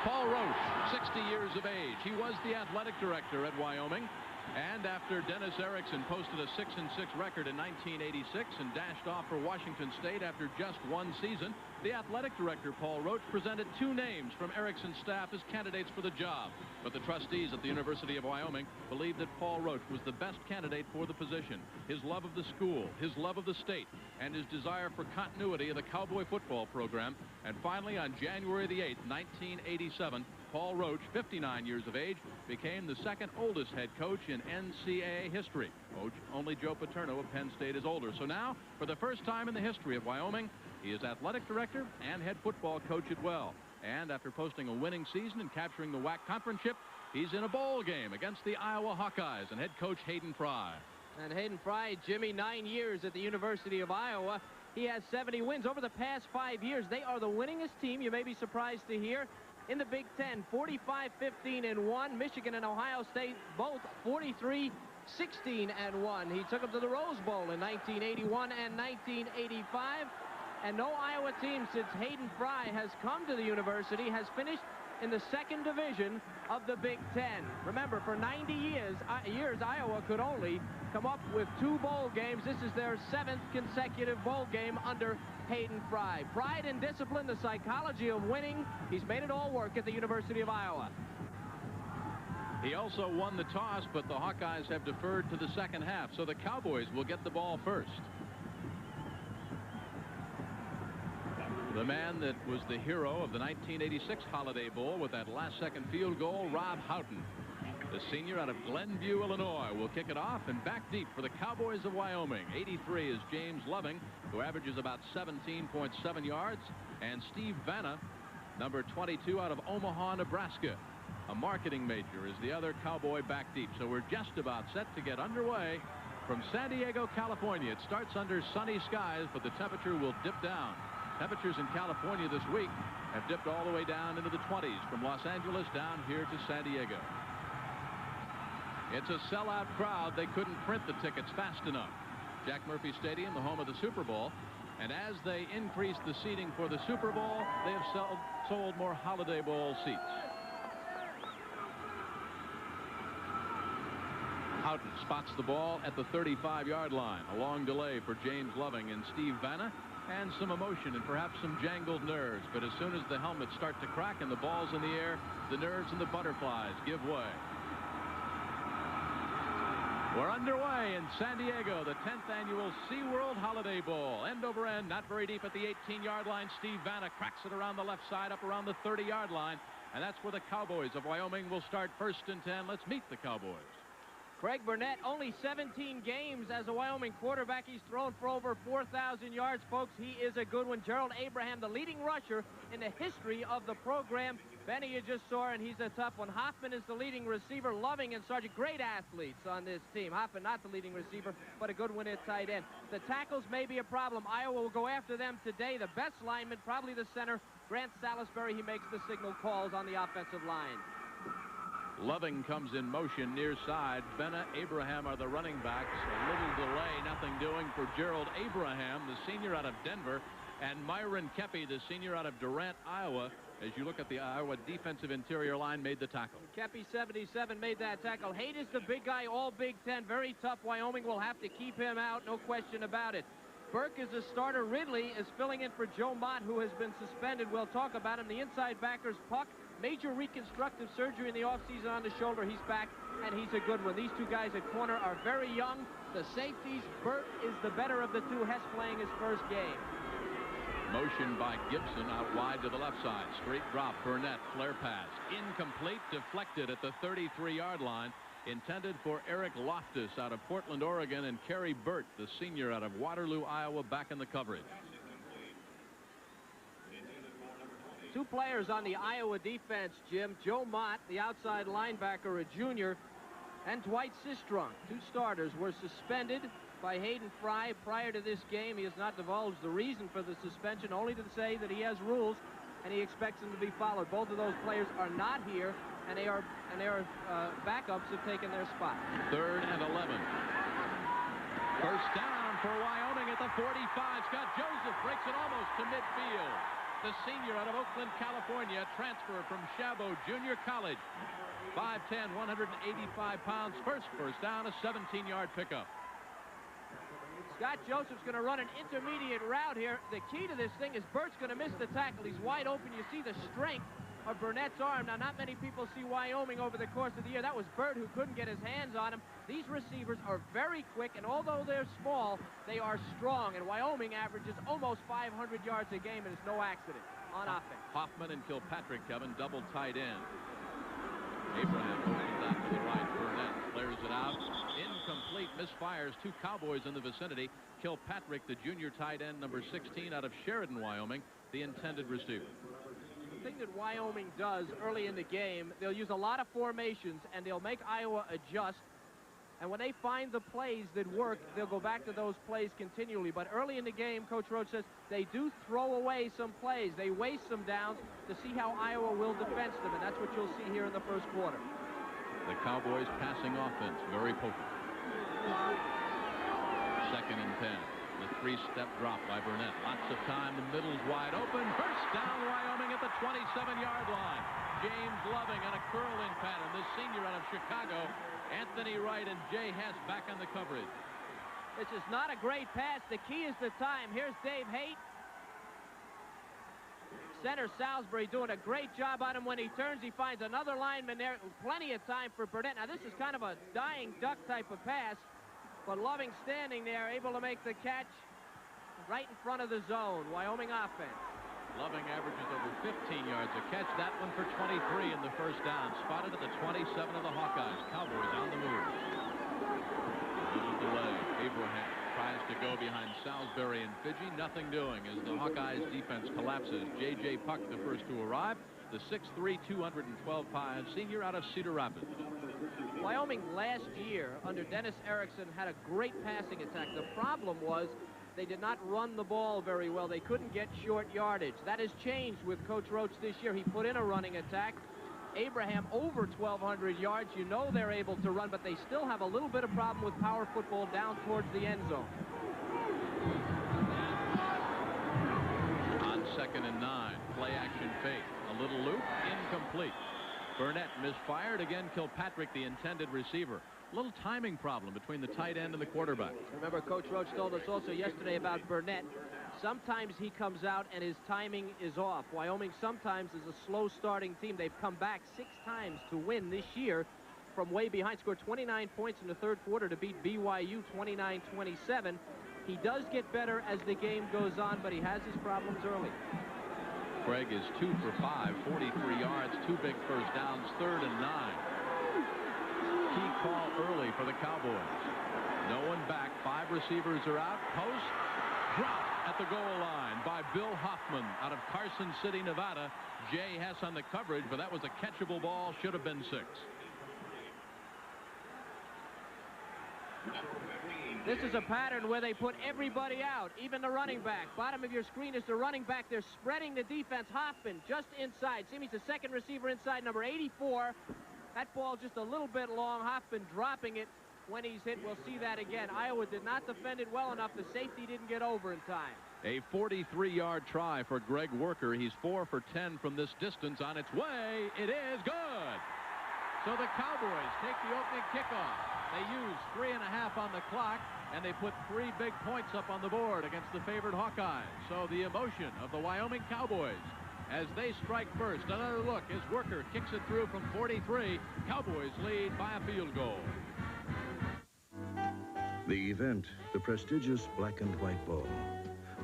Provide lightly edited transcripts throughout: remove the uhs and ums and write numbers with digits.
Paul Roach, 60 years of age. He was the athletic director at Wyoming. And after Dennis Erickson posted a 6-6 record in 1986 and dashed off for Washington State after just one season, the athletic director, Paul Roach, presented 2 names from Erickson's staff as candidates for the job. But the trustees at the University of Wyoming believed that Paul Roach was the best candidate for the position. His love of the school, his love of the state, and his desire for continuity of the Cowboy football program. And finally, on January the 8th, 1987, Paul Roach, 59 years of age, became the second oldest head coach in NCAA history. Only Joe Paterno of Penn State is older. So now, for the first time in the history of Wyoming, he is athletic director and head football coach as well. And after posting a winning season and capturing the WAC conference-ship, he's in a bowl game against the Iowa Hawkeyes and head coach Hayden Fry. And Hayden Fry, Jimmy, 9 years at the University of Iowa. He has 70 wins. Over the past 5 years, they are the winningest team, you may be surprised to hear, in the Big Ten. 45-15-1. Michigan and Ohio State both 43-16-1. He took them to the Rose Bowl in 1981 and 1985. And no Iowa team since Hayden Fry has come to the university has finished in the second division of the Big Ten. Remember, for 90 years, Iowa could only come up with 2 bowl games. This is their 7th consecutive bowl game under Hayden Fry. Pride and discipline, the psychology of winning. He's made it all work at the University of Iowa. He also won the toss, but the Hawkeyes have deferred to the second half, so the Cowboys will get the ball first. The man that was the hero of the 1986 Holiday Bowl with that last-second field goal, Rob Houghton. The senior out of Glenview, Illinois, will kick it off and back deep for the Cowboys of Wyoming. 83 is James Loving, who averages about 17.7 yards. And Steve Vanna, number 22 out of Omaha, Nebraska. A marketing major is the other Cowboy back deep. So we're just about set to get underway from San Diego, California. It starts under sunny skies, but the temperature will dip down. Temperatures in California this week have dipped all the way down into the 20s from Los Angeles down here to San Diego. It's a sellout crowd. They couldn't print the tickets fast enough. Jack Murphy Stadium, the home of the Super Bowl. And as they increase the seating for the Super Bowl, they have sold more Holiday Bowl seats. Houghton spots the ball at the 35-yard line. A long delay for James Loving and Steve Vanna. And some emotion and perhaps some jangled nerves. But as soon as the helmets start to crack and the ball's in the air, the nerves and the butterflies give way. We're underway in San Diego, the 10th annual SeaWorld Holiday Bowl. End over end, not very deep at the 18-yard line. Steve Vanna cracks it around the left side, up around the 30-yard line. And that's where the Cowboys of Wyoming will start 1st and 10. Let's meet the Cowboys. Craig Burnett, only 17 games as a Wyoming quarterback. He's thrown for over 4,000 yards, folks. He is a good one. Gerald Abraham, the leading rusher in the history of the program. Benny, you just saw, and he's a tough one. Hoffman is the leading receiver. Loving and Sargent, great athletes on this team. Hoffman, not the leading receiver, but a good one at tight end. The tackles may be a problem. Iowa will go after them today. The best lineman, probably the center, Grant Salisbury. He makes the signal calls on the offensive line. Loving comes in motion near side. Benna, Abraham are the running backs. A little delay, nothing doing for Gerald Abraham, the senior out of Denver, and Myron Kepi, the senior out of Durant, Iowa. As you look at the Iowa defensive interior line, made the tackle. Kepi, 77, made that tackle. Haight is the big guy, all Big Ten, very tough. Wyoming will have to keep him out, no question about it. Burke is a starter. Ridley is filling in for Joe Mott, who has been suspended. We'll talk about him. The inside backers, Puck. Major reconstructive surgery in the offseason on the shoulder. He's back, and he's a good one. These two guys at corner are very young. The safeties, Burt is the better of the two. Hess playing his first game. Motion by Gibson out wide to the left side. Straight drop, Burnett, flare pass. Incomplete, deflected at the 33-yard line. Intended for Eric Loftus out of Portland, Oregon, and Kerry Burt, the senior out of Waterloo, Iowa, back in the coverage. Two players on the Iowa defense, Jim. Joe Mott, the outside linebacker, a junior, and Dwight Sistrunk. Two starters were suspended by Hayden Fry prior to this game. He has not divulged the reason for the suspension, only to say that he has rules and he expects them to be followed. Both of those players are not here, and their backups have taken their spot. 3rd and 11. First down for Wyoming at the 45. Scott Joseph breaks it almost to midfield. the senior out of Oakland, California, transfer from Chabot Junior College. 5'10", 185 pounds, first down, a 17-yard pickup. Scott Joseph's going to run an intermediate route here. The key to this thing is Bert's going to miss the tackle. He's wide open. You see the strength of Burnett's arm. Now, not many people see Wyoming over the course of the year. That was Bert who couldn't get his hands on him. These receivers are very quick, and although they're small, they are strong. And Wyoming averages almost 500 yards a game, and it's no accident on offense. Hoffman and Kilpatrick, Kevin, double tight end. Abraham opens out to the right. Burnett flares it out. Incomplete. Misfires. Two Cowboys in the vicinity. Kilpatrick, the junior tight end, number 16 out of Sheridan, Wyoming, the intended receiver. The thing that Wyoming does early in the game, they'll use a lot of formations, and they'll make Iowa adjust. And when they find the plays that work, they'll go back to those plays continually. But early in the game, Coach Roach says they do throw away some plays. They waste some downs to see how Iowa will defense them, and that's what you'll see here in the first quarter. The Cowboys passing offense, very potent. 2nd and 10. The 3-step drop by Burnett. Lots of time. The middle's wide open. First down, Wyoming at the 27-yard line. James Loving on a curling pattern. The senior out of Chicago. Anthony Wright and Jay Hess back on the coverage. This is not a great pass. The key is the time. Here's Dave Haight. Center Salisbury doing a great job on him. When he turns, he finds another lineman there. Plenty of time for Burnett. Now, this is kind of a dying duck type of pass, but Loving standing there, able to make the catch right in front of the zone. Wyoming offense. Loving averages over 15 yards a catch. That one for 23 in the first down. Spotted at the 27 of the Hawkeyes. Cowboys on the move. There's a delay. Abraham tries to go behind Salisbury and Fidgey. Nothing doing as the Hawkeyes defense collapses. J.J. Puck, the first to arrive. The 6'3", 212-pound senior out of Cedar Rapids. Wyoming last year under Dennis Erickson had a great passing attack. The problem was they did not run the ball very well. They couldn't get short yardage. That has changed with Coach Roach this year. He put in a running attack. Abraham over 1,200 yards. You know they're able to run, but they still have a little bit of problem with power football down towards the end zone. On 2nd and 9, play action fake. A little loop, incomplete. Burnett misfired. Again, Kilpatrick, the intended receiver. A little timing problem between the tight end and the quarterback. Remember, Coach Roach told us also yesterday about Burnett. Sometimes he comes out and his timing is off. Wyoming sometimes is a slow starting team. They've come back 6 times to win this year from way behind. Scored 29 points in the third quarter to beat BYU 29-27. He does get better as the game goes on, but he has his problems early. Craig is 2 for 5, 43 yards, 2 big first downs, 3rd and 9. Key call early for the Cowboys. No one back. 5 receivers are out. Post drop at the goal line by Bill Hoffman out of Carson City, Nevada. Jay Hess on the coverage, but that was a catchable ball. Should have been 6. This is a pattern where they put everybody out, even the running back. Bottom of your screen is the running back. They're spreading the defense. Hoffman just inside. Simmy's the second receiver inside, number 84. That ball just a little bit long. Hoffman dropping it when he's hit. We'll see that again. Iowa did not defend it well enough. The safety didn't get over in time. A 43-yard try for Greg Worker. He's 4 for 10 from this distance. On its way. It is good. So the Cowboys take the opening kickoff. They use 3.5 on the clock, and they put 3 big points up on the board against the favored Hawkeyes. So the emotion of the Wyoming Cowboys as they strike first. Another look as Worker kicks it through from 43. Cowboys lead by a field goal. The event, the prestigious Black and White Ball.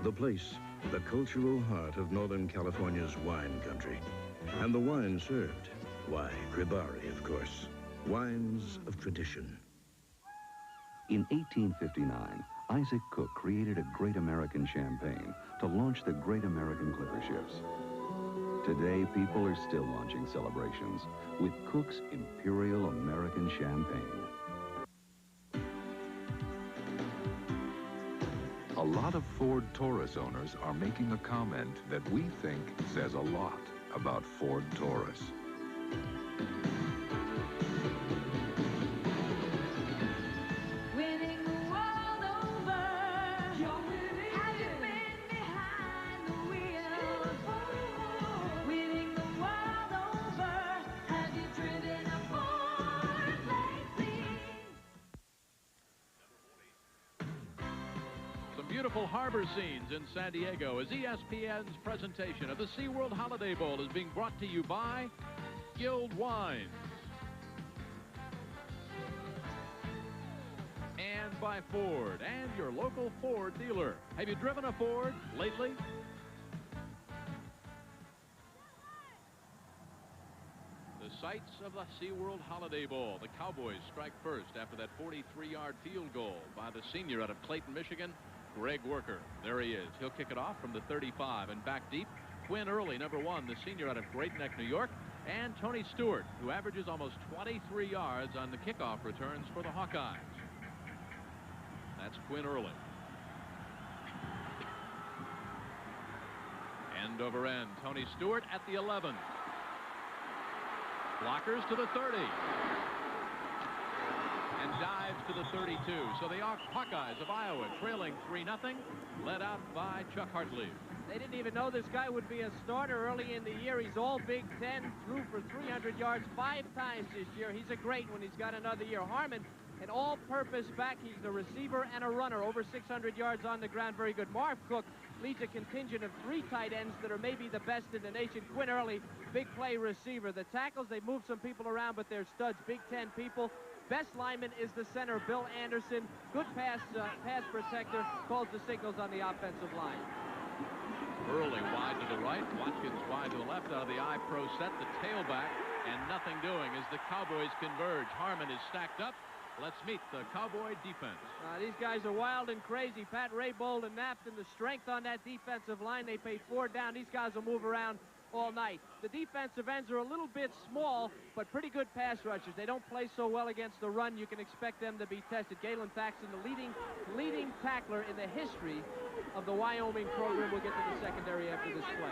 The place, the cultural heart of Northern California's wine country. And the wine served, why, Gribari, of course. Wines of tradition. In 1859, Isaac Cook created a Great American Champagne to launch the Great American Clipper ships. Today, people are still launching celebrations with Cook's Imperial American Champagne. A lot of Ford Taurus owners are making a comment that we think says a lot about Ford Taurus. beautiful harbor scenes in San Diego as ESPN's presentation of the SeaWorld Holiday Bowl is being brought to you by Guild Wines and by Ford and your local Ford dealer. Have you driven a Ford lately? The sights of the SeaWorld Holiday Bowl. The Cowboys strike first after that 43-yard field goal by the senior out of Clayton, Michigan, Greg Worker. There he is. He'll kick it off from the 35 and back deep. Quinn Early, number 1, the senior out of Great Neck, New York, and Tony Stewart, who averages almost 23 yards on the kickoff returns for the Hawkeyes. That's Quinn Early. End over end. Tony Stewart at the 11. Blockers to the 30. And dives to the 32. So the Hawkeyes of Iowa trailing 3-0, led out by Chuck Hartley. They didn't even know this guy would be a starter early in the year. He's all Big Ten, threw for 300 yards 5 times this year. He's a great one. He's got another year. Harmon, an all-purpose back. He's the receiver and a runner, over 600 yards on the ground. Very good. Marv Cook leads a contingent of 3 tight ends that are maybe the best in the nation. Quinn Early, big play receiver. The tackles, they move some people around, but they're studs. Big Ten people. Best lineman is the center, Bill Anderson. Good pass protector. Calls the signals on the offensive line. Early wide to the right. Watkins wide to the left out of the I-Pro set. The tailback, and nothing doing as the Cowboys converge. Harmon is stacked up. Let's meet the Cowboy defense. These guys are wild and crazy. Pat Raybold and Napton, the strength on that defensive line. They pay 4 down. These guys will move around all night. The defensive ends are a little bit small, but pretty good pass rushers. They don't play so well against the run. You can expect them to be tested. Galen Thaxton, the leading tackler in the history of the Wyoming program. We'll get to the secondary after this play.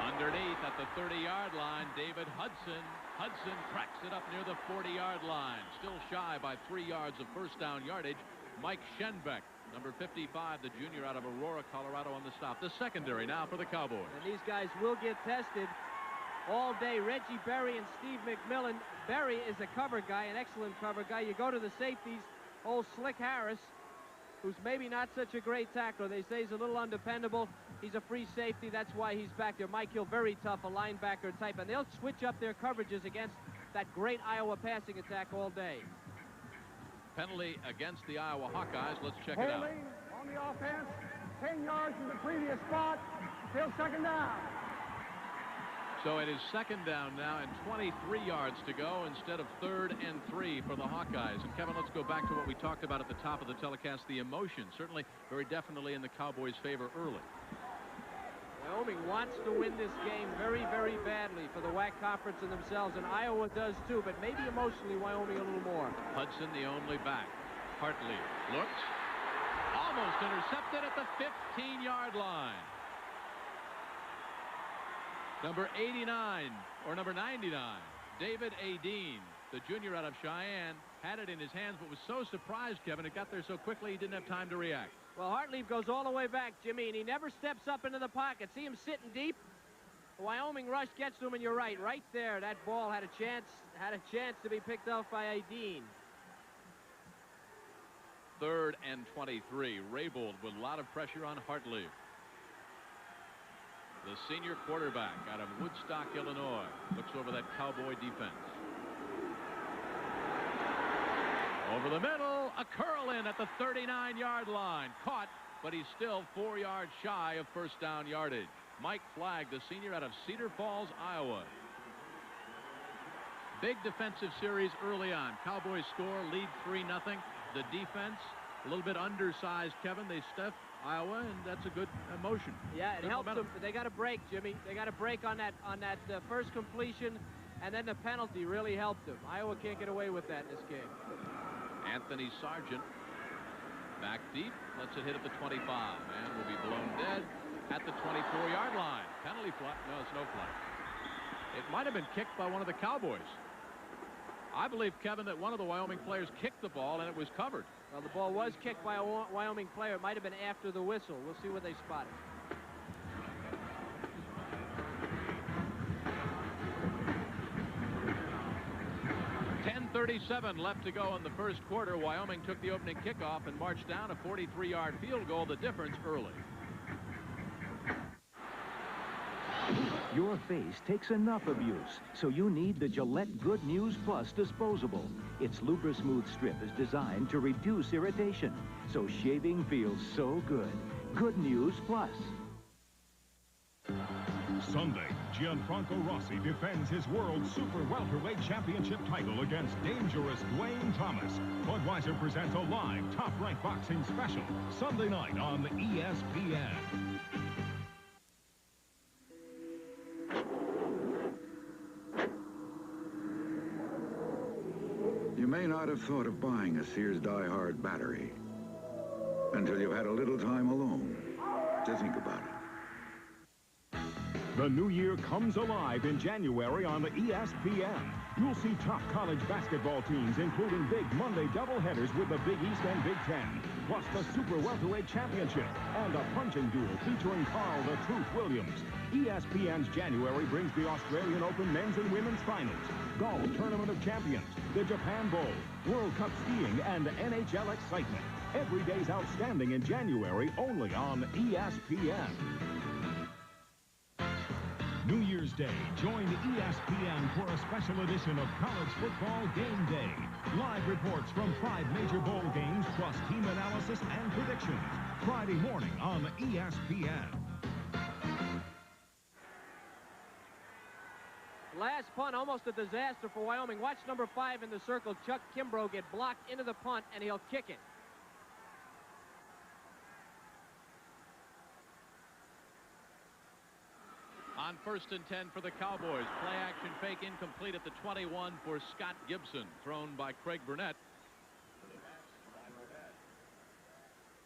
Underneath at the 30-yard line, David Hudson. Hudson cracks it up near the 40-yard line. Still shy by 3 yards of first down yardage. Mike Schenbeck, number 55, the junior out of Aurora, Colorado, on the stop. The secondary now for the Cowboys. And these guys will get tested all day. Reggie Berry and Steve McMillan. Berry is a cover guy, an excellent cover guy. You go to the safeties, old Slick Harris, who's maybe not such a great tackler. They say he's a little undependable. He's a free safety. That's why he's back there. Mike Hill, very tough, a linebacker type. And they'll switch up their coverages against that great Iowa passing attack all day. Penalty against the Iowa Hawkeyes. Let's check it out. On the offense, 10 yards from the previous spot. Still second down. So it is second down now and 23 yards to go instead of 3rd and 3 for the Hawkeyes. And Kevin, let's go back to what we talked about at the top of the telecast. The emotion certainly very definitely in the Cowboys' favor early. Wyoming wants to win this game very, very badly for the WAC conference and themselves, and Iowa does too, but maybe emotionally Wyoming a little more. Hudson, the only back. Hartley looks, almost intercepted at the 15-yard line. Number 89, or number 99, David Adine, the junior out of Cheyenne, had it in his hands, but was so surprised, Kevin, it got there so quickly he didn't have time to react. Well, Hartleaf goes all the way back, Jimmy, and he never steps up into the pocket. See him sitting deep? The Wyoming rush gets to him, and you're right there. That ball had a chance to be picked off by Adine. 3rd and 23. Raybold with a lot of pressure on Hartley. The senior quarterback out of Woodstock, Illinois, looks over that Cowboy defense. Over the middle, a curl in at the 39-yard line. Caught, but he's still 4 yards shy of first down yardage. Mike Flagg, the senior out of Cedar Falls, Iowa. Big defensive series early on. Cowboys score, lead 3-0. The defense, a little bit undersized, Kevin. They stuff Iowa, and that's a good motion. Yeah, it good helps momentum. them. They got a break, Jimmy. They got a break on that first completion, and then the penalty really helped them. Iowa can't get away with that in this game. Anthony Sargent back deep, lets it hit at the 25, and will be blown dead at the 24-yard line. Penalty flag. No, it's no flag. It might have been kicked by one of the Cowboys. I believe, Kevin, that one of the Wyoming players kicked the ball and it was covered. Well, the ball was kicked by a Wyoming player. It might have been after the whistle. We'll see what they spotted. 2:37 left to go in the first quarter. Wyoming took the opening kickoff and marched down a 43-yard field goal, the difference early. Your face takes enough abuse, so you need the Gillette Good News Plus disposable. Its Lubra-Smooth strip is designed to reduce irritation, so shaving feels so good. Good News Plus. Sunday, Gianfranco Rossi defends his World Super Welterweight Championship title against dangerous Dwayne Thomas. Budweiser presents a live top-ranked boxing special Sunday night on ESPN. You may not have thought of buying a Sears Die Hard battery until you had a little time alone to think about it. The new year comes alive in January on the ESPN. You'll see top college basketball teams, including big Monday doubleheaders with the Big East and Big Ten, plus the Super Welterweight Championship, and a punching duel featuring Carl the Truth Williams. ESPN's January brings the Australian Open men's and women's finals, Golf Tournament of Champions, the Japan Bowl, World Cup skiing, and NHL excitement. Every day's outstanding in January, only on ESPN. New Year's Day, join ESPN for a special edition of College Football Game Day. Live reports from 5 major bowl games, plus team analysis and predictions. Friday morning on ESPN. Last punt, almost a disaster for Wyoming. Watch number 5 in the circle, Chuck Kimbrough, get blocked into the punt, and he'll kick it. On 1st and 10 for the Cowboys. Play action fake incomplete at the 21 for Scott Gibson. Thrown by Craig Burnett.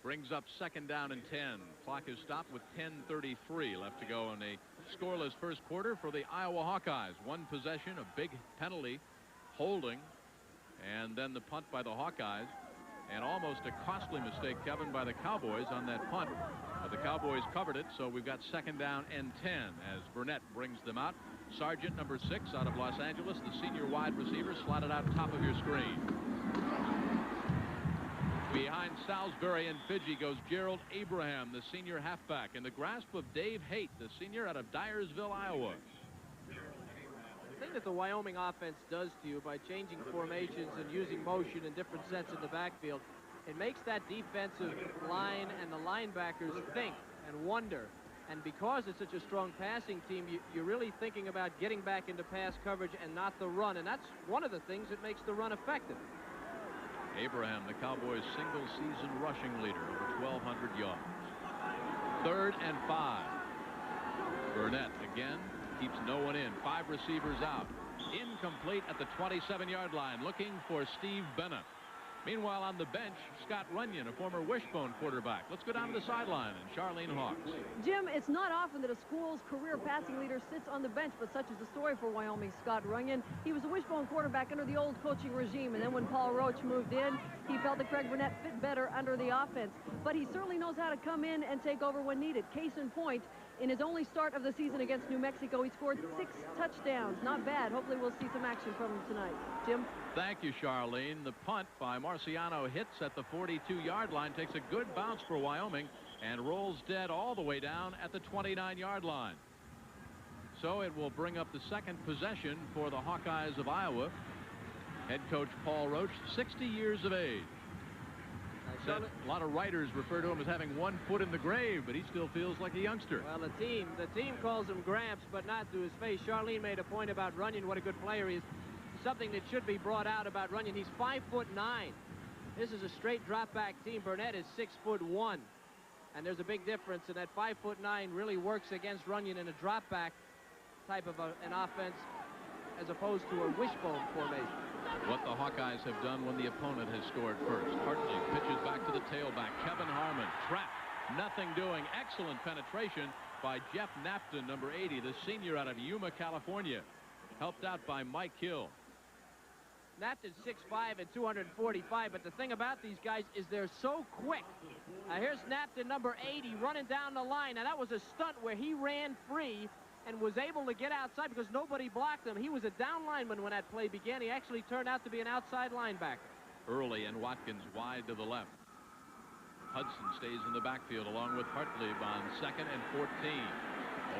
Brings up 2nd down and 10. Clock is stopped with 10:33 left to go in a scoreless first quarter for the Iowa Hawkeyes. One possession, a big penalty, holding, and then the punt by the Hawkeyes. And almost a costly mistake, Kevin, by the Cowboys on that punt. But the Cowboys covered it, so we've got 2nd down and 10 as Burnett brings them out. Sargent, number 6, out of Los Angeles, the senior wide receiver, slotted out top of your screen. Behind Salisbury and Fidji goes Gerald Abraham, the senior halfback, in the grasp of Dave Haight, the senior out of Dyersville, Iowa. The thing that the Wyoming offense does to you by changing formations and using motion in different sets in the backfield, it makes that defensive line and the linebackers think and wonder. And because it's such a strong passing team, you're really thinking about getting back into pass coverage and not the run. And that's one of the things that makes the run effective. Abraham, the Cowboys' single-season rushing leader, over 1,200 yards. 3rd and 5. Burnett again keeps no one in. 5 receivers out. Incomplete at the 27-yard line, looking for Steve Bennett. Meanwhile, on the bench, Scott Runyon, a former Wishbone quarterback. Let's go down to the sideline and Charlene Hawks. Jim, it's not often that a school's career passing leader sits on the bench, but such is the story for Wyoming Scott Runyon. He was a Wishbone quarterback under the old coaching regime, and then when Paul Roach moved in, he felt that Craig Burnett fit better under the offense. But he certainly knows how to come in and take over when needed. Case in point, in his only start of the season against New Mexico, he scored 6 touchdowns. Not bad. Hopefully we'll see some action from him tonight. Jim? Thank you, Charlene. The punt by Marciano hits at the 42-yard line, takes a good bounce for Wyoming, and rolls dead all the way down at the 29-yard line. So it will bring up the 2nd possession for the Hawkeyes of Iowa. Head coach Paul Roach, 60 years of age. A lot of writers refer to him as having 1 foot in the grave, but he still feels like a youngster. Well, the team calls him Gramps, but not to his face. Charlene made a point about Runyon, what a good player he is. Something that should be brought out about Runyon. He's 5'9". This is a straight drop-back team. Burnett is 6'1", and there's a big difference, and that 5'9" really works against Runyon in a drop-back type of an offense as opposed to a wishbone formation. What the Hawkeyes have done when the opponent has scored first. Hartley pitches back to the tailback. Kevin Harmon trapped. Nothing doing. Excellent penetration by Jeff Napton, number 80, the senior out of Yuma, California. Helped out by Mike Hill. Napton's 6'5" and 245, but the thing about these guys is they're so quick. Here's Napton, number 80, running down the line. Now, that was a stunt where he ran free and was able to get outside because nobody blocked him. He was a down lineman when that play began. He actually turned out to be an outside linebacker. Early and Watkins wide to the left. Hudson stays in the backfield along with Hartlieb on 2nd and 14.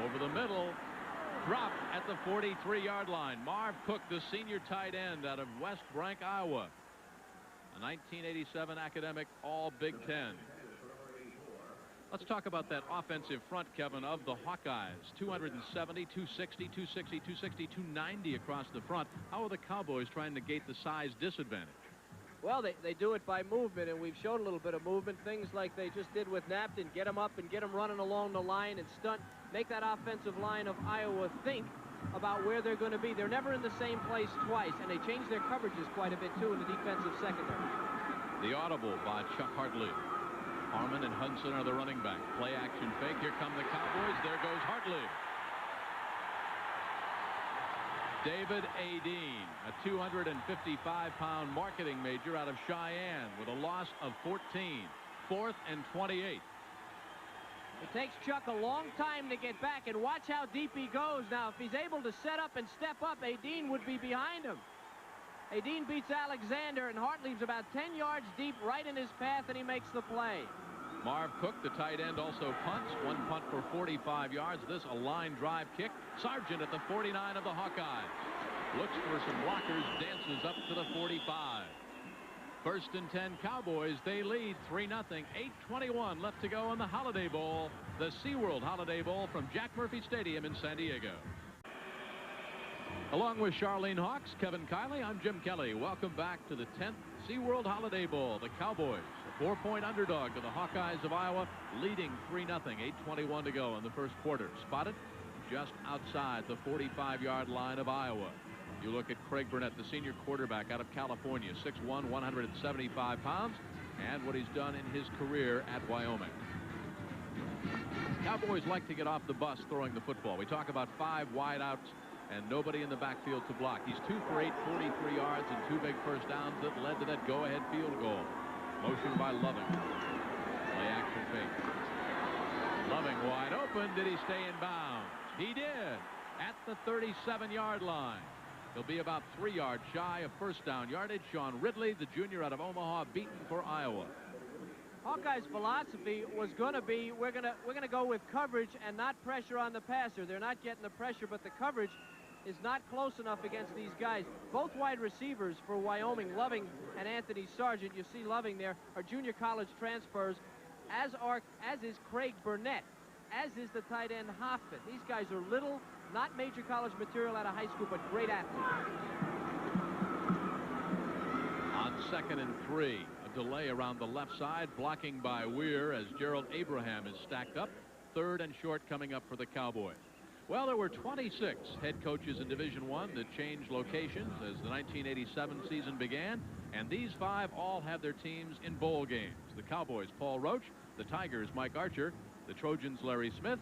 Over the middle. Drop at the 43-yard line. Marv Cook, the senior tight end out of West Brank, Iowa. A 1987 academic All Big Ten. Let's talk about that offensive front, Kevin, of the Hawkeyes. 270, 260, 260, 260, 290 across the front. How are the Cowboys trying to negate the size disadvantage? Well, they do it by movement, and we've shown a little bit of movement. Things like they just did with Napton, get them up and get them running along the line and stunt, make that offensive line of Iowa think about where they're going to be. They're never in the same place twice, and they change their coverages quite a bit, too, in the defensive secondary. The audible by Chuck Hartley. Harmon and Hudson are the running back. Play action fake. Here come the Cowboys. There goes Hartley. David Adine, a 255-pound marketing major out of Cheyenne with a loss of 14. 4th and 28. It takes Chuck a long time to get back, and watch how deep he goes. Now, if he's able to set up and step up, Adine would be behind him. Adine beats Alexander, and Hartley's about 10 yards deep right in his path, and he makes the play. Marv Cook, the tight end, also punts. One punt for 45 yards. This a line drive kick. Sargent at the 49 of the Hawkeyes. Looks for some blockers, dances up to the 45. 1st and 10 Cowboys. They lead 3-0. 8:21 left to go in the Holiday Bowl. The SeaWorld Holiday Bowl from Jack Murphy Stadium in San Diego. Along with Charlene Hawks, Kevin Kiley, I'm Jim Kelly. Welcome back to the 10th SeaWorld Holiday Bowl. The Cowboys, a 4-point underdog to the Hawkeyes of Iowa, leading 3-0. 8:21 to go in the first quarter. Spotted just outside the 45-yard line of Iowa. You look at Craig Burnett, the senior quarterback out of California, 6'1", 175 pounds, and what he's done in his career at Wyoming. Cowboys like to get off the bus throwing the football. We talk about 5 wideouts and nobody in the backfield to block. He's 2 for 8, 43 yards, and 2 big first downs that led to that go-ahead field goal. Motion by Loving. Play action fake. Loving wide open. Did he stay in bounds? He did at the 37-yard line. He'll be about 3 yards shy of first down yardage. Sean Ridley, the junior out of Omaha, beaten for Iowa. Hawkeye's philosophy was going to be we're going to go with coverage and not pressure on the passer. They're not getting the pressure, but the coverage is not close enough against these guys. Both wide receivers for Wyoming, Loving and Anthony Sargent, you see Loving there, are junior college transfers, as is Craig Burnett, as is the tight end Hoffman. These guys are little, not major college material out of high school, but great athletes. On 2nd and 3, a delay around the left side, blocking by Weir as Gerald Abraham is stacked up. 3rd and short coming up for the Cowboys. Well, there were 26 head coaches in Division I that changed locations as the 1987 season began, and these 5 all had their teams in bowl games. The Cowboys, Paul Roach, the Tigers, Mike Archer, the Trojans, Larry Smith,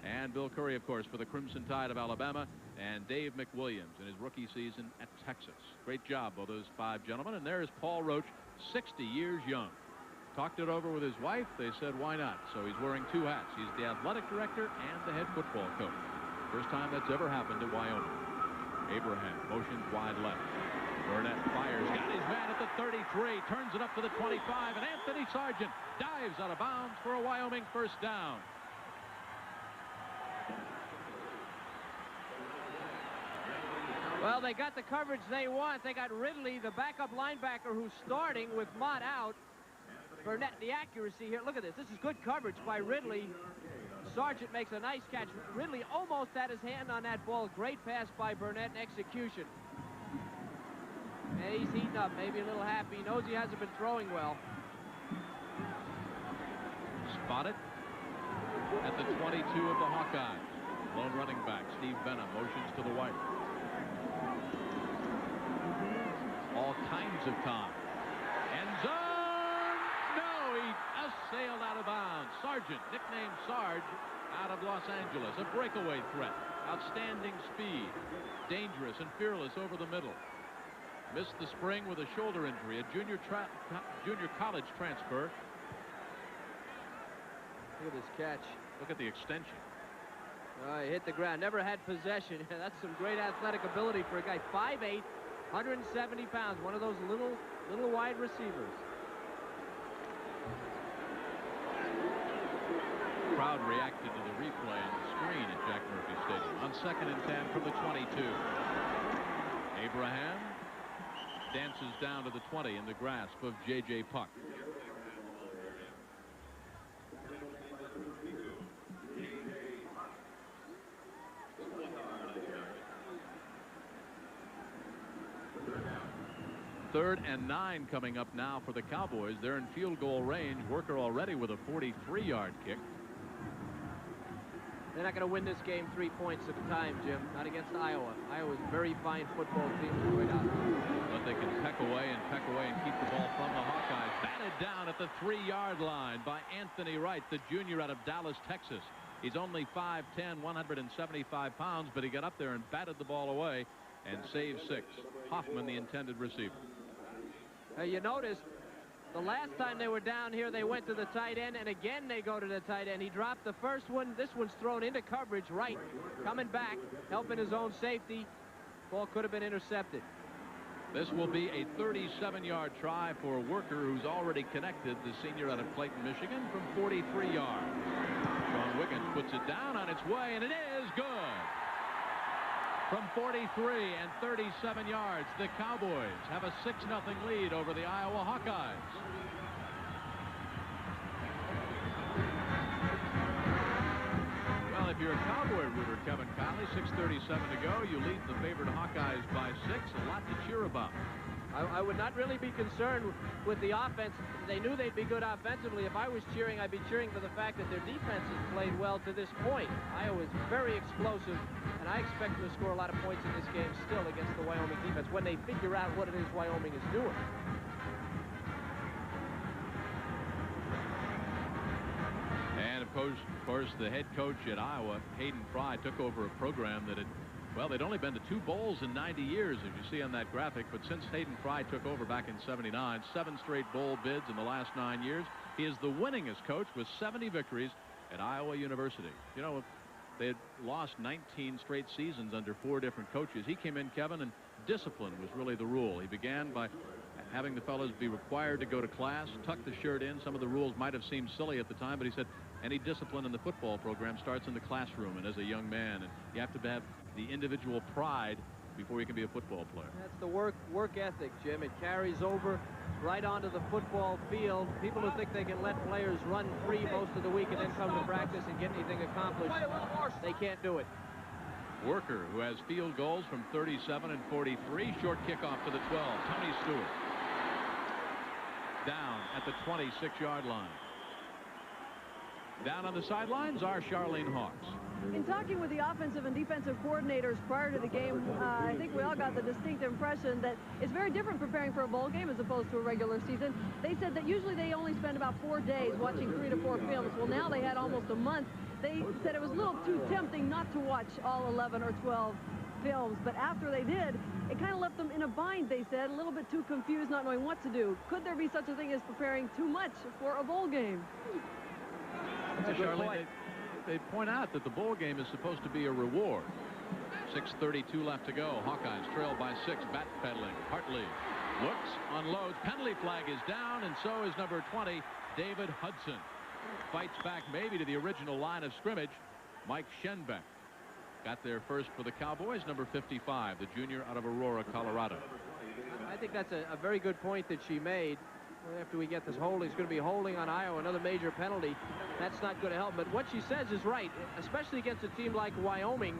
and Bill Curry, of course, for the Crimson Tide of Alabama, and Dave McWilliams in his rookie season at Texas. Great job by those 5 gentlemen. And there's Paul Roach, 60 years young. Talked it over with his wife. They said, why not? So he's wearing 2 hats. He's the athletic director and the head football coach. First time that's ever happened at Wyoming. Abraham motions wide left. Burnett fires. Got his man at the 33. Turns it up to the 25. And Anthony Sargent dives out of bounds for a Wyoming first down. Well, they got the coverage they want. They got Ridley, the backup linebacker, who's starting with Mott out. Burnett, the accuracy here. Look at this. This is good coverage by Ridley. Sargent makes a nice catch. Ridley almost had his hand on that ball. Great pass by Burnett in execution. And he's heating up, maybe a little happy. He knows he hasn't been throwing well. Spotted at the 22 of the Hawkeyes. Lone running back, Steve Benham, motions to the right. All kinds of time. End zone! No, he just sailed out of bounds. Sargent, nicknamed Sarge, out of Los Angeles. A breakaway threat. Outstanding speed. Dangerous and fearless over the middle. Missed the spring with a shoulder injury. A junior college transfer. Look at this catch. Look at the extension. He hit the ground. Never had possession. That's some great athletic ability for a guy 5'8", 170 pounds. One of those little wide receivers. Crowd reacted to the replay on the screen at Jack Murphy Stadium. On 2nd and 10 from the 22. Abraham dances down to the 20 in the grasp of J.J. Puck. Third and 9 coming up now for the Cowboys. They're in field goal range. Worker already with a 43-yard kick. They're not going to win this game 3 points at a time, Jim. Not against Iowa. Iowa's a very fine football team right out. But they can peck away and keep the ball from the Hawkeyes. Batted down at the 3-yard line by Anthony Wright, the junior out of Dallas, Texas. He's only 5'10", 175 pounds, but he got up there and batted the ball away and saved 6. Hoffman, the intended receiver. You notice the last time they were down here, they went to the tight end, and again they go to the tight end. He dropped the first one. This one's thrown into coverage. Right, coming back, helping his own safety. Ball could have been intercepted. This will be a 37-yard try for Worker, who's already connected, the senior out of Clayton, Michigan, from 43 yards. Sean Wiggins puts it down on its way, and it is good. From 43 and 37 yards, the Cowboys have a 6-0 lead over the Iowa Hawkeyes. Well, if you're a Cowboy rooter, Kevin Conley, 6:37 to go, you lead the favored Hawkeyes by 6. A lot to cheer about. I would not really be concerned with the offense. They knew they'd be good offensively. If I was cheering, I'd be cheering for the fact that their defense has played well to this point. Iowa's very explosive, and I expect them to score a lot of points in this game still against the Wyoming defense when they figure out what it is Wyoming is doing. And of course, the head coach at Iowa, Hayden Fry, took over a program that had, well, they'd only been to 2 bowls in 90 years, as you see on that graphic. But since Hayden Fry took over back in '79, 7 straight bowl bids in the last 9 years. He is the winningest coach with 70 victories at Iowa University. You know, they had lost 19 straight seasons under 4 different coaches. He came in, Kevin, and discipline was really the rule. He began by having the fellows be required to go to class, tuck the shirt in. Some of the rules might have seemed silly at the time, but he said any discipline in the football program starts in the classroom and as a young man, and you have to have the individual pride before you can be a football player. That's the work ethic, Jim. It carries over right onto the football field. People who think they can let players run free most of the week and then come to practice and get anything accomplished, they can't do it. Worker, who has field goals from 37 and 43. Short kickoff to the 12. Tony Stewart. Down at the 26-yard line. Down on the sidelines are Charlene Hawks. In talking with the offensive and defensive coordinators prior to the game, I think we all got the distinct impression that it's very different preparing for a bowl game as opposed to a regular season. They said that usually they only spend about 4 days watching 3 to 4 films. Well, now they had almost a month. They said it was a little too tempting not to watch all 11 or 12 films, but after they did, it kind of left them in a bind, they said, a little bit too confused, not knowing what to do. Could there be such a thing as preparing too much for a bowl game? Charlene, they point out that the bowl game is supposed to be a reward. 6:32 left to go. Hawkeyes trail by 6. Backpedaling. Hartley looks, unloads. Penalty flag is down, and so is number 20, David Hudson. Fights back maybe to the original line of scrimmage. Mike Schenbeck got there first for the Cowboys. Number 55, the junior out of Aurora, Colorado. I think that's a very good point that she made. After we get this holding, it's going to be holding on Iowa, another major penalty. That's not going to help. But what she says is right, especially against a team like Wyoming.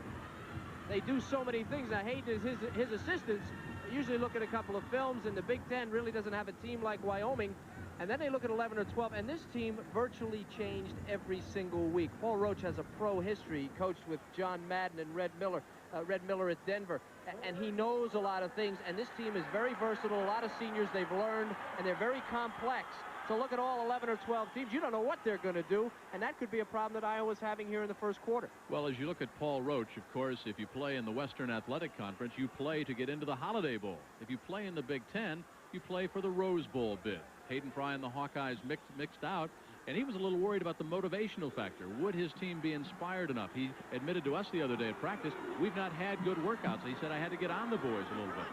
They do so many things. Now, Hayden is his assistants usually look at a couple of films, and the Big Ten really doesn't have a team like Wyoming. And then they look at 11 or 12, and this team virtually changed every single week. Paul Roach has a pro history. He coached with John Madden and Red Miller at Denver, and he knows a lot of things, and this team is very versatile. A lot of seniors they've learned, and they're very complex. So look at all 11 or 12 teams. You don't know what they're going to do, and that could be a problem that Iowa's having here in the first quarter. Well, as you look at Paul Roach, of course, if you play in the Western Athletic Conference, you play to get into the Holiday Bowl. If you play in the Big Ten, you play for the Rose Bowl bid. Hayden Fry and the Hawkeyes mixed out. And he was a little worried about the motivational factor. Would his team be inspired enough? He admitted to us the other day at practice, we've not had good workouts. He said, I had to get on the boys a little bit.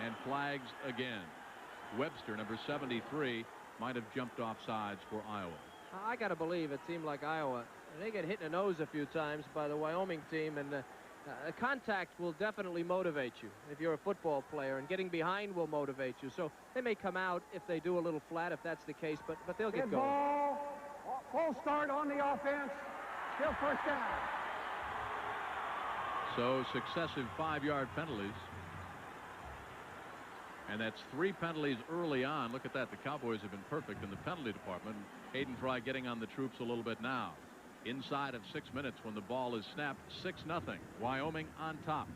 And flags again. Webster, number 73, might have jumped off sides for Iowa. I got to believe it seemed like Iowa. They get hit in the nose a few times by the Wyoming team, and contact will definitely motivate you if you're a football player, and getting behind will motivate you. So they may come out if they do a little flat, if that's the case, but they'll get going. Ball, full start on the offense, still first down. So successive 5-yard penalties. And that's 3 penalties early on. Look at that. The Cowboys have been perfect in the penalty department. Hayden Fry getting on the troops a little bit now. Inside of 6 minutes when the ball is snapped, 6-0. Wyoming on top.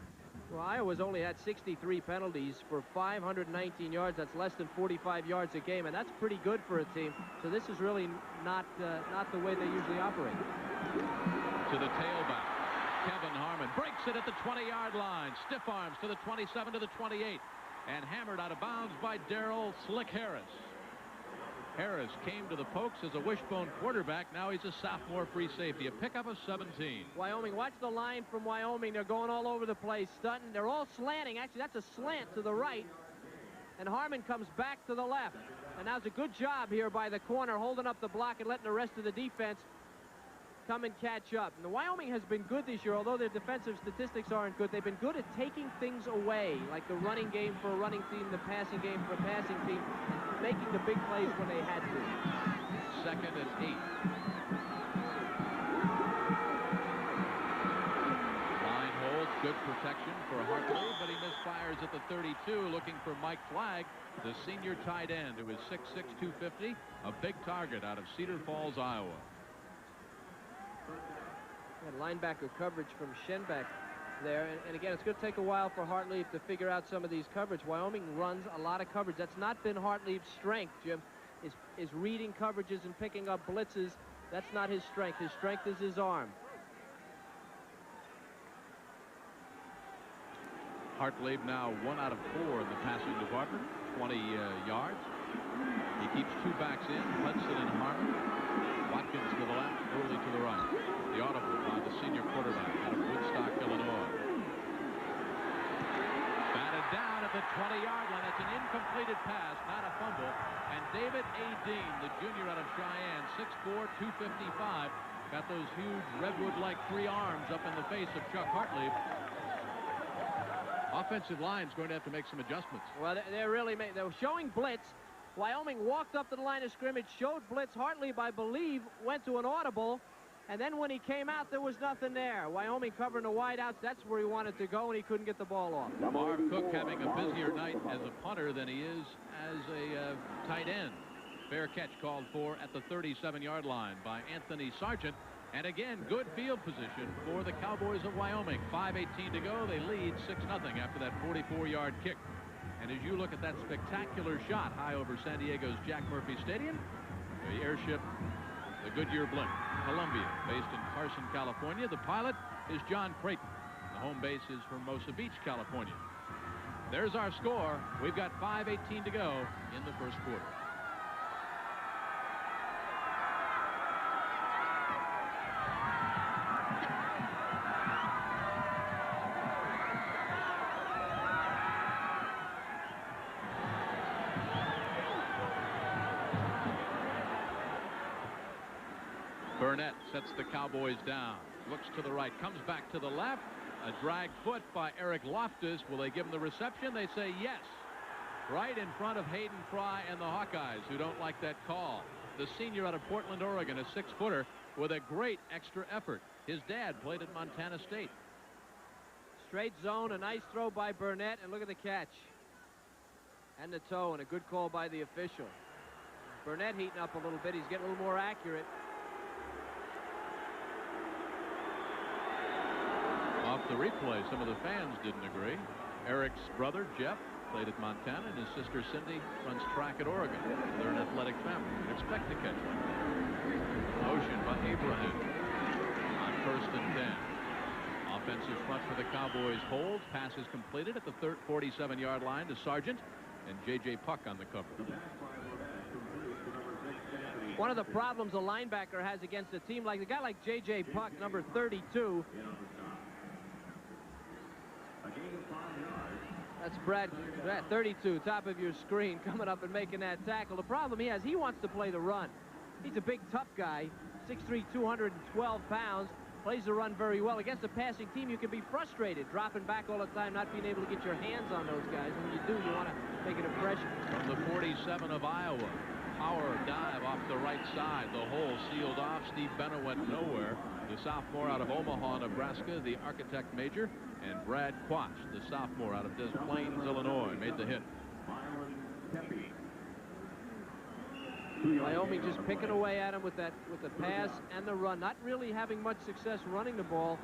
Well, Iowa's only had 63 penalties for 519 yards. That's less than 45 yards a game, and that's pretty good for a team. So this is really not the way they usually operate. To the tailback. Kevin Harmon breaks it at the 20-yard line. Stiff arms to the 27 to the 28. And hammered out of bounds by Darrell Slick Harris. Harris came to the Pokes as a wishbone quarterback. Now he's a sophomore free safety. A pickup of 17. Wyoming, watch the line from Wyoming. They're going all over the place, stunting. They're all slanting. Actually, that's a slant to the right. And Harmon comes back to the left. And now's a good job here by the corner, holding up the block and letting the rest of the defense come and catch up. And the Wyoming has been good this year, although their defensive statistics aren't good. They've been good at taking things away, like the running game for a running team, the passing game for a passing team, and making the big plays when they had to. 2nd and 8. Line holds, good protection for Hartley, but he misfires at the 32, looking for Mike Flagg, the senior tight end, who is 6'6", 250, a big target out of Cedar Falls, Iowa. Linebacker coverage from Schenbeck there, and again, it's going to take a while for Hartlieb to figure out some of these coverage. Wyoming runs a lot of coverage. That's not been Hartlieb's strength, Jim, is reading coverages and picking up blitzes. That's not his strength. His strength is his arm. Hartlieb now 1 out of 4 in the passing department, 20 yards. He keeps 2 backs in, Hudson and Harmon. Watkins to the left, Early to the right. The audible by the senior quarterback out of Woodstock, Illinois. Batted down at the 20-yard line. That's an incompleted pass, not a fumble. And David A. Dean, the junior out of Cheyenne, 6'4", 255, got those huge redwood-like 3 arms up in the face of Chuck Hartlieb. Offensive line's going to have to make some adjustments. Well, they're showing blitz. Wyoming walked up to the line of scrimmage, showed blitz. Hartlieb, I believe, went to an audible. And then when he came out, there was nothing there. Wyoming covering the wideouts. That's where he wanted to go, and he couldn't get the ball off. Marv Cook having a busier night as a punter than he is as a tight end. Fair catch called for at the 37-yard line by Anthony Sargent. And again, good field position for the Cowboys of Wyoming. 5:18 to go. They lead 6-0 after that 44-yard kick. And as you look at that spectacular shot high over San Diego's Jack Murphy Stadium, the airship, the Goodyear Blimp, Columbia, based in Carson, California. The pilot is John Creighton. The home base is Hermosa Beach, California. There's our score. We've got 5:18 to go in the first quarter. Burnett sets the Cowboys down, looks to the right, comes back to the left. A drag foot by Eric Loftus. Will they give him the reception? They say yes. Right in front of Hayden Fry and the Hawkeyes, who don't like that call. The senior out of Portland, Oregon, a 6-footer with a great extra effort. His dad played at Montana State. Straight zone, a nice throw by Burnett, and look at the catch. And the toe, and a good call by the official. Burnett heating up a little bit. He's getting a little more accurate. Off the replay, some of the fans didn't agree. Eric's brother, Jeff, played at Montana, and his sister, Cindy, runs track at Oregon. They're an athletic family. You'd expect to catch one. Motion by Abraham on 1st and 10. Offensive front for the Cowboys holds. Pass is completed at the 47-yard line to Sargent, and J.J. Puck on the cover. One of the problems a linebacker has against a team like a guy like J.J. Puck, number 32. That's Brad, 32, top of your screen, coming up and making that tackle. The problem he has, he wants to play the run. He's a big, tough guy, 6'3", 212 pounds, plays the run very well. Against a passing team, you can be frustrated, dropping back all the time, not being able to get your hands on those guys. When you do, you want to make an impression. From the 47 of Iowa, power dive off the right side. The hole sealed off. Steve Bennett went nowhere. The sophomore out of Omaha, Nebraska, the architect major, and Brad Quash, the sophomore out of Des Plaines, Illinois, made the hit. Wyoming just picking away at him with the pass and the run. Not really having much success running the ball,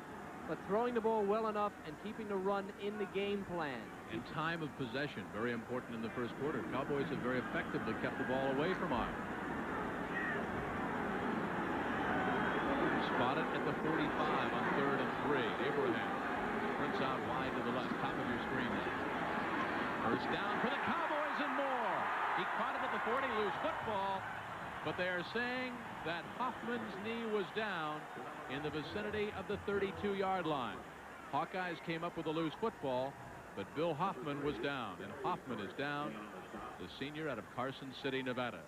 but throwing the ball well enough and keeping the run in the game plan. And time of possession, very important in the first quarter. Cowboys have very effectively kept the ball away from Iowa. Spotted at the 45 on 3rd and 3. Abraham sprints out wide to the left, top of your screen now. First down for the Cowboys and more. He caught it at the 40, loose football, but they are saying that Hoffman's knee was down in the vicinity of the 32-yard line. Hawkeyes came up with a loose football, but Bill Hoffman was down, and Hoffman is down, the senior out of Carson City, Nevada.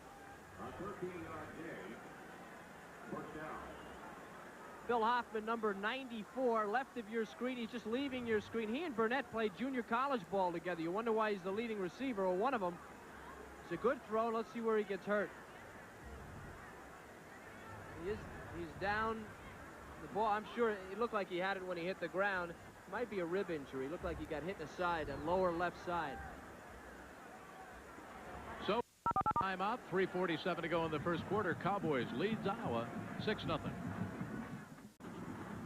Bill Hoffman, number 94, left of your screen. He's just leaving your screen. He and Burnett played junior college ball together. You wonder why he's the leading receiver, or one of them. It's a good throw. Let's see where he gets hurt. He's down. The ball, I'm sure it looked like he had it when he hit the ground. It might be a rib injury. It looked like he got hit in the side, and lower left side. So, timeout, 3:47 to go in the first quarter. Cowboys leads Iowa 6-0.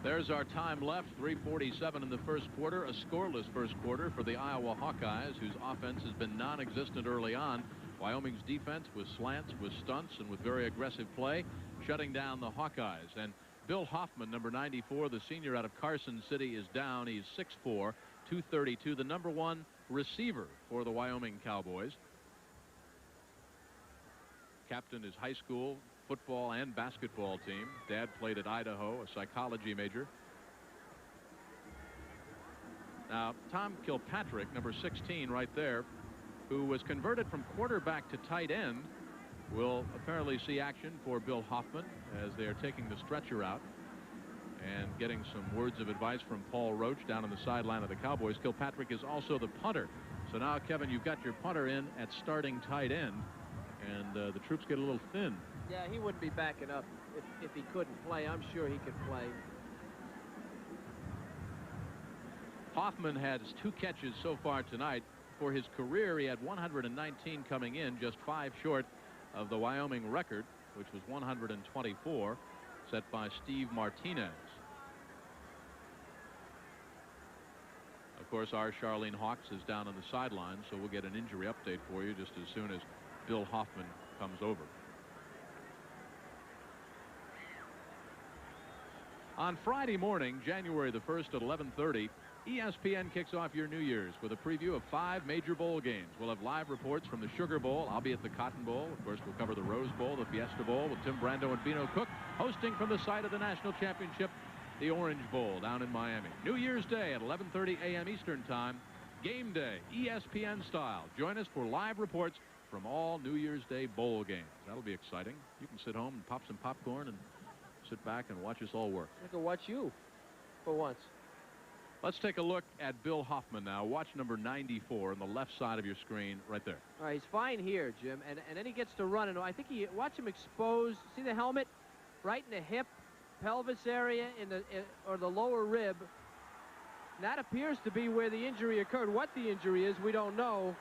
There's our time left, 3:47 in the first quarter. A scoreless first quarter for the Iowa Hawkeyes, whose offense has been non-existent early on. Wyoming's defense with slants, with stunts, and with very aggressive play, shutting down the Hawkeyes. And Bill Hoffman, number 94, the senior out of Carson City, is down. He's 6'4", 232, the number 1 receiver for the Wyoming Cowboys. Captained his high school football and basketball team. Dad played at Idaho, a psychology major. Now, Tom Kilpatrick, number 16 right there, who was converted from quarterback to tight end, will apparently see action for Bill Hoffman as they are taking the stretcher out and getting some words of advice from Paul Roach down on the sideline of the Cowboys. Kilpatrick is also the punter. So now, Kevin, you've got your punter in at starting tight end, and the troops get a little thin. Yeah, he wouldn't be backing up if he couldn't play. I'm sure he could play. Hoffman has 2 catches so far tonight. For his career, he had 119 coming in, just 5 short of the Wyoming record, which was 124, set by Steve Martinez. Of course, our Charlene Hawks is down on the sideline, so we'll get an injury update for you just as soon as Bill Hoffman comes over. On Friday morning, January the 1st at 11:30, ESPN kicks off your New Year's with a preview of 5 major bowl games. We'll have live reports from the Sugar Bowl. I'll be at the Cotton Bowl. Of course, we'll cover the Rose Bowl, the Fiesta Bowl with Tim Brando and Bino Cook, hosting from the site of the national championship, the Orange Bowl down in Miami. New Year's Day at 11:30 a.m. Eastern Time. Game day, ESPN style. Join us for live reports from all New Year's Day bowl games. That'll be exciting. You can sit home and pop some popcorn and sit back and watch us all work. I can watch you for once. Let's take a look at Bill Hoffman now. Watch number 94 on the left side of your screen right there. All right, he's fine here, Jim, and then he gets to run, and I think watch him exposed. See the helmet right in the hip, pelvis area, or the lower rib. And that appears to be where the injury occurred. What the injury is, we don't know.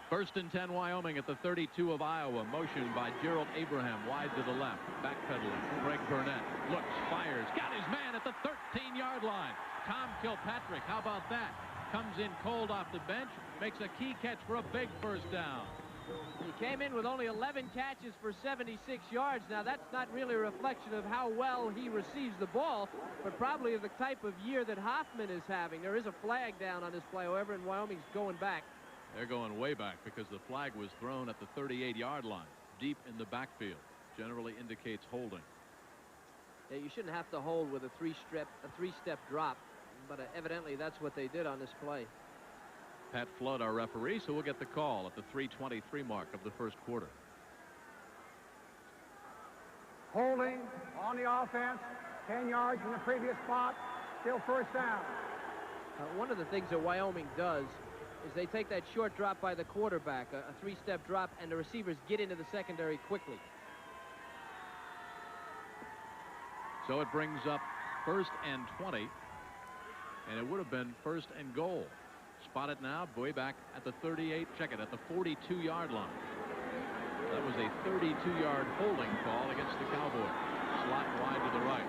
1st and 10 Wyoming at the 32 of Iowa. Motion by Gerald Abraham wide to the left. Backpedaling. Greg Burnett looks, fires, got his man at the 13-yard line. Tom Kilpatrick, how about that? Comes in cold off the bench, makes a key catch for a big first down. He came in with only 11 catches for 76 yards. Now, that's not really a reflection of how well he receives the ball, but probably of the type of year that Hoffman is having. There is a flag down on this play, however, and Wyoming's going back. They're going way back because the flag was thrown at the 38-yard line. deep in the backfield. Generally indicates holding. Yeah, you shouldn't have to hold with a three-step drop, but evidently that's what they did on this play. Pat Flood, our referee, so we'll get the call at the 3:23 mark of the first quarter. Holding on the offense, 10 yards from the previous spot, still first down. One of the things that Wyoming does is they take that short drop by the quarterback, a three-step drop, and the receivers get into the secondary quickly. So it brings up 1st and 20, and it would have been 1st and goal. Spotted now, way back at the 38, check it, at the 42-yard line. That was a 32-yard holding call against the Cowboys. Slot wide to the right.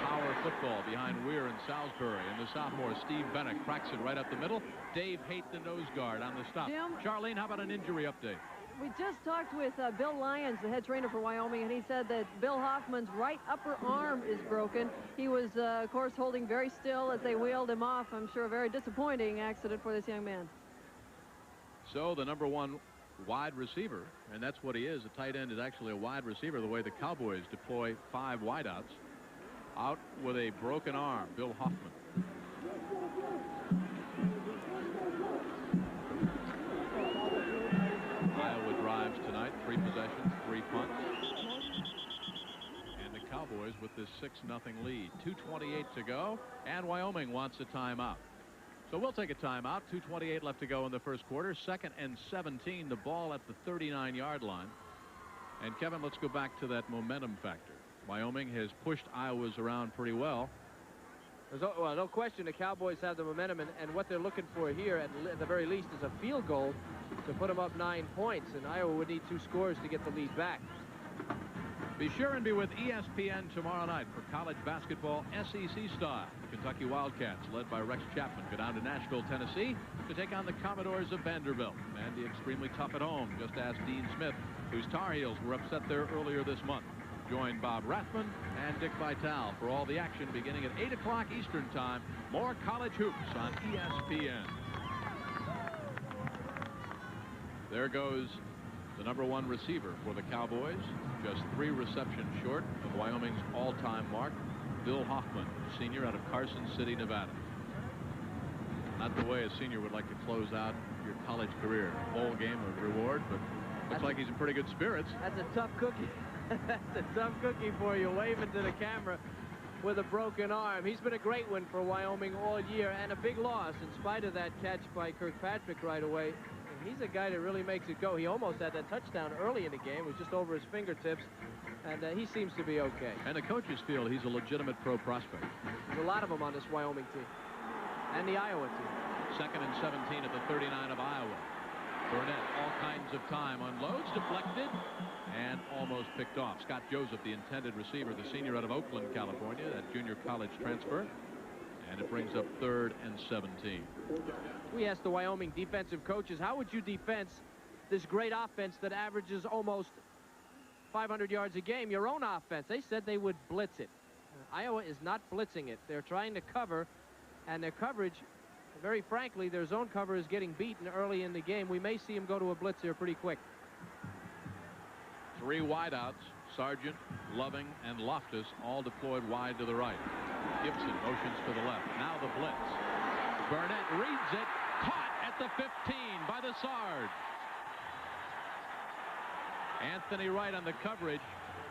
Power football behind Weir and Salisbury, and the sophomore Steve Bennett cracks it right up the middle. Dave Haight, the nose guard, on the stop. Jim? Charlene, how about an injury update? We just talked with Bill Lyons, the head trainer for Wyoming, and he said that Bill Hoffman's right upper arm is broken. He was, of course, holding very still as they wheeled him off. I'm sure a very disappointing accident for this young man. So the number 1 wide receiver, and that's what he is. A tight end is actually a wide receiver, the way the Cowboys deploy 5 wideouts. Out with a broken arm, Bill Hoffman. Iowa drives tonight, 3 possessions, 3 punts. And the Cowboys with this 6-0 lead. 2:28 to go, and Wyoming wants a timeout. So we'll take a timeout. 2:28 left to go in the first quarter. 2nd and 17, the ball at the 39-yard line. And Kevin, let's go back to that momentum factor. Wyoming has pushed Iowa's around pretty well. Well, no question the Cowboys have the momentum, and what they're looking for here at the very least is a field goal to put them up 9 points, and Iowa would need 2 scores to get the lead back. Be sure and be with ESPN tomorrow night for college basketball SEC style. The Kentucky Wildcats, led by Rex Chapman, go down to Nashville, Tennessee to take on the Commodores of Vanderbilt. Vandy extremely tough at home. Just ask Dean Smith, whose Tar Heels were upset there earlier this month. Join Bob Rathman and Dick Vitale for all the action beginning at 8 o'clock Eastern Time. More college hoops on ESPN. There goes the number 1 receiver for the Cowboys. Just 3 receptions short of Wyoming's all-time mark. Bill Hoffman, senior out of Carson City, Nevada. Not the way a senior would like to close out your college career. Bowl game of reward, but looks like he's in pretty good spirits. That's a tough cookie. That's a tough cookie for you, waving to the camera with a broken arm. He's been a great one for Wyoming all year, and a big loss in spite of that catch by Kirkpatrick right away. And he's a guy that really makes it go. He almost had that touchdown early in the game. It was just over his fingertips, and he seems to be okay. And the coaches feel he's a legitimate pro prospect. There's a lot of them on this Wyoming team, and the Iowa team. 2nd and 17 at the 39 of Iowa. Burnett, all kinds of time, unloads, deflected, and almost picked off. Scott Joseph, the intended receiver, the senior out of Oakland, California, that junior college transfer. And it brings up 3rd and 17. We asked the Wyoming defensive coaches, how would you defense this great offense that averages almost 500 yards a game, your own offense? They said they would blitz it. Iowa is not blitzing it. They're trying to cover, and their coverage, very frankly, their zone cover is getting beaten early in the game. We may see him go to a blitz here pretty quick. 3 wideouts, Sargent, Loving, and Loftus, all deployed wide to the right. Gibson motions to the left. Now the blitz. Burnett reads it. Caught at the 15 by the Sarge. Anthony Wright on the coverage.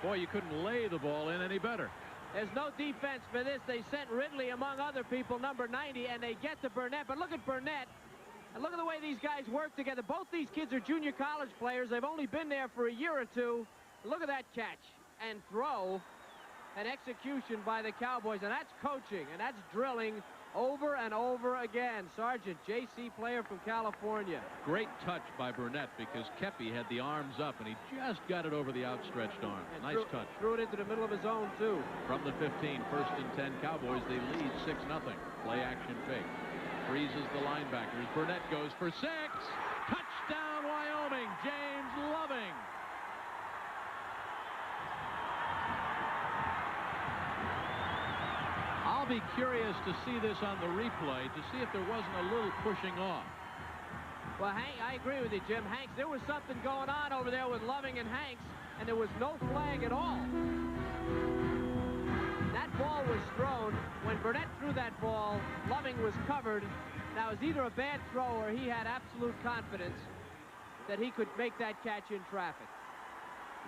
Boy, you couldn't lay the ball in any better. There's no defense for this. They sent Ridley among other people, number 90, and they get to Burnett. But look at Burnett. And look at the way these guys work together. Both these kids are junior college players. They've only been there for a year or two. Look at that catch and throw and execution by the Cowboys. And that's coaching, and that's drilling over and over again. Sargent, JC player from California. Great touch by Burnett because Kepi had the arms up, and he just got it over the outstretched arm. And nice touch. Threw it into the middle of his own, too. From the 15, 1st and 10 Cowboys. They lead 6-0. Play action fake. Freezes the linebackers. Burnett goes for 6. Touchdown, Wyoming. James Loving. I'll be curious to see this on the replay to see if there wasn't a little pushing off. Well, Hank, I agree with you, Jim. Hanks, there was something going on over there with Loving and Hanks, and there was no flag at all. That ball was thrown. When Burnett threw that ball, Loving was covered. Now, it was either a bad throw or he had absolute confidence that he could make that catch in traffic.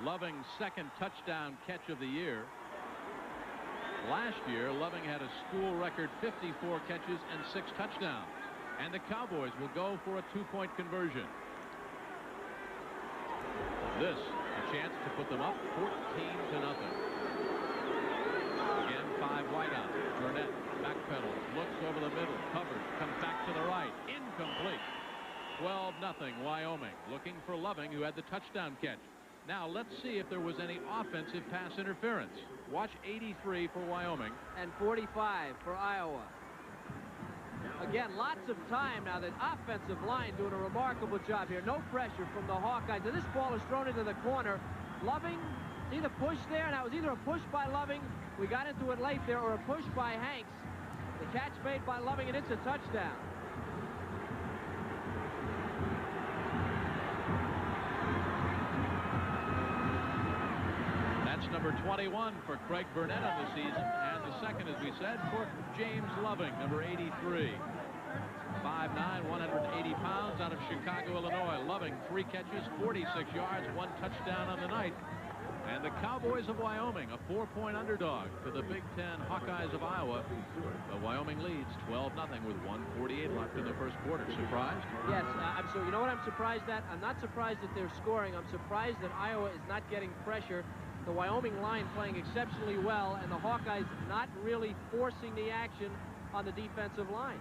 Loving's second touchdown catch of the year. Last year, Loving had a school record 54 catches and 6 touchdowns. And the Cowboys will go for a 2-point conversion. This, a chance to put them up 14-0. Again, 5 wide out. Burnett backpedals, looks over the middle, covered, comes back to the right, incomplete. 12-0 Wyoming, looking for Loving, who had the touchdown catch. Now let's see if there was any offensive pass interference. Watch 83 for Wyoming. And 45 for Iowa. Again, lots of time now. The offensive line doing a remarkable job here. No pressure from the Hawkeyes. Now, this ball is thrown into the corner. Loving, either push there. Now, it was either a push by Loving, we got into it late there, or a push by Hanks. The catch made by Loving, and it's a touchdown. That's number 21 for Craig Burnett on the season, and the second, as we said, for James Loving, number 83. 5'9", 180 pounds, out of Chicago, Illinois. Loving, 3 catches, 46 yards, 1 touchdown on the night. And the Cowboys of Wyoming, a 4-point underdog to the Big Ten Hawkeyes of Iowa. But Wyoming leads 12-0 with 1:48 left in the first quarter. Surprised? Yes, you know what I'm surprised at? I'm not surprised that they're scoring. I'm surprised that Iowa is not getting pressure. The Wyoming line playing exceptionally well, and the Hawkeyes not really forcing the action on the defensive line.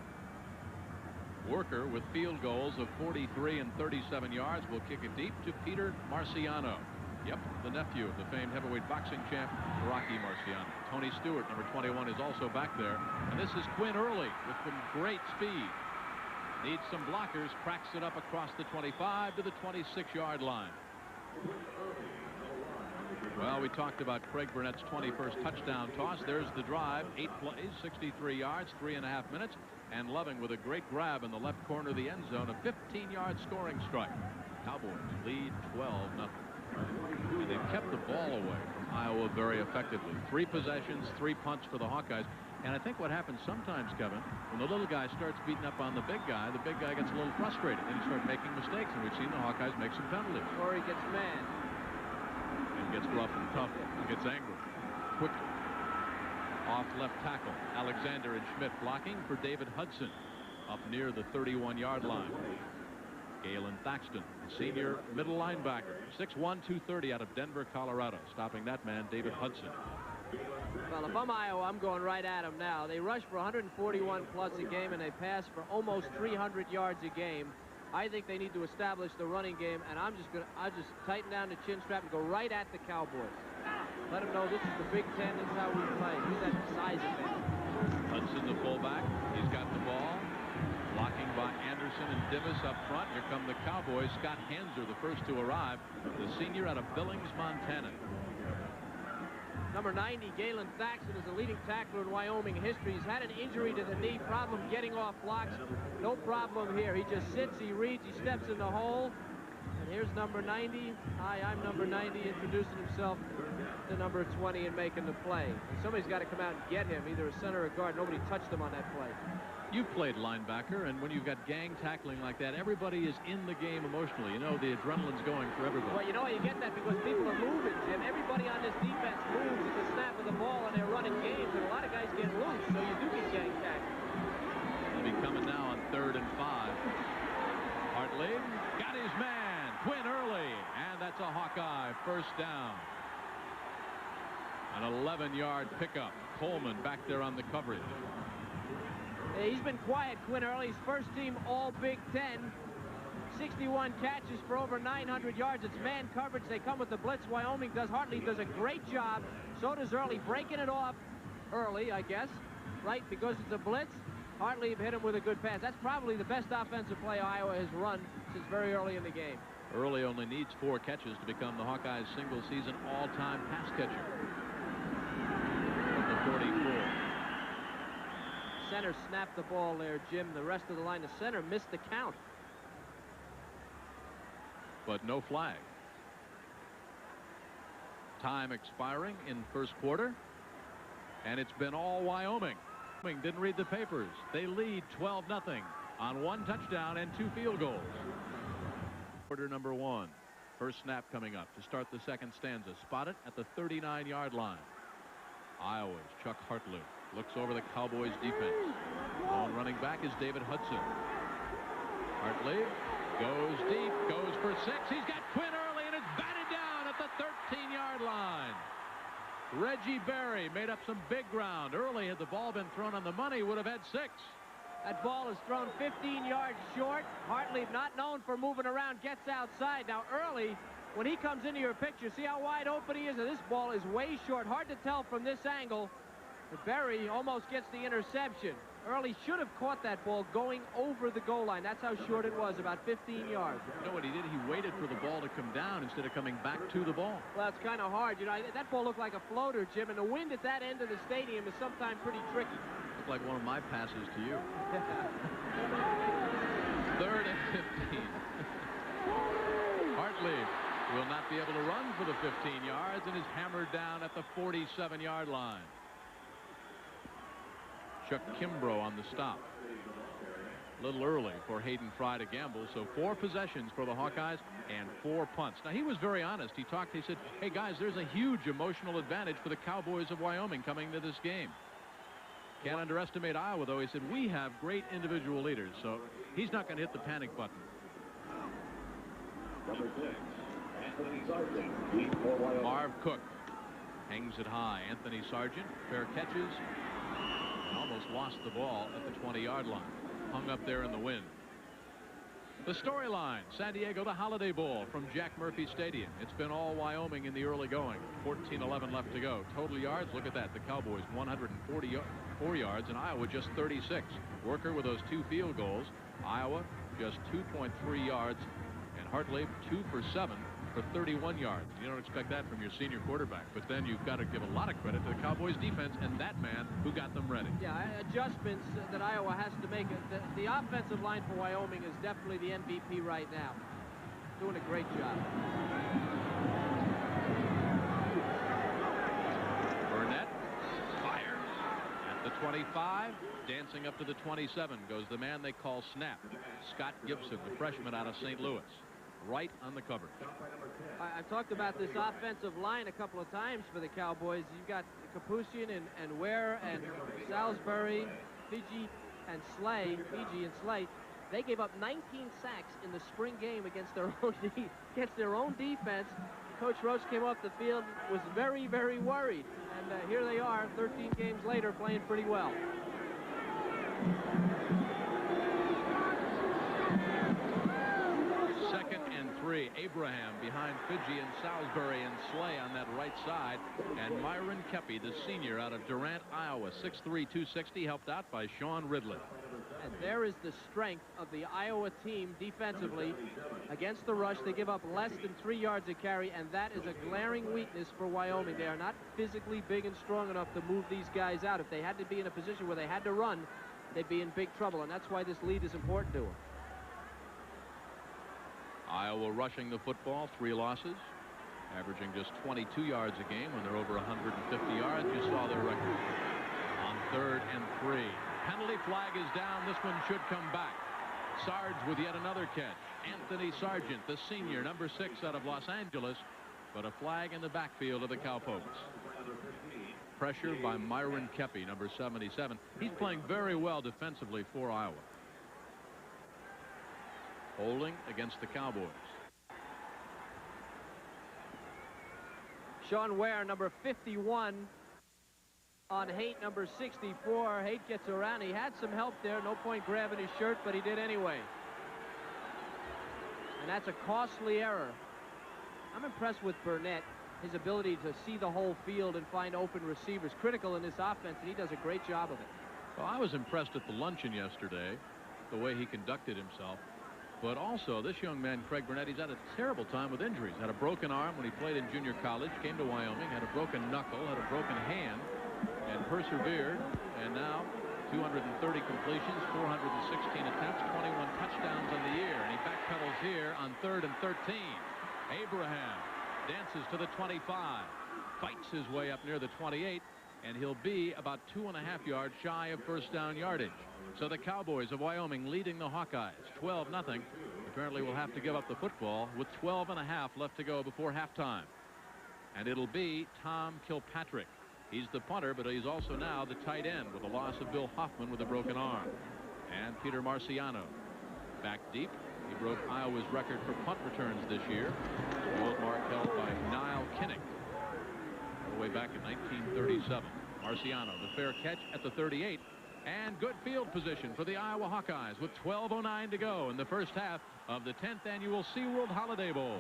Worker with field goals of 43 and 37 yards will kick it deep to Peter Marciano. Yep, the nephew of the famed heavyweight boxing champ Rocky Marciano. Tony Stewart, number 21, is also back there. And this is Quinn Early with some great speed. Needs some blockers, cracks it up across the 25 to the 26-yard line. Well, we talked about Craig Burnett's 21st touchdown toss. There's the drive, 8 plays, 63 yards, 3.5 minutes. And Loving with a great grab in the left corner of the end zone, a 15-yard scoring strike. Cowboys lead 12-0. And they've kept the ball away from Iowa very effectively. 3 possessions, 3 punts for the Hawkeyes. And I think what happens sometimes, Kevin, when the little guy starts beating up on the big guy gets a little frustrated. And he starts making mistakes. And we've seen the Hawkeyes make some penalties. Or he gets mad. And gets rough and tough and gets angry quickly. Off left tackle, Alexander and Schmidt blocking for David Hudson up near the 31-yard line. Galen Thaxton, senior middle linebacker, 6'1", 230 out of Denver, Colorado. Stopping that man, David Hudson. Well, if I'm Iowa, I'm going right at them now. They rush for 141 plus a game, and they pass for almost 300 yards a game. I think they need to establish the running game, and I'll just tighten down the chin strap and go right at the Cowboys. Let them know this is the Big Ten. This is how we play. Use that size advantage. Hudson, the fullback. He's got the ball. Blocking by Anderson and Divis up front. Here come the Cowboys. Scott Hanser, the first to arrive. The senior out of Billings, Montana. Number 90, Galen Thaxton, is a leading tackler in Wyoming history. He's had an injury to the knee, problem getting off blocks. No problem here. He just sits, he reads, he steps in the hole. And here's number 90. Hi, I'm number 90, introducing himself to number 20 and making the play. And somebody's got to come out and get him, either a center or guard. Nobody touched him on that play. You played linebacker, and when you've got gang tackling like that, everybody is in the game emotionally. You know, the adrenaline's going for everybody. Well, you know, you get that because people are moving, Jim. Everybody on this defense moves at the snap of the ball, and they're running games, and a lot of guys get loose, so you do get gang tackled. He'll be coming now on 3rd and 5. Hartley got his man, Quinn Early, and that's a Hawkeye first down. An 11-yard pickup. Coleman back there on the coverage. He's been quiet, Quinn Early. His first team All Big Ten. 61 catches for over 900 yards. It's man coverage. They come with the blitz. Wyoming does. Hartley does a great job. So does Early. Breaking it off early, I guess. Right, because it's a blitz. Hartley hit him with a good pass. That's probably the best offensive play Iowa has run since very early in the game. Early only needs 4 catches to become the Hawkeyes' single-season all-time pass catcher. From the 44. Center snapped the ball there, Jim. The rest of the line, the center missed the count. but no flag. Time expiring in first quarter, and it's been all Wyoming. Didn't read the papers. They lead 12-0 on 1 touchdown and 2 field goals. Quarter number 1. First snap coming up to start the second stanza. Spotted at the 39-yard line. Iowa's Chuck Hartley looks over the Cowboys defense. Lone running back is David Hudson. Hartley goes deep, goes for 6. He's got Quinn early, and it's batted down at the 13-yard line. Reggie Berry made up some big ground. Early, had the ball been thrown on the money, would have had 6. That ball is thrown 15 yards short. Hartley, not known for moving around, gets outside. Now, Early, when he comes into your picture, see how wide open he is? And this ball is way short. Hard to tell from this angle. But Berry almost gets the interception. Early should have caught that ball going over the goal line. That's how short it was, about 15 yards. You know what he did? He waited for the ball to come down instead of coming back to the ball. Well, it's kind of hard. You know, that ball looked like a floater, Jim, and the wind at that end of the stadium is sometimes pretty tricky. Looked like one of my passes to you. 3rd and 15. Hartley will not be able to run for the 15 yards and is hammered down at the 47-yard line. Chuck Kimbrough on the stop. A little early for Hayden Fry to gamble, so 4 possessions for the Hawkeyes and 4 punts. Now, he was very honest. He said, hey, guys, there's a huge emotional advantage for the Cowboys of Wyoming coming to this game. Can't underestimate Iowa, though. He said, we have great individual leaders, so he's not going to hit the panic button. Number 6, Anthony Sargent. Marv Cook hangs it high. Anthony Sargent, fair catches, and almost lost the ball at the 20-yard line. Hung up there in the wind. The storyline, San Diego, the Holiday Bowl from Jack Murphy Stadium. It's been all Wyoming in the early going. 14-11 left to go. Total yards, look at that. The Cowboys 144 yards and Iowa just 36. Worker with those 2 field goals. Iowa just 2.3 yards, and Hartley 2 for 7 for 31 yards. You don't expect that from your senior quarterback, but then you've got to give a lot of credit to the Cowboys defense and that man who got them ready. Yeah, adjustments that Iowa has to make. The offensive line for Wyoming is definitely the MVP right now. Doing a great job. Burnett fires at the 25, dancing up to the 27 goes the man they call Snap, Scott Gibson, the freshman out of St. Louis. Right on the cover. I've talked about this offensive line a couple of times for the Cowboys. You've got Kapusian and Ware and Salisbury, Fiji and Slay. They gave up 19 sacks in the spring game against their own defense. Coach Roach came off the field, was very, very worried. And here they are, 13 games later, playing pretty well. 2nd and 3. Abraham behind Fiji and Salisbury and Slay on that right side. And Myron Kepi, the senior out of Durant, Iowa, 6'3", 260, helped out by Sean Ridley. And there is the strength of the Iowa team defensively. Against the rush, they give up less than 3 yards a carry, and that is a glaring weakness for Wyoming. They are not physically big and strong enough to move these guys out. If they had to be in a position where they had to run, they'd be in big trouble, and that's why this lead is important to them. Iowa rushing the football, 3 losses, averaging just 22 yards a game when they're over 150 yards. You saw their record. On 3rd and 3. Penalty flag is down. This one should come back. Sarge with yet another catch. Anthony Sargent, the senior, number 6 out of Los Angeles, but a flag in the backfield of the Cowpokes. Pressure by Myron Kepi, number 77. He's playing very well defensively for Iowa. Holding against the Cowboys. Sean Ware, number 51, on Haight, number 64. Haight gets around. He had some help there. No point grabbing his shirt, but he did anyway. And that's a costly error. I'm impressed with Burnett. His ability to see the whole field and find open receivers. Critical in this offense, and he does a great job of it. Well, I was impressed at the luncheon yesterday, the way he conducted himself. But also, this young man, Craig Burnett, he's had a terrible time with injuries. Had a broken arm when he played in junior college, came to Wyoming, had a broken knuckle, had a broken hand, and persevered. And now 230 completions, 416 attempts, 21 touchdowns on the year. And he backpedals here on 3rd and 13. Abraham dances to the 25, fights his way up near the 28, and he'll be about 2.5 yards shy of first down yardage. So the Cowboys of Wyoming leading the Hawkeyes 12-0. Apparently will have to give up the football with 12.5 left to go before halftime. And it'll be Tom Kilpatrick. He's the punter, but he's also now the tight end with the loss of Bill Hoffman with a broken arm. And Peter Marciano back deep. He broke Iowa's record for punt returns this year. The old mark held by Niall Kinnick all the way back in 1937. Marciano, the fair catch at the 38. And good field position for the Iowa Hawkeyes with 12:09 to go in the first half of the 10th annual SeaWorld Holiday Bowl.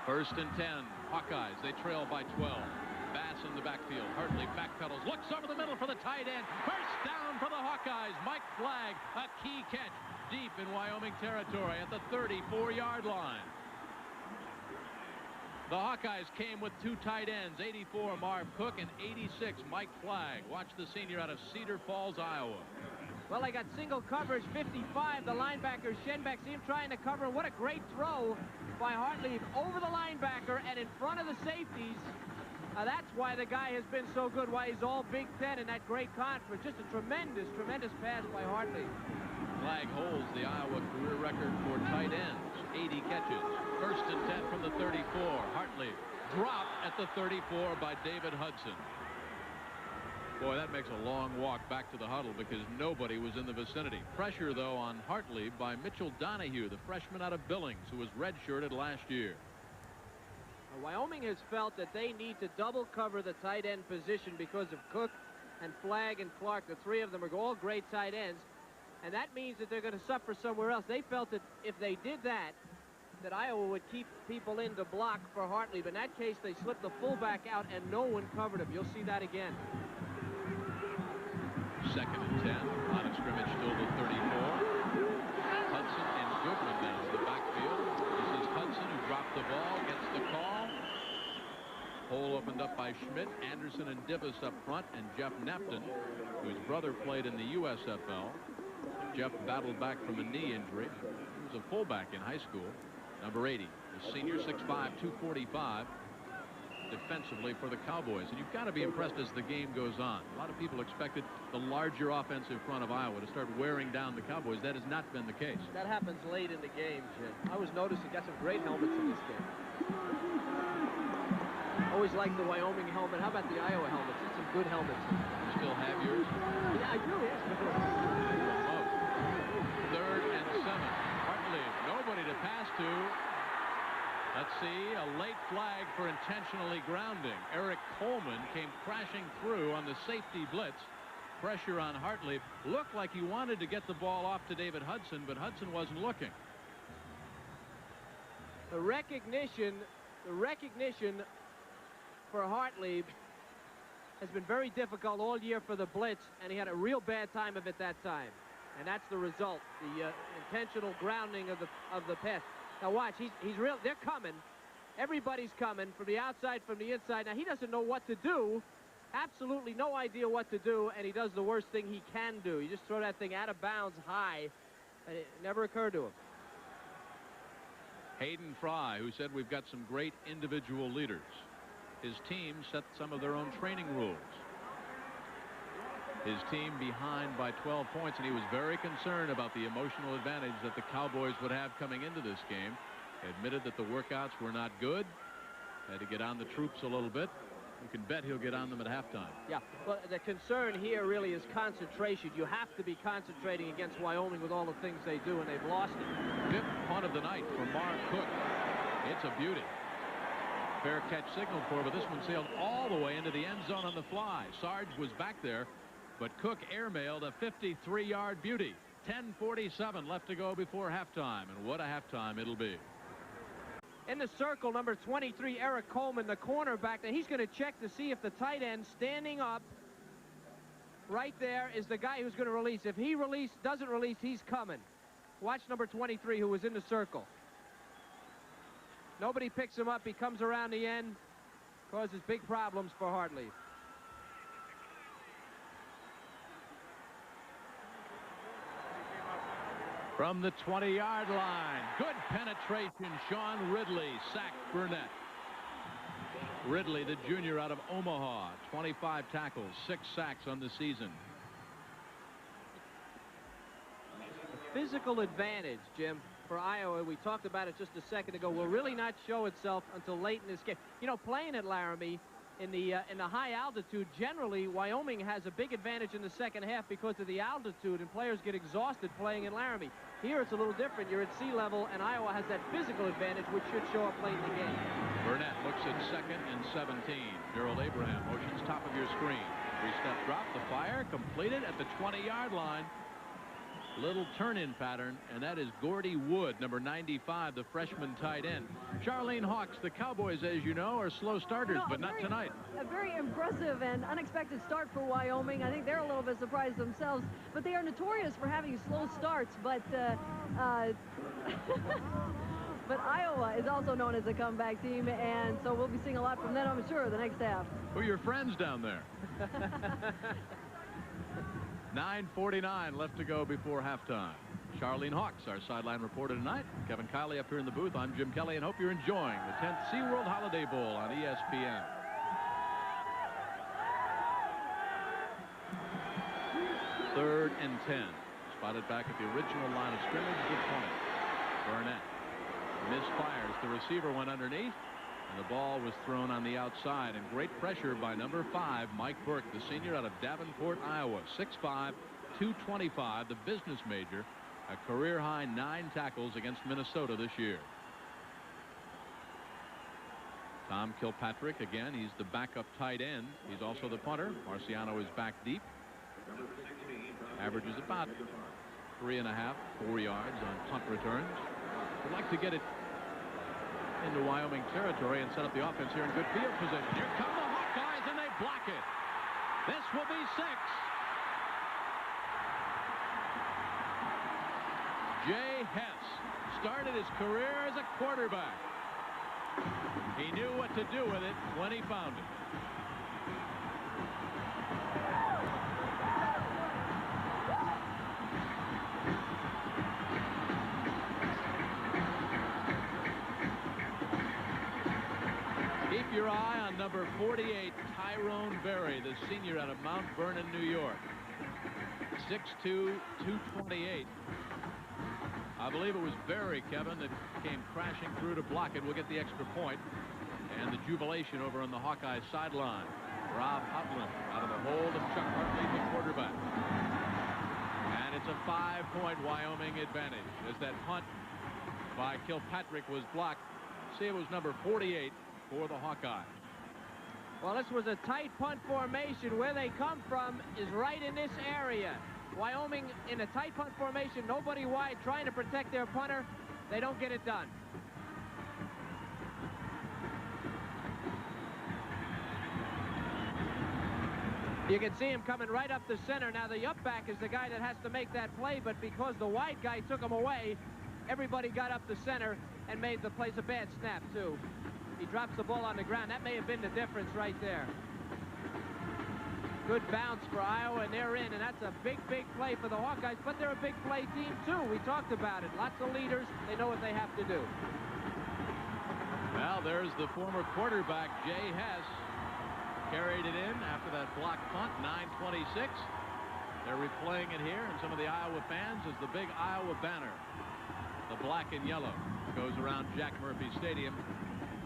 1st and 10. Hawkeyes, they trail by 12. Bass in the backfield. Hartley backpedals, looks over the middle for the tight end. First down for the Hawkeyes. Mike Flagg, a key catch deep in Wyoming territory at the 34-yard line. The Hawkeyes came with 2 tight ends, 84 Marv Cook and 86 Mike Flagg. Watch the senior out of Cedar Falls, Iowa. Well, they got single coverage, 55. The linebacker, Schenbeck, see him trying to cover. What a great throw by Hartley over the linebacker and in front of the safeties. That's why the guy has been so good, why he's all Big Ten in that great conference. Just a tremendous, tremendous pass by Hartley. Flagg holds the Iowa career record for tight ends, 80 catches. 1st and 10 from the 34. Hartley dropped at the 34 by David Hudson. Boy, that makes a long walk back to the huddle because nobody was in the vicinity. Pressure, though, on Hartley by Mitchell Donahue, the freshman out of Billings, who was redshirted last year. Wyoming has felt that they need to double cover the tight end position because of Cook and Flagg and Clark. The 3 of them are all great tight ends, and that means that they're going to suffer somewhere else. They felt that if they did that Iowa would keep people in to block for Hartley. But in that case, they slipped the fullback out, and no one covered him. You'll see that again. 2nd and 10. Line of scrimmage still to 34. Hudson and Goodman down to the backfield. This is Hudson who dropped the ball, gets the call. Hole opened up by Schmidt, Anderson and Divis up front, and Jeff Napton, whose brother played in the USFL. Jeff battled back from a knee injury. He was a fullback in high school. Number 80, the senior, 6'5", 245, defensively for the Cowboys. And you've got to be impressed as the game goes on. A lot of people expected the larger offensive front of Iowa to start wearing down the Cowboys. That has not been the case. That happens late in the game, Jim. I always noticed they got some great helmets in this game. Always like the Wyoming helmet. How about the Iowa helmets? There's some good helmets. You still have yours? Yeah, I do, yes. 3rd and 7. Hartley, nobody to pass to. Let's see, a late flag for intentionally grounding. Eric Coleman came crashing through on the safety blitz. Pressure on Hartley. Looked like he wanted to get the ball off to David Hudson, but Hudson wasn't looking. The recognition for Hartley has been very difficult all year for the blitz, and he had a real bad time of it that time. And that's the result, the intentional grounding of the pass. Now watch, he's real. They're coming. Everybody's coming from the outside, from the inside. Now he doesn't know what to do. Absolutely no idea what to do, and he does the worst thing he can do. You just throw that thing out of bounds high, and it never occurred to him. Hayden Fry, who said we've got some great individual leaders. His team set some of their own training rules. His team behind by 12 points, and he was very concerned about the emotional advantage that the Cowboys would have coming into this game. Admitted that the workouts were not good. Had to get on the troops a little bit. You can bet he'll get on them at halftime. Yeah, well, the concern here really is concentration. You have to be concentrating against Wyoming with all the things they do, and they've lost it. 5th punt of the night for Marv Cook. It's a beauty. Fair catch signaled for, but this one sailed all the way into the end zone on the fly. Sarge was back there, but Cook airmailed a 53-yard beauty. 10:47 left to go before halftime, and what a halftime it'll be. In the circle, number 23, Eric Coleman, the cornerback. Now he's going to check to see if the tight end standing up right there is the guy who's going to release. If he doesn't release, he's coming. Watch number 23, who was in the circle. Nobody picks him up. He comes around the end, causes big problems for Hartley. From the 20-yard line. Good penetration. Sean Ridley sacked Burnett. Ridley, the junior out of Omaha, 25 tackles, 6 sacks on the season. Physical advantage, Jim, for Iowa, we talked about it just a second ago, will really not show itself until late in this game. You know, playing at Laramie in the high altitude, generally Wyoming has a big advantage in the second half because of the altitude, and players get exhausted playing in Laramie. Here it's a little different. You're at sea level, and Iowa has that physical advantage, which should show up late in the game. Burnett looks at 2nd and 17. Gerald Abraham motions top of your screen. 3-step drop, the fire completed at the 20-yard line. Little turn-in pattern, and that is Gordy Wood, number 95, the freshman tight end. Charlene Hawks, the Cowboys, as you know, are slow starters, but not tonight. A very impressive and unexpected start for Wyoming. I think they're a little bit surprised themselves, but they are notorious for having slow starts. But but Iowa is also known as a comeback team, and so we'll be seeing a lot from them, I'm sure, the next half. Who are your friends down there? 9:49 left to go before halftime. Charlene Hawks, our sideline reporter tonight. Kevin Kiley up here in the booth. I'm Jim Kelly, and hope you're enjoying the 10th SeaWorld Holiday Bowl on ESPN. Third and 10. Spotted back at the original line of scrimmage, the 20. Burnett misfires. The receiver went underneath, and the ball was thrown on the outside, and great pressure by number 5, Mike Burke, the senior out of Davenport, Iowa. 6'5", 225, the business major, a career-high 9 tackles against Minnesota this year. Tom Kilpatrick, again, he's the backup tight end. He's also the punter. Marciano is back deep. Averages about 3.5, 4 yards on punt returns. Would like to get it into Wyoming territory and set up the offense here in good field position. Here come the Hawkeyes, and they block it. This will be 6. Jay Hess started his career as a quarterback. He knew what to do with it when he found it. Keep your eye on number 48, Tyrone Berry, the senior out of Mount Vernon, New York. 6'2", 228. I believe it was Berry, Kevin, that came crashing through to block it. We'll get the extra point. And the jubilation over on the Hawkeye sideline. Rob Hutland out of the hold of Chuck Hartley, the quarterback. And it's a 5-point Wyoming advantage as that punt by Kilpatrick was blocked. See, it was number 48 for the Hawkeyes. Well, this was a tight punt formation. Where they come from is right in this area. Wyoming in a tight punt formation, nobody wide, trying to protect their punter. They don't get it done. You can see him coming right up the center. Now the up back is the guy that has to make that play, but because the wide guy took him away, everybody got up the center and made the play. A bad snap too. He drops the ball on the ground. That may have been the difference right there. Good bounce for Iowa, and they're in, and that's a big, big play for the Hawkeyes, but they're a big play team too. We talked about it. Lots of leaders. They know what they have to do. Well, there's the former quarterback, Jay Hess. Carried it in after that block punt, 9:26. They're replaying it here, and some of the Iowa fans as the big Iowa banner, the black and yellow, goes around Jack Murphy Stadium.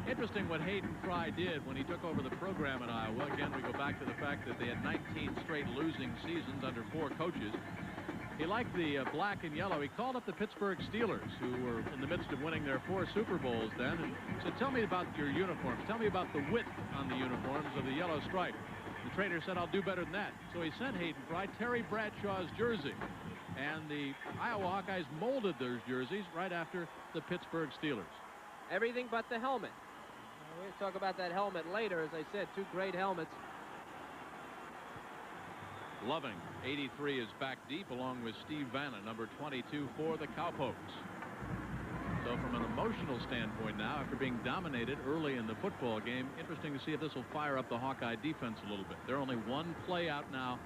Interesting what Hayden Fry did when he took over the program in Iowa. Again, we go back to the fact that they had 19 straight losing seasons under 4 coaches. He liked the black and yellow. He called up the Pittsburgh Steelers, who were in the midst of winning their 4 Super Bowls then, and said, tell me about your uniforms. Tell me about the width on the uniforms of the yellow stripe. The trainer said, I'll do better than that. So he sent Hayden Fry Terry Bradshaw's jersey. And the Iowa Hawkeyes molded those jerseys right after the Pittsburgh Steelers. Everything but the helmet. We'll talk about that helmet later. As I said, 2 great helmets. Loving, 83, is back deep along with Steve Vanna, number 22 for the Cowpokes. So from an emotional standpoint now, after being dominated early in the football game, interesting to see if this will fire up the Hawkeye defense a little bit. They're only 1 play out now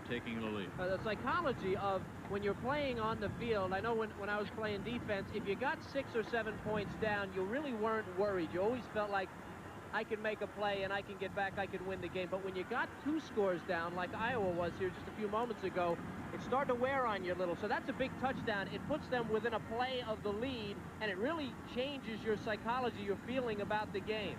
taking the lead. The psychology of when you're playing on the field, I know when I was playing defense, if you got 6 or 7 points down, you really weren't worried. You always felt like, I can make a play and I can get back, I can win the game. But when you got 2 scores down, like Iowa was here just a few moments ago, it started to wear on you a little. So that's a big touchdown. It puts them within a play of the lead, and it really changes your psychology, your feeling about the game.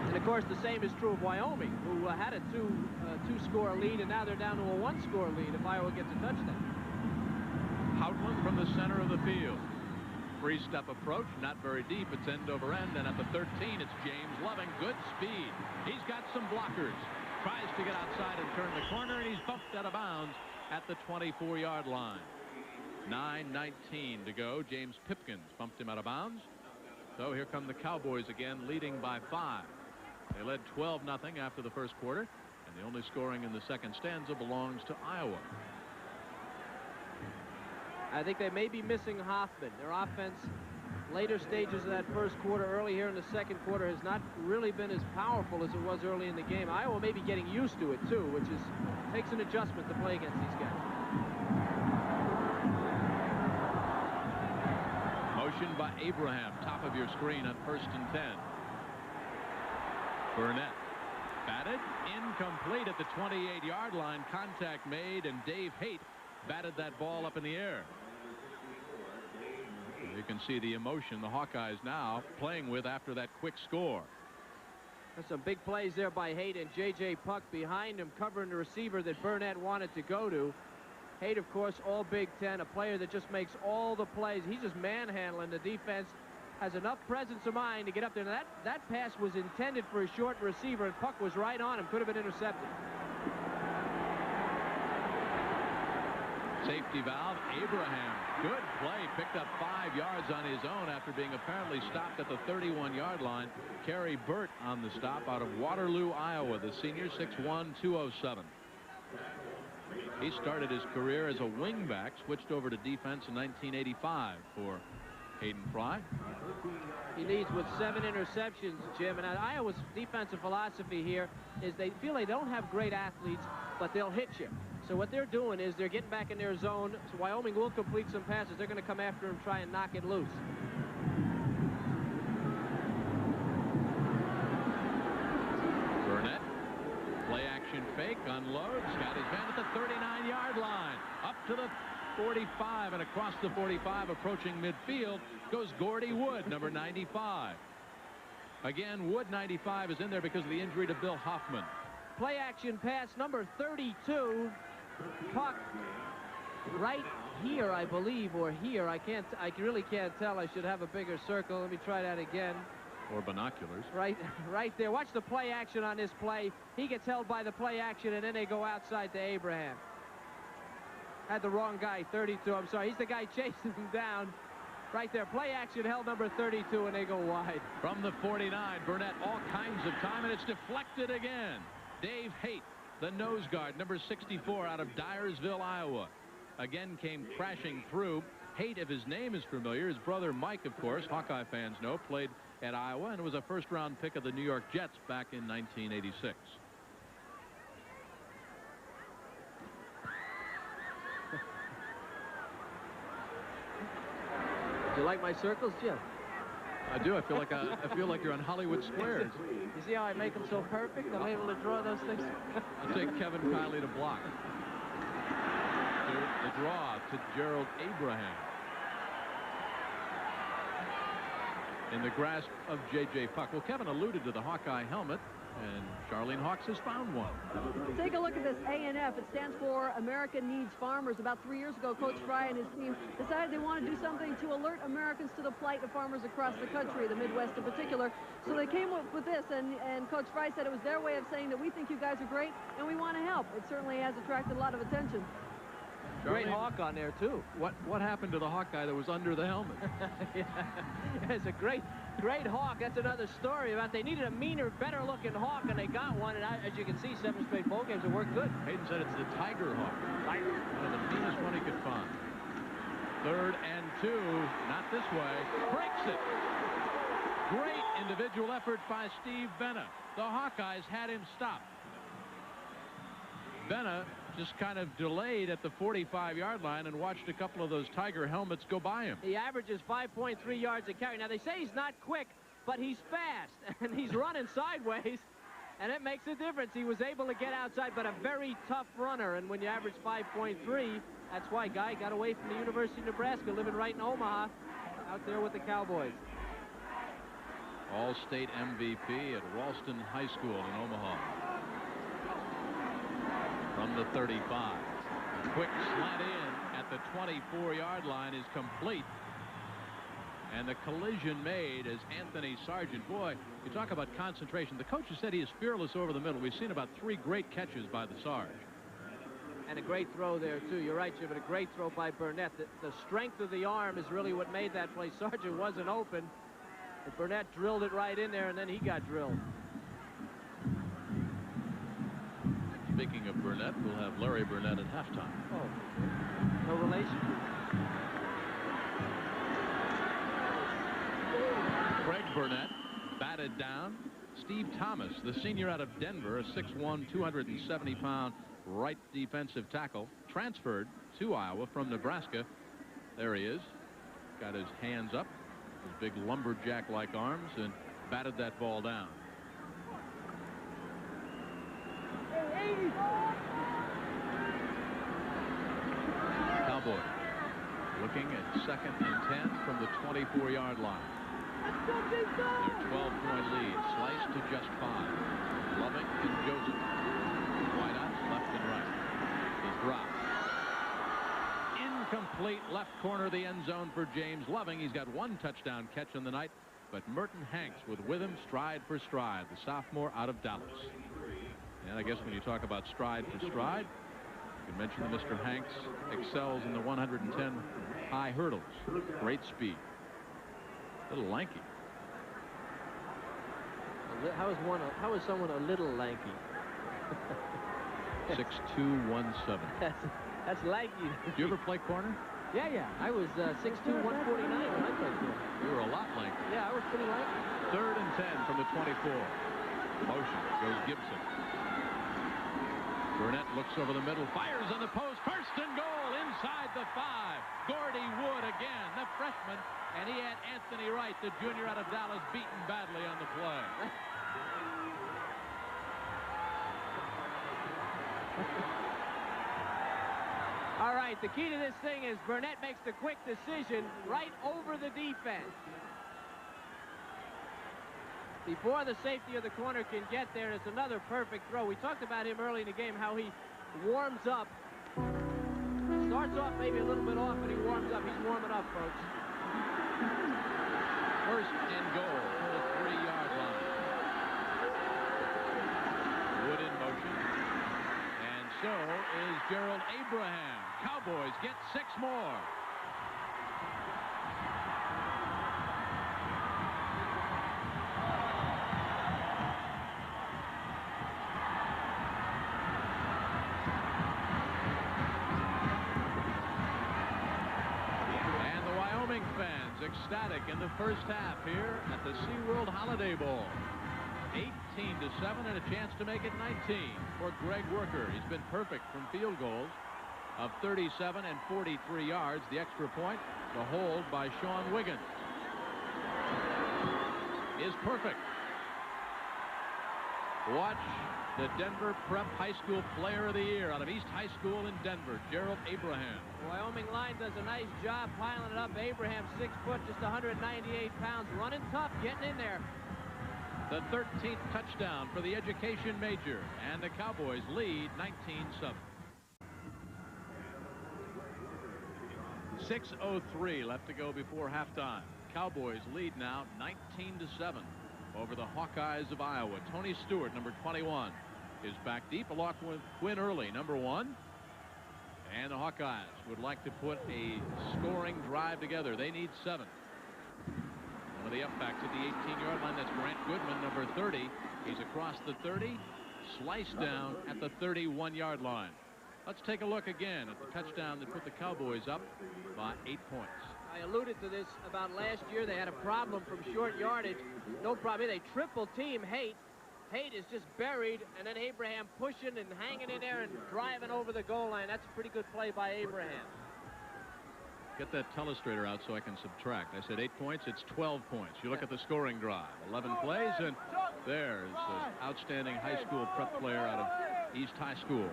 And of course, the same is true of Wyoming, who had a two-score lead, and now they're down to a 1-score lead if Iowa gets a touchdown. Houghton from the center of the field. Three-step approach, not very deep. It's end over end, and at the 13, it's James Loving. Good speed. He's got some blockers. Tries to get outside and turn the corner, and he's bumped out of bounds at the 24-yard line. 9:19 to go. James Pipkins bumped him out of bounds. So here come the Cowboys again, leading by 5. They led 12-0 after the first quarter, and the only scoring in the second stanza belongs to Iowa. I think they may be missing Hoffman. Their offense, later stages of that first quarter, early here in the second quarter, has not really been as powerful as it was early in the game. Iowa may be getting used to it, too, which takes an adjustment to play against these guys. Motion by Abraham, top of your screen on 1st and 10. Burnett batted, incomplete at the 28-yard line. Contact made, and Dave Haight batted that ball up in the air. You can see the emotion the Hawkeyes now playing with after that quick score. There's some big plays there by Haight, and J.J. Puck behind him covering the receiver that Burnett wanted to go to. Haight, of course, all Big Ten, a player that just makes all the plays. He's just manhandling the defense. Has enough presence of mind to get up there. Now that pass was intended for a short receiver, and Puck was right on him. Could have been intercepted. Safety valve, Abraham. Good play. Picked up 5 yards on his own after being apparently stopped at the 31-yard line. Kerry Burt on the stop out of Waterloo, Iowa. The senior, 6'1", 207. He started his career as a wingback, switched over to defense in 1985 for Hayden Fry. He leads with 7 interceptions, Jim. And Iowa's defensive philosophy here is they feel they don't have great athletes, but they'll hit you. So what they're doing is they're getting back in their zone. So Wyoming will complete some passes. They're going to come after him, try and knock it loose. Burnett, play action fake, unloads, got his man at the 39-yard line. Up to the 45 and across the 45, approaching midfield, goes Gordy Wood, number 95. Again, Wood, 95, is in there because of the injury to Bill Hoffman. Play action pass, number 32. Puck right here, I believe, or here. I really can't tell. I should have a bigger circle. Let me try that again. Or binoculars. Right there. Watch the play action on this play. He gets held by the play action, and then they go outside to Abraham. Had the wrong guy, 32. I'm sorry. He's the guy chasing him down. Right there. Play action held number 32, and they go wide. From the 49, Burnett all kinds of time, and it's deflected again. Dave Haight, the nose guard, number 64, out of Dyersville, Iowa. Again came crashing through. Haight, if his name is familiar, his brother Mike, of course, Hawkeye fans know, played at Iowa and was a first-round pick of the New York Jets back in 1986. Do you like my circles, Jim? I do. I feel like you're on Hollywood Squares. You see how I make them so perfect? I'm able to draw those things. I'll take Kevin Kiley to block. The draw to Gerald Abraham. In the grasp of J.J. Puck. Well, Kevin alluded to the Hawkeye helmet, and Charlene Hawks has found one. Take a look at this A&F. It stands for America Needs Farmers. About 3 years ago, Coach Fry and his team decided they want to do something to alert Americans to the plight of farmers across the country, the Midwest in particular. So they came up with this, and Coach Fry said it was their way of saying that we think you guys are great and we want to help. It certainly has attracted a lot of attention. Great hawk on there, too. What happened to the Hawkeye that was under the helmet? Yeah, it's a great hawk. That's another story about they needed a meaner, better-looking hawk, and they got one. And as you can see, 7 straight bowl games have worked good. Hayden said it's the Tiger Hawk. Tiger. One of the meanest one he could find. 3rd and 2. Not this way. Breaks it. Great individual effort by Steve Benna. The Hawkeyes had him stopped. Benna just kind of delayed at the 45-yard line and watched a couple of those Tiger helmets go by him. He averages 5.3 yards a carry. Now, they say he's not quick, but he's fast, and he's running sideways, and it makes a difference. He was able to get outside, but a very tough runner, and when you average 5.3, that's why Guy got away from the University of Nebraska, living right in Omaha, out there with the Cowboys. All-state MVP at Ralston High School in Omaha. From the 35. A quick slant in at the 24-yard line is complete. And the collision made as Anthony Sargent. Boy, you talk about concentration. The coach has said he is fearless over the middle. We've seen about 3 great catches by the Sarge. And a great throw there, too. You're right, Jim, but a great throw by Burnett. The strength of the arm is really what made that play. Sargent wasn't open, but Burnett drilled it right in there, and then he got drilled. Speaking of Burnett, we'll have Larry Burnett at halftime. Oh, no relation? Craig Burnett batted down. Steve Thomas, the senior out of Denver, a 6'1", 270-pound right defensive tackle, transferred to Iowa from Nebraska. There he is. Got his hands up, his big lumberjack-like arms, and batted that ball down. Cowboys looking at 2nd and 10 from the 24-yard line. Their 12-point lead sliced to just 5. Loving and Joseph. Wideouts left and right. The drop. Incomplete left corner of the end zone for James Loving. He's got 1 touchdown catch in the night, but Merton Hanks with him stride for stride, the sophomore out of Dallas. And I guess when you talk about stride for stride, you can mention that Mr. Hanks excels in the 110 high hurdles. Great speed. A little lanky. How is someone a little lanky? 6'2", 170. That's lanky. Did you ever play corner? Yeah. I was 6'2", 149 when I played corner. You were a lot lanky. Yeah, I was pretty lanky. 3rd and 10 from the 24. Motion goes Gibson. Burnett looks over the middle, fires on the post, 1st and goal inside the 5. Gordy Wood again, the freshman, and he had Anthony Wright, the junior out of Dallas, beaten badly on the play. All right, the key to this thing is Burnett makes the quick decision right over the defense. Before the safety of the corner can get there, it's another perfect throw. We talked about him early in the game, how he warms up. Starts off maybe a little bit off, but he warms up. He's warming up, folks. 1st and goal from the 3-yard line. Wood in motion. And so is Gerald Abraham. Cowboys get 6 more. Fans ecstatic in the first half here at the SeaWorld Holiday Bowl. 18-7 and a chance to make it 19 for Greg Worker. He's been perfect from field goals of 37 and 43 yards. The extra point, the hold by Sean Wiggins, is perfect. Watch the Denver Prep High School Player of the Year out of East High School in Denver, Gerald Abraham. The Wyoming line does a nice job piling it up. Abraham, 6 foot, just 198 pounds, running tough, getting in there. The 13th touchdown for the education major, and the Cowboys lead 19-7. 6:03 left to go before halftime. Cowboys lead now 19-7 over the Hawkeyes of Iowa. Tony Stewart, number 21, is back deep along with Quinn Early, number 1. And the Hawkeyes would like to put a scoring drive together. They need 7. One of the up-backs at the 18-yard line, that's Grant Goodman, number 30. He's across the 30, sliced down at the 31-yard line. Let's take a look again at the touchdown that put the Cowboys up by 8 points. I alluded to this about last year. They had a problem from short yardage. No problem. They triple team Haight. Haight is just buried, and then Abraham pushing and hanging in there and driving over the goal line. That's a pretty good play by Abraham. Get that telestrator out so I can subtract. I said 8 points. It's 12 points. You look at the scoring drive. 11 plays, and there's an outstanding high school prep player out of East High School.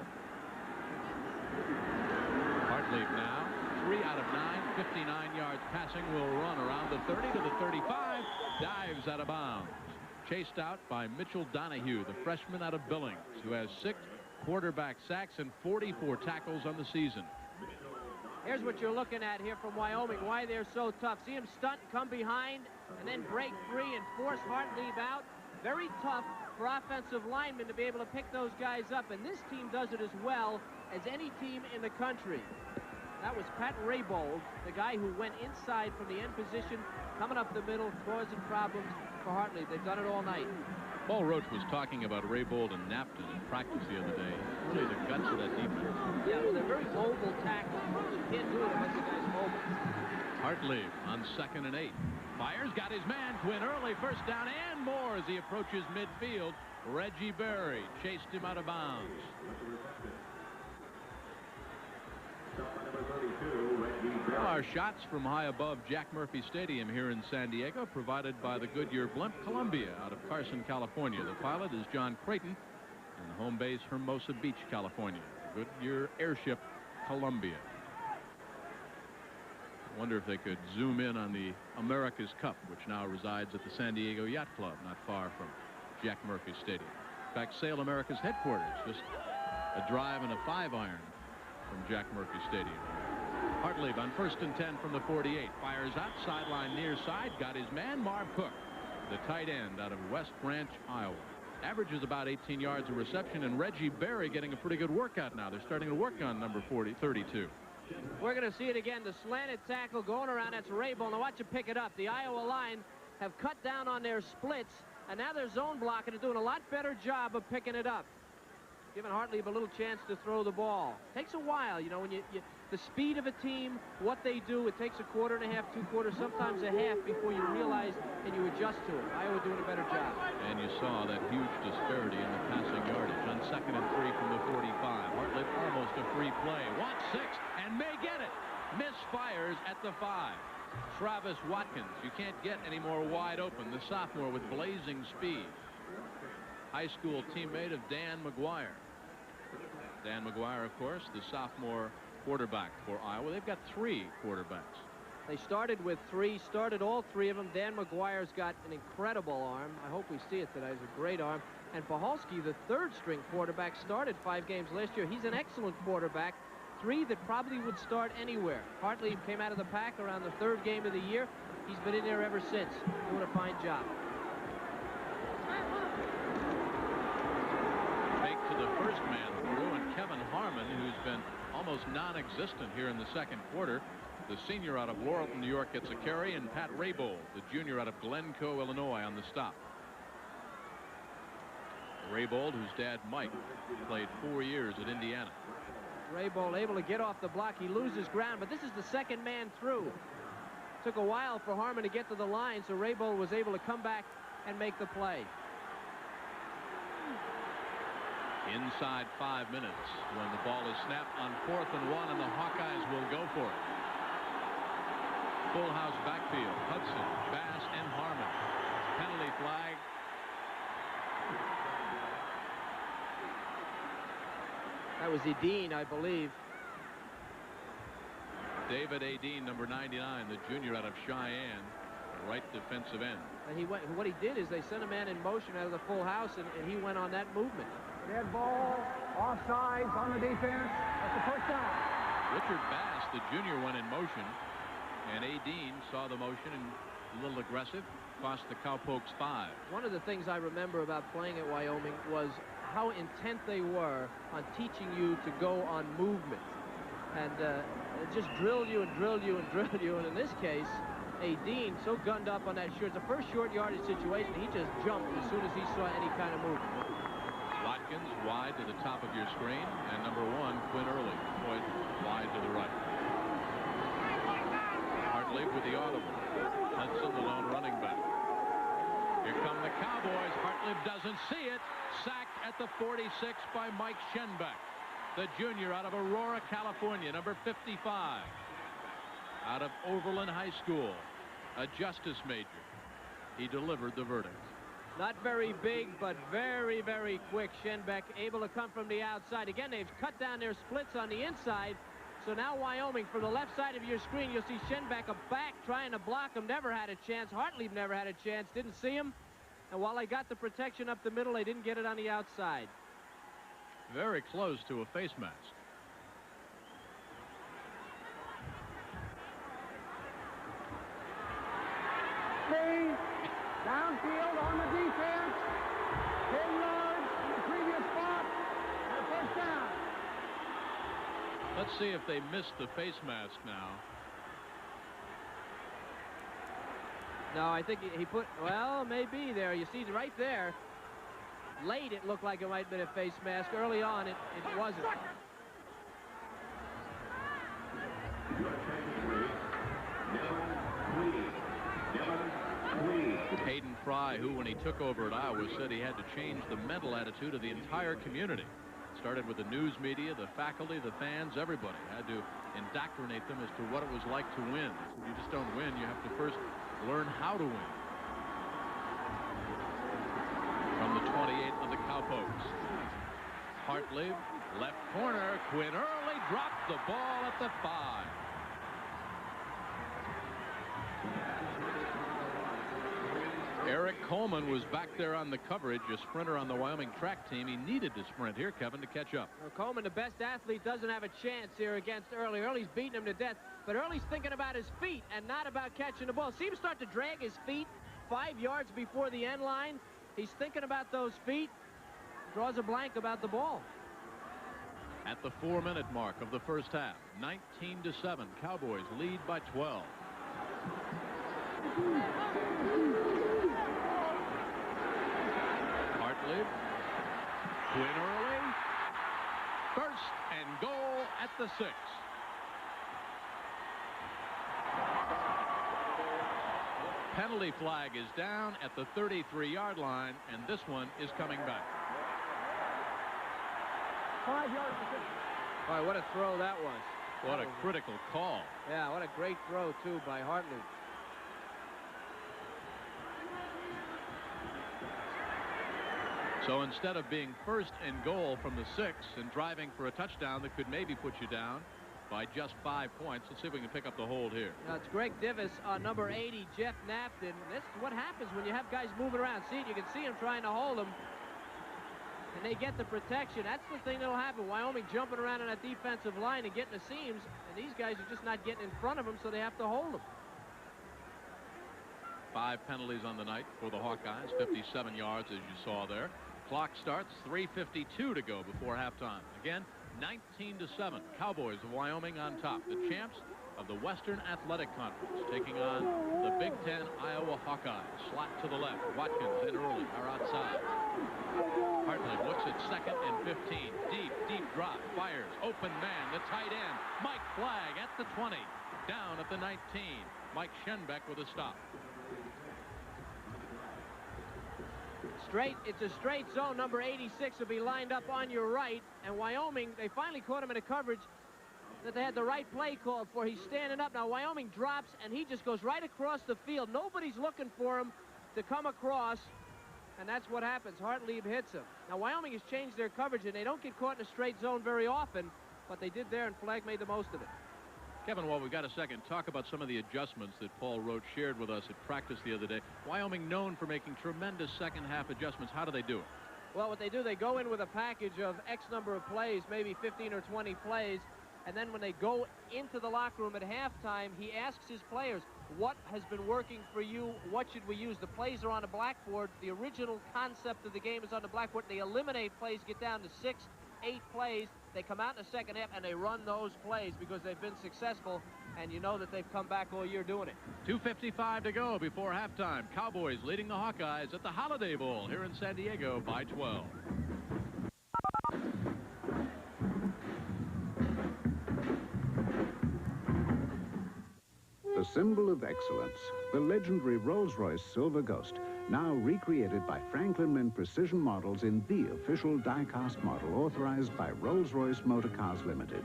Hartlieb now, 3 out of 9, 59 yards passing, will run around the 30 to the 35, dives out of bounds. Chased out by Mitchell Donahue, the freshman out of Billings, who has 6 quarterback sacks and 44 tackles on the season. Here's what you're looking at here from Wyoming, why they're so tough. See him stunt, come behind, and then break free and force Hartlieb out. Very tough for offensive linemen to be able to pick those guys up, and this team does it as well as any team in the country. That was Pat Raybold, the guy who went inside from the end position, coming up the middle, causing problems for Hartlieb. They've done it all night. Paul Roach was talking about Raybold and Napton in practice the other day. Really the guts of that defense. Yeah, well, they're very mobile tackles. You can't do it unless the guy's mobile. Hartlieb on 2nd and 8. Fires, got his man, Quinn Early, first down and more as he approaches midfield. Reggie Berry chased him out of bounds. Our shots from high above Jack Murphy Stadium here in San Diego, provided by the Goodyear Blimp Columbia out of Carson, California. The pilot is John Creighton, and the home base Hermosa Beach, California. Goodyear Airship Columbia. I wonder if they could zoom in on the America's Cup, which now resides at the San Diego Yacht Club, not far from Jack Murphy Stadium. In fact, Sail America's headquarters, just a drive and a 5-iron from Jack Murphy Stadium. Hartlieb on 1st and 10 from the 48. Fires out, sideline near side. Got his man, Marv Cook, the tight end out of West Branch, Iowa. Averages about 18 yards of reception, and Reggie Berry getting a pretty good workout now. They're starting to work on number 32. We're going to see it again. The slanted tackle going around. That's Raybold. Now watch him pick it up. The Iowa line have cut down on their splits, and now they're zone blocking and doing a lot better job of picking it up. Giving Hartlieb a little chance to throw the ball. Takes a while, you know, when the speed of a team, what they do, it takes a quarter and a half, 2 quarters, sometimes a half before you realize and you adjust to it. Iowa doing a better job. And you saw that huge disparity in the passing yardage. On 2nd and 3 from the 45. Hartlieb almost a free play. Wants 6 and may get it. Misfires at the 5. Travis Watkins, you can't get any more wide open. The sophomore with blazing speed. High school teammate of Dan McGuire. Dan McGuire, of course, the sophomore quarterback for Iowa. They've got 3 quarterbacks. They started with 3, started all 3 of them. Dan McGuire's got an incredible arm. I hope we see it today. It's a great arm. And Pahalski, the 3rd-string quarterback, started 5 games last year. He's an excellent quarterback. 3 that probably would start anywhere. Hartlieb came out of the pack around the 3rd game of the year. He's been in there ever since, doing a fine job. Fake to the first man through, and Kevin Harmon, who's been almost non-existent here in the 2nd quarter. The senior out of Laurelton, New York, gets a carry, and Pat Raybold, the junior out of Glencoe, Illinois, on the stop. Raybold, whose dad, Mike, played 4 years at Indiana. Raybold able to get off the block. He loses ground, but this is the 2nd man through. Took a while for Harmon to get to the line, so Raybold was able to come back and make the play. Inside 5 minutes when the ball is snapped on 4th and 1, and the Hawkeyes will go for it. Full house backfield. Hudson, Bass, and Harmon. Penalty flag. That was Edine, I believe. David Adine, number 99, the junior out of Cheyenne, right defensive end. And what he did is they sent a man in motion out of the full house, and he went on that movement. Dead ball, offsides on the defense. That's the first down. Richard Bass, the junior, went in motion, and Adine saw the motion and a little aggressive, cost the Cowpokes 5. One of the things I remember about playing at Wyoming was how intent they were on teaching you to go on movement. And just drill you and drill you and drill you. And in this case, Adine so gunned up on that short. It's a first short yardage situation. He just jumped as soon as he saw any kind of movement. Watkins wide to the top of your screen, and number 1, Quinn Early, wide to the right. Hartley with the audible. Hudson, the lone running back. Here come the Cowboys. Hartley doesn't see it. Sacked at the 46 by Mike Schenbeck, the junior out of Aurora, California, number 55. Out of Overland High School, a justice major. He delivered the verdict. Not very big, but very, very quick. Schenbeck able to come from the outside. Again, they've cut down their splits on the inside. So now Wyoming, from the left side of your screen, you'll see Schenbeck a back trying to block him. Never had a chance. Hartley never had a chance. Didn't see him. And while they got the protection up the middle, they didn't get it on the outside. Very close to a face mask. Downfield on the defense. 10 yards in the previous spot. And a first down. Let's see if they missed the face mask now. No, I think he put, well, maybe there. You see right there. Late, it looked like it might have been a face mask. Early on, it wasn't. Hayden Fry, who when he took over at Iowa said he had to change the mental attitude of the entire community. Started with the news media, the faculty, the fans, everybody had to indoctrinate them as to what it was like to win. You just don't win, you have to first learn how to win. From the 28 of the Cowpokes. Hartley, left corner. Quinn Early dropped the ball at the 5. Eric Coleman was back there on the coverage, a sprinter on the Wyoming track team. He needed to sprint here, Kevin, to catch up. Well, Coleman, the best athlete, doesn't have a chance here against Early. Early's beating him to death, but Early's thinking about his feet and not about catching the ball. See him start to drag his feet 5 yards before the end line. He's thinking about those feet, draws a blank about the ball. At the 4-minute mark of the first half, 19-7, Cowboys lead by 12. Hartley, Quinn Early, first and goal at the 6. Penalty flag is down at the 33-yard line, and this one is coming back. 5 yards. Boy, what a throw that was. What a critical call. Yeah, what a great throw, too, by Hartley. So instead of being first and goal from the 6 and driving for a touchdown that could maybe put you down by just 5 points, let's see if we can pick up the hold here. Now it's Greg Divis on number 80, Jeff Knafton. This is what happens when you have guys moving around. See it? You can see him trying to hold him. And they get the protection. That's the thing that'll happen. Wyoming jumping around on that defensive line and getting the seams, and these guys are just not getting in front of them, so they have to hold them. 5 penalties on the night for the Hawkeyes, 57 yards as you saw there. Clock starts, 3:52 to go before halftime. Again, 19-7, Cowboys of Wyoming on top. The champs of the Western Athletic Conference taking on the Big Ten Iowa Hawkeyes. Slot to the left. Watkins and Early are outside. Hartley looks at 2nd and 15. Deep drop. Fires. Open man. The tight end. Mike Flagg at the 20. Down at the 19. Mike Schenbeck with a stop. It's a straight zone. Number 86 will be lined up on your right. And Wyoming, they finally caught him in a coverage that they had the right play called for. He's standing up. Now Wyoming drops, and he just goes right across the field. Nobody's looking for him to come across, and that's what happens. Hartley hits him. Now Wyoming has changed their coverage, and they don't get caught in a straight zone very often, but they did there, and Flagg made the most of it. Kevin, while we've got a second, talk about some of the adjustments that Paul Roach shared with us at practice the other day. Wyoming known for making tremendous second-half adjustments. How do they do it? Well, what they do, they go in with a package of X number of plays, maybe 15 or 20 plays, and then when they go into the locker room at halftime, he asks his players, what has been working for you? What should we use? The plays are on the blackboard. The original concept of the game is on the blackboard. They eliminate plays, get down to 6, 8 plays. They come out in the second half, and they run those plays because they've been successful, and you know that they've come back all year doing it. 2:55 to go before halftime. Cowboys leading the Hawkeyes at the Holiday Bowl here in San Diego by 12. The symbol of excellence, the legendary Rolls-Royce Silver Ghost, now recreated by Franklin Mint Precision Models in the official die-cast model authorized by Rolls-Royce Motor Cars Limited.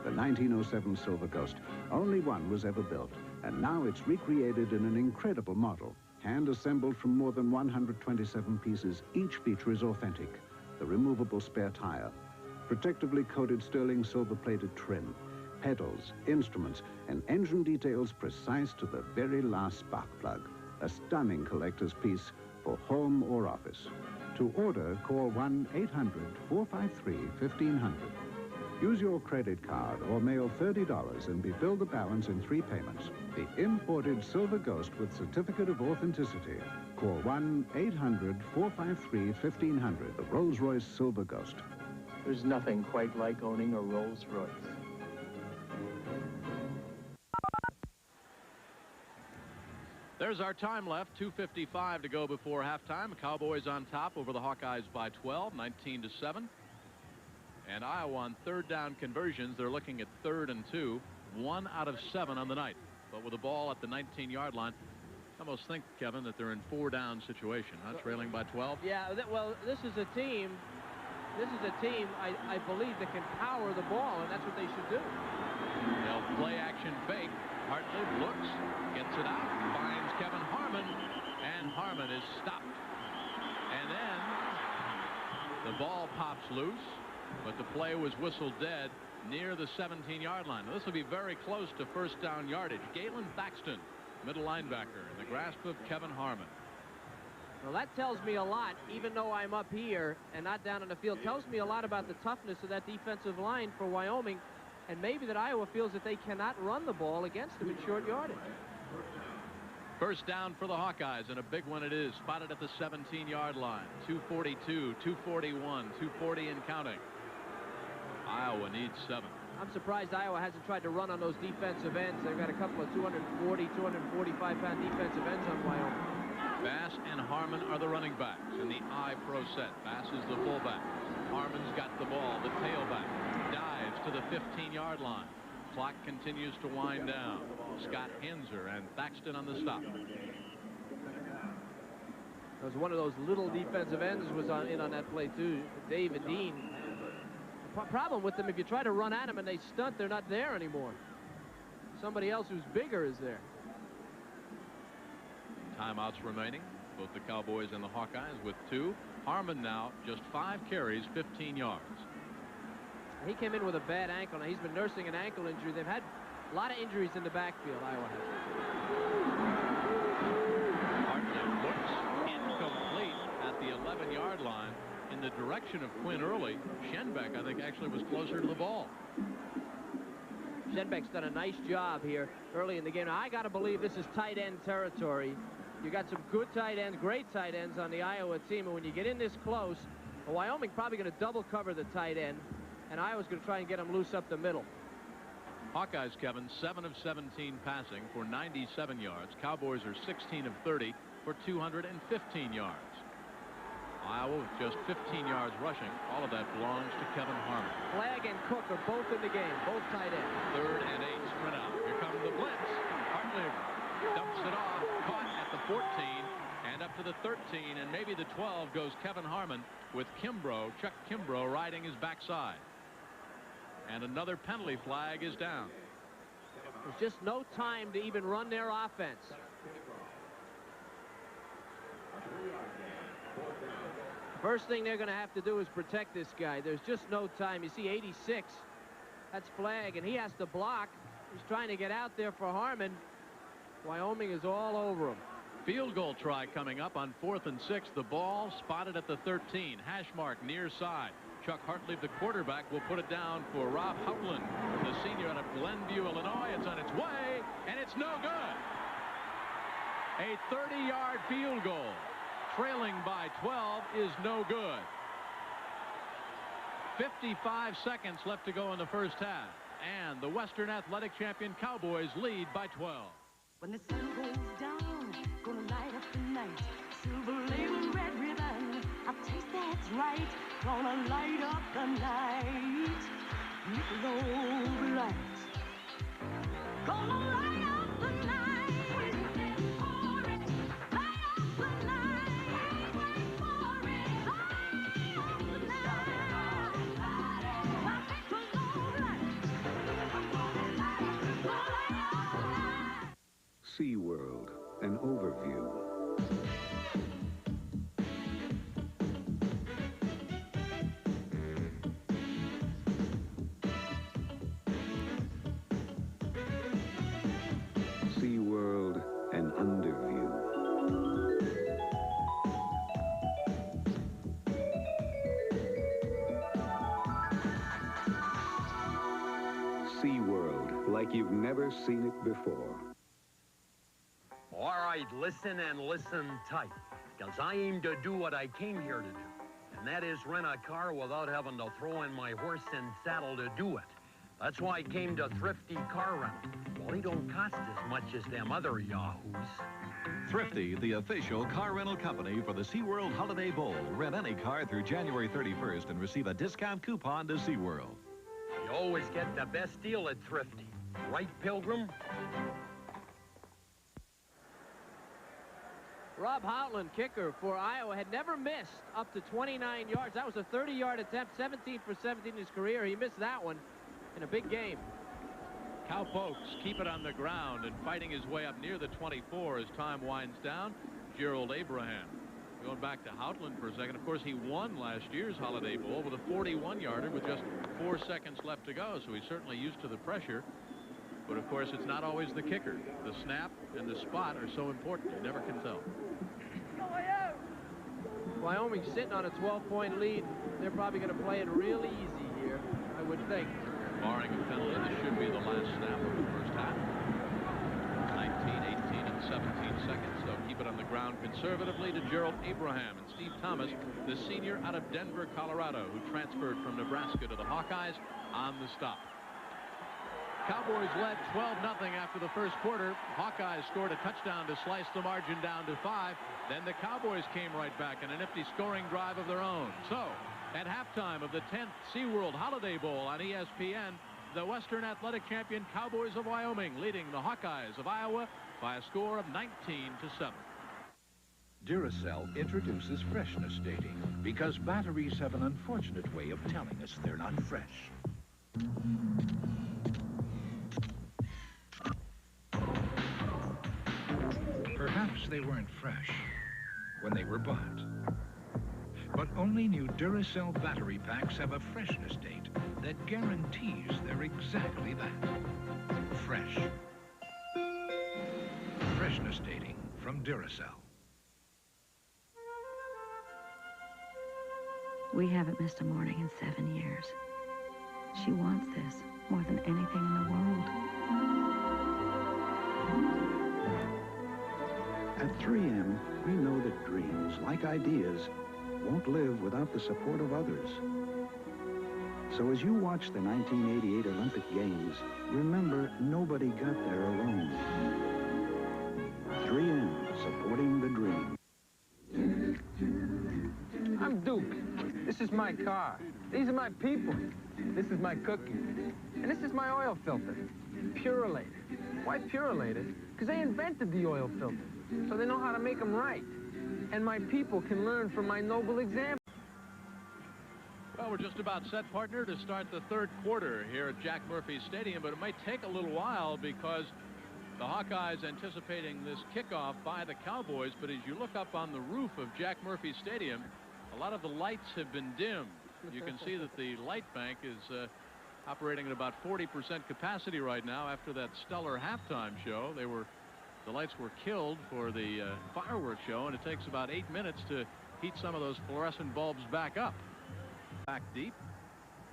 The 1907 Silver Ghost, only one was ever built, and now it's recreated in an incredible model, hand-assembled from more than 127 pieces. Each feature is authentic. The removable spare tire, protectively coated sterling silver-plated trim, pedals, instruments, and engine details precise to the very last spark plug. A stunning collector's piece for home or office. To order, call 1-800-453-1500. Use your credit card or mail $30 and be billed the balance in 3 payments. The imported Silver Ghost with certificate of authenticity. Call 1-800-453-1500. The Rolls-Royce Silver Ghost. There's nothing quite like owning a Rolls-Royce. There's our time left, 2:55 to go before halftime. Cowboys on top over the Hawkeyes by 12, 19-7. And Iowa on third down conversions. They're looking at 3rd and 2, 1 out of 7 on the night. But with the ball at the 19-yard line, I almost think, Kevin, that they're in 4-down situation, huh? Trailing by 12. Yeah, well, this is a team, I believe, that can power the ball, and that's what they should do. They'll play action fake. Hartley looks, gets it out, finds Kevin Harmon, and Harmon is stopped. And then the ball pops loose, but the play was whistled dead near the 17-yard line. Now, this will be very close to first down yardage. Galen Thaxton, middle linebacker, in the grasp of Kevin Harmon. Well, that tells me a lot, even though I'm up here and not down in the field. Tells me a lot about the toughness of that defensive line for Wyoming, and maybe that Iowa feels that they cannot run the ball against them in short yardage. First down for the Hawkeyes, and a big one it is. Spotted at the 17-yard line. 2:42, 2:41, 2:40 and counting. Iowa needs 7. I'm surprised Iowa hasn't tried to run on those defensive ends. They've got a couple of 240, 245-pound defensive ends on Wyoming. Bass and Harmon are the running backs in the I-Pro set. Bass is the fullback. Harmon's got the ball, the tailback. Dives to the 15-yard line. Clock continues to wind down. Scott Henzer and Thaxton on the stop. It was one of those little defensive ends was in on that play, too. David Dean. The problem with them, if you try to run at them and they stunt, they're not there anymore. Somebody else who's bigger is there. Timeouts remaining. Both the Cowboys and the Hawkeyes with 2. Harmon now just 5 carries, 15 yards. He came in with a bad ankle. Now, he's been nursing an ankle injury. They've had a lot of injuries in the backfield, Iowa has. Hartley looks incomplete at the 11-yard line in the direction of Quinn Early. Schenbeck, I think, actually was closer to the ball. Schenbeck's done a nice job here early in the game. Now, I got to believe this is tight end territory. You got some good tight ends, great tight ends on the Iowa team, and when you get in this close, Wyoming probably going to double cover the tight end, and Iowa's going to try and get them loose up the middle. Hawkeyes, Kevin, 7 of 17 passing for 97 yards. Cowboys are 16 of 30 for 215 yards. Iowa with just 15 yards rushing. All of that belongs to Kevin Harmon. Flagg and Cook are both in the game, both tight ends. 3rd and 8, sprint out. Here comes the blitz. Hartley dumps it off, caught at the 14 and up to the 13, and maybe the 12 goes Kevin Harmon with Chuck Kimbrough riding his backside. And another penalty flag is down. There's just no time to even run their offense. First thing they're going to have to do is protect this guy. There's just no time. You see 86. That's Flagg, and he has to block. He's trying to get out there for Harmon. Wyoming is all over him. Field goal try coming up on 4th and 6. The ball spotted at the 13. Hash mark near side. Chuck Hartley, the quarterback, will put it down for Rob Houtland, the senior out of Glenview, Illinois. It's on its way, and it's no good. A 30-yard field goal, trailing by 12, is no good. 55 seconds left to go in the first half, and the Western Athletic Champion Cowboys lead by 12. When the sun goes down, gonna light up the night. Silver label, red ribbon, I think that's right. Gonna light up the night. Michelob lights. Gonna light up the night. Underview. SeaWorld and Underview. SeaWorld, like you've never seen it before. All right, listen and listen tight, because I aim to do what I came here to do, and that is rent a car without having to throw in my horse and saddle to do it. That's why I came to Thrifty Car Rental. Well, they don't cost as much as them other yahoos. Thrifty, the official car rental company for the SeaWorld Holiday Bowl. Rent any car through January 31st and receive a discount coupon to SeaWorld. You always get the best deal at Thrifty. Right, Pilgrim? Rob Houtland, kicker for Iowa, had never missed up to 29 yards. That was a 30-yard attempt, 17 for 17 in his career. He missed that one in a big game. Cowpokes keep it on the ground and fighting his way up near the 24 as time winds down. Gerald Abraham. Going back to Houtland for a second. Of course, he won last year's Holiday Bowl with a 41-yarder with just 4 seconds left to go, so he's certainly used to the pressure. But, of course, it's not always the kicker. The snap and the spot are so important. You never can tell. Wyoming's sitting on a 12-point lead. They're probably going to play it real easy here, I would think. Barring a penalty, this should be the last snap of the first half. 19, 18, and 17 seconds. So keep it on the ground conservatively to Gerald Abraham and Steve Thomas, the senior out of Denver, Colorado, who transferred from Nebraska to the Hawkeyes on the stop. Cowboys led 12-0 after the first quarter. Hawkeyes scored a touchdown to slice the margin down to 5. Then the Cowboys came right back in a nifty scoring drive of their own. So, at halftime of the 10th SeaWorld Holiday Bowl on ESPN, the Western Athletic Champion Cowboys of Wyoming leading the Hawkeyes of Iowa by a score of 19-7. Duracell introduces freshness dating because batteries have an unfortunate way of telling us they're not fresh. Perhaps they weren't fresh when they were bought. But only new Duracell battery packs have a freshness date that guarantees they're exactly that. Fresh. Freshness dating from Duracell. We haven't missed a morning in 7 years. She wants this more than anything in the world. At 3M, we know that dreams, like ideas, won't live without the support of others. So as you watch the 1988 Olympic Games, remember nobody got there alone. 3M, supporting the dream. I'm Duke. This is my car. These are my people. This is my cookie. And this is my oil filter. Purelated. Why purelated? Because they invented the oil filter. So they know how to make them right. And my people can learn from my noble example. Well, we're just about set, partner, to start the third quarter here at Jack Murphy Stadium, but it might take a little while because the Hawkeyes anticipating this kickoff by the Cowboys. But as you look up on the roof of Jack Murphy Stadium, a lot of the lights have been dimmed. You can see that the light bank is operating at about 40% capacity right now after that stellar halftime show. The lights were killed for the fireworks show, and it takes about 8 minutes to heat some of those fluorescent bulbs back up. Back deep,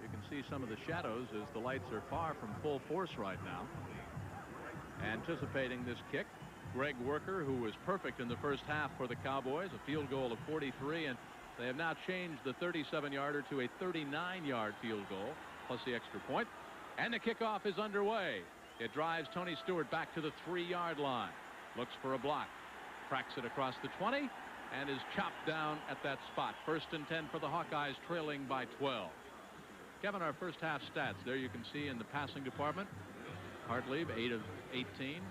you can see some of the shadows as the lights are far from full force right now. Anticipating this kick, Greg Worker, who was perfect in the first half for the Cowboys, a field goal of 43, and they have now changed the 37-yarder to a 39-yard field goal, plus the extra point. And the kickoff is underway. It drives Tony Stewart back to the 3-yard line. Looks for a block. Cracks it across the 20 and is chopped down at that spot. 1st and 10 for the Hawkeyes, trailing by 12. Kevin, our first half stats. There you can see in the passing department. Hartlieb, 8 of 18.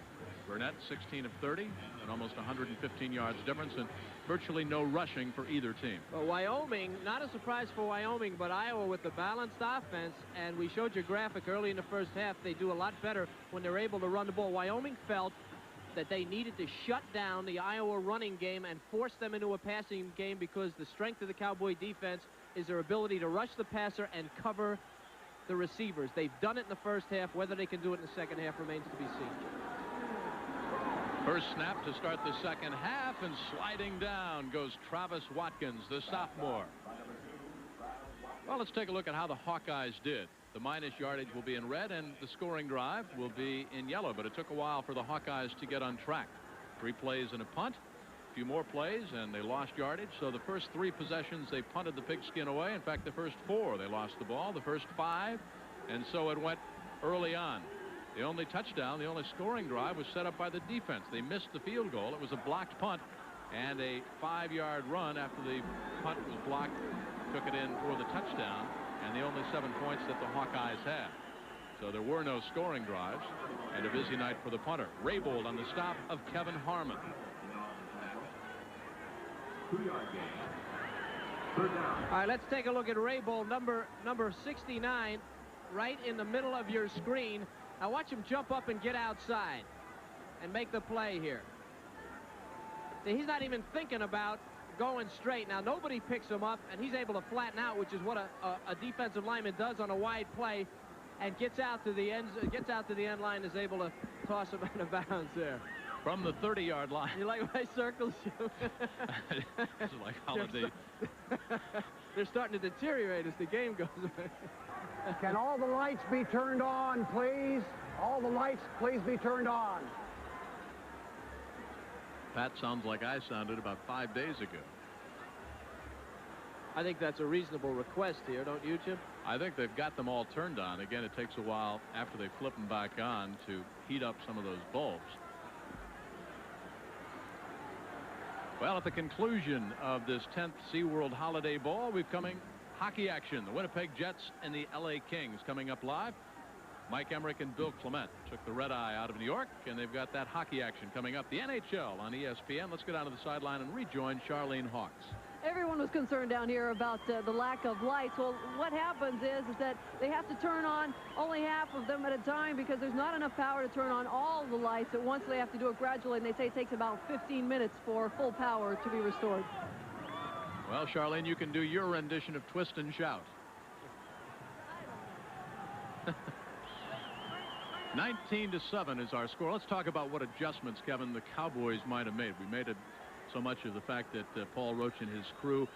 Burnett, 16 of 30. And almost 115 yards difference. And virtually no rushing for either team. Well, Wyoming, not a surprise for Wyoming, but Iowa with the balanced offense. And we showed you a graphic early in the first half. They do a lot better when they're able to run the ball. Wyoming felt that they needed to shut down the Iowa running game and force them into a passing game, because the strength of the Cowboy defense is their ability to rush the passer and cover the receivers. They've done it in the first half. Whether they can do it in the second half remains to be seen. First snap to start the second half, and sliding down goes Travis Watkins, the sophomore. Well, let's take a look at how the Hawkeyes did. The minus yardage will be in red, and the scoring drive will be in yellow, but it took a while for the Hawkeyes to get on track. 3 plays and a punt, a few more plays, and they lost yardage. So the first 3 possessions, they punted the pigskin away. In fact, the first 4, they lost the ball. The first 5, and so it went early on. The only touchdown, the only scoring drive was set up by the defense. They missed the field goal. It was a blocked punt and a 5-yard run after the punt was blocked, took it in for the touchdown, and the only 7 points that the Hawkeyes had. So there were no scoring drives, and a busy night for the punter. Raybold on the stop of Kevin Harmon. 2-yard gain. All right, let's take a look at Raybold, number 69, right in the middle of your screen. Now watch him jump up and get outside and make the play here. See, he's not even thinking about going straight. Now nobody picks him up, and he's able to flatten out, which is what a defensive lineman does on a wide play, and gets out to the end line, is able to toss him out of bounds there. From the 30-yard line. You like my circles? It's like holiday. They're starting to deteriorate as the game goes on. Can all the lights be turned on, please? All the lights, please be turned on. That sounds like I sounded about 5 days ago. I think that's a reasonable request here, don't you, Jim? I think they've got them all turned on. Again, it takes a while after they flip them back on to heat up some of those bulbs. Well, at the conclusion of this 10th SeaWorld Holiday Bowl, we've coming hockey action. The Winnipeg Jets and the LA Kings coming up live. Mike Emmerich and Bill Clement took the red eye out of New York, and they've got that hockey action coming up. The NHL on ESPN. Let's go down to the sideline and rejoin Charlene Hawks. Everyone was concerned down here about the lack of lights. Well, what happens is that they have to turn on only half of them at a time, because there's not enough power to turn on all the lights at once. They have to do it gradually, and they say it takes about 15 minutes for full power to be restored. Well, Charlene, you can do your rendition of Twist and Shout. 19-7 is our score. Let's talk about what adjustments, Kevin, the Cowboys might have made. We made it so much of the fact that Paul Roach and his crew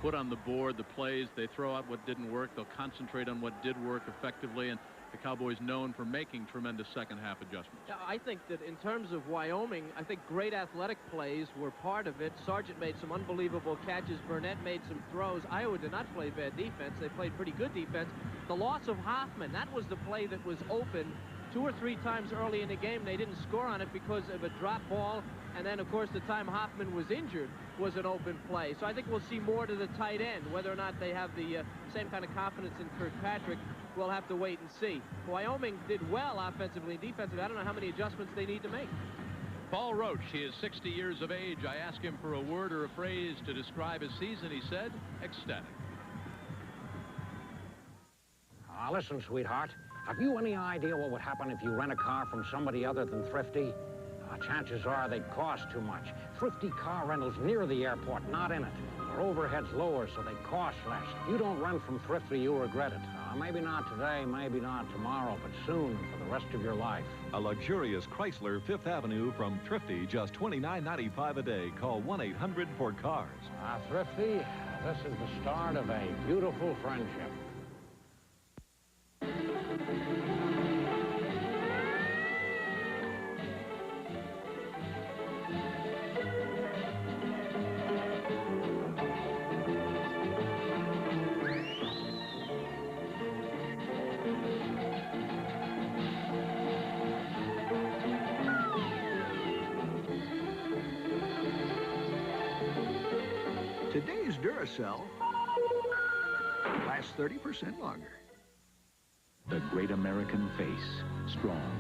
put on the board the plays. They throw out what didn't work. They'll concentrate on what did work effectively, and the Cowboys known for making tremendous second-half adjustments. Yeah, I think that in terms of Wyoming, I think great athletic plays were part of it. Sargent made some unbelievable catches. Burnett made some throws. Iowa did not play bad defense. They played pretty good defense. The loss of Hoffman, that was the play that was open 2 or 3 times early in the game. They didn't score on it because of a drop ball, and then, of course, the time Hoffman was injured was an open play. So I think we'll see more to the tight end. Whether or not they have the same kind of confidence in Kirkpatrick, we'll have to wait and see. Wyoming did well offensively and defensively. I don't know how many adjustments they need to make. Paul Roach, he is 60 years of age. I asked him for a word or a phrase to describe his season. He said, ecstatic. Listen, sweetheart. Have you any idea what would happen if you rent a car from somebody other than Thrifty? Chances are they'd cost too much. Thrifty car rentals near the airport, not in it. Their overhead's lower, so they cost less. If you don't rent from Thrifty, you'll regret it. Maybe not today, maybe not tomorrow, but soon for the rest of your life. A luxurious Chrysler 5th Avenue from Thrifty, just $29.95 a day. Call 1-800-4CARS. Thrifty, this is the start of a beautiful friendship. Today's Duracell lasts 30% longer. The Great American Face. Strong,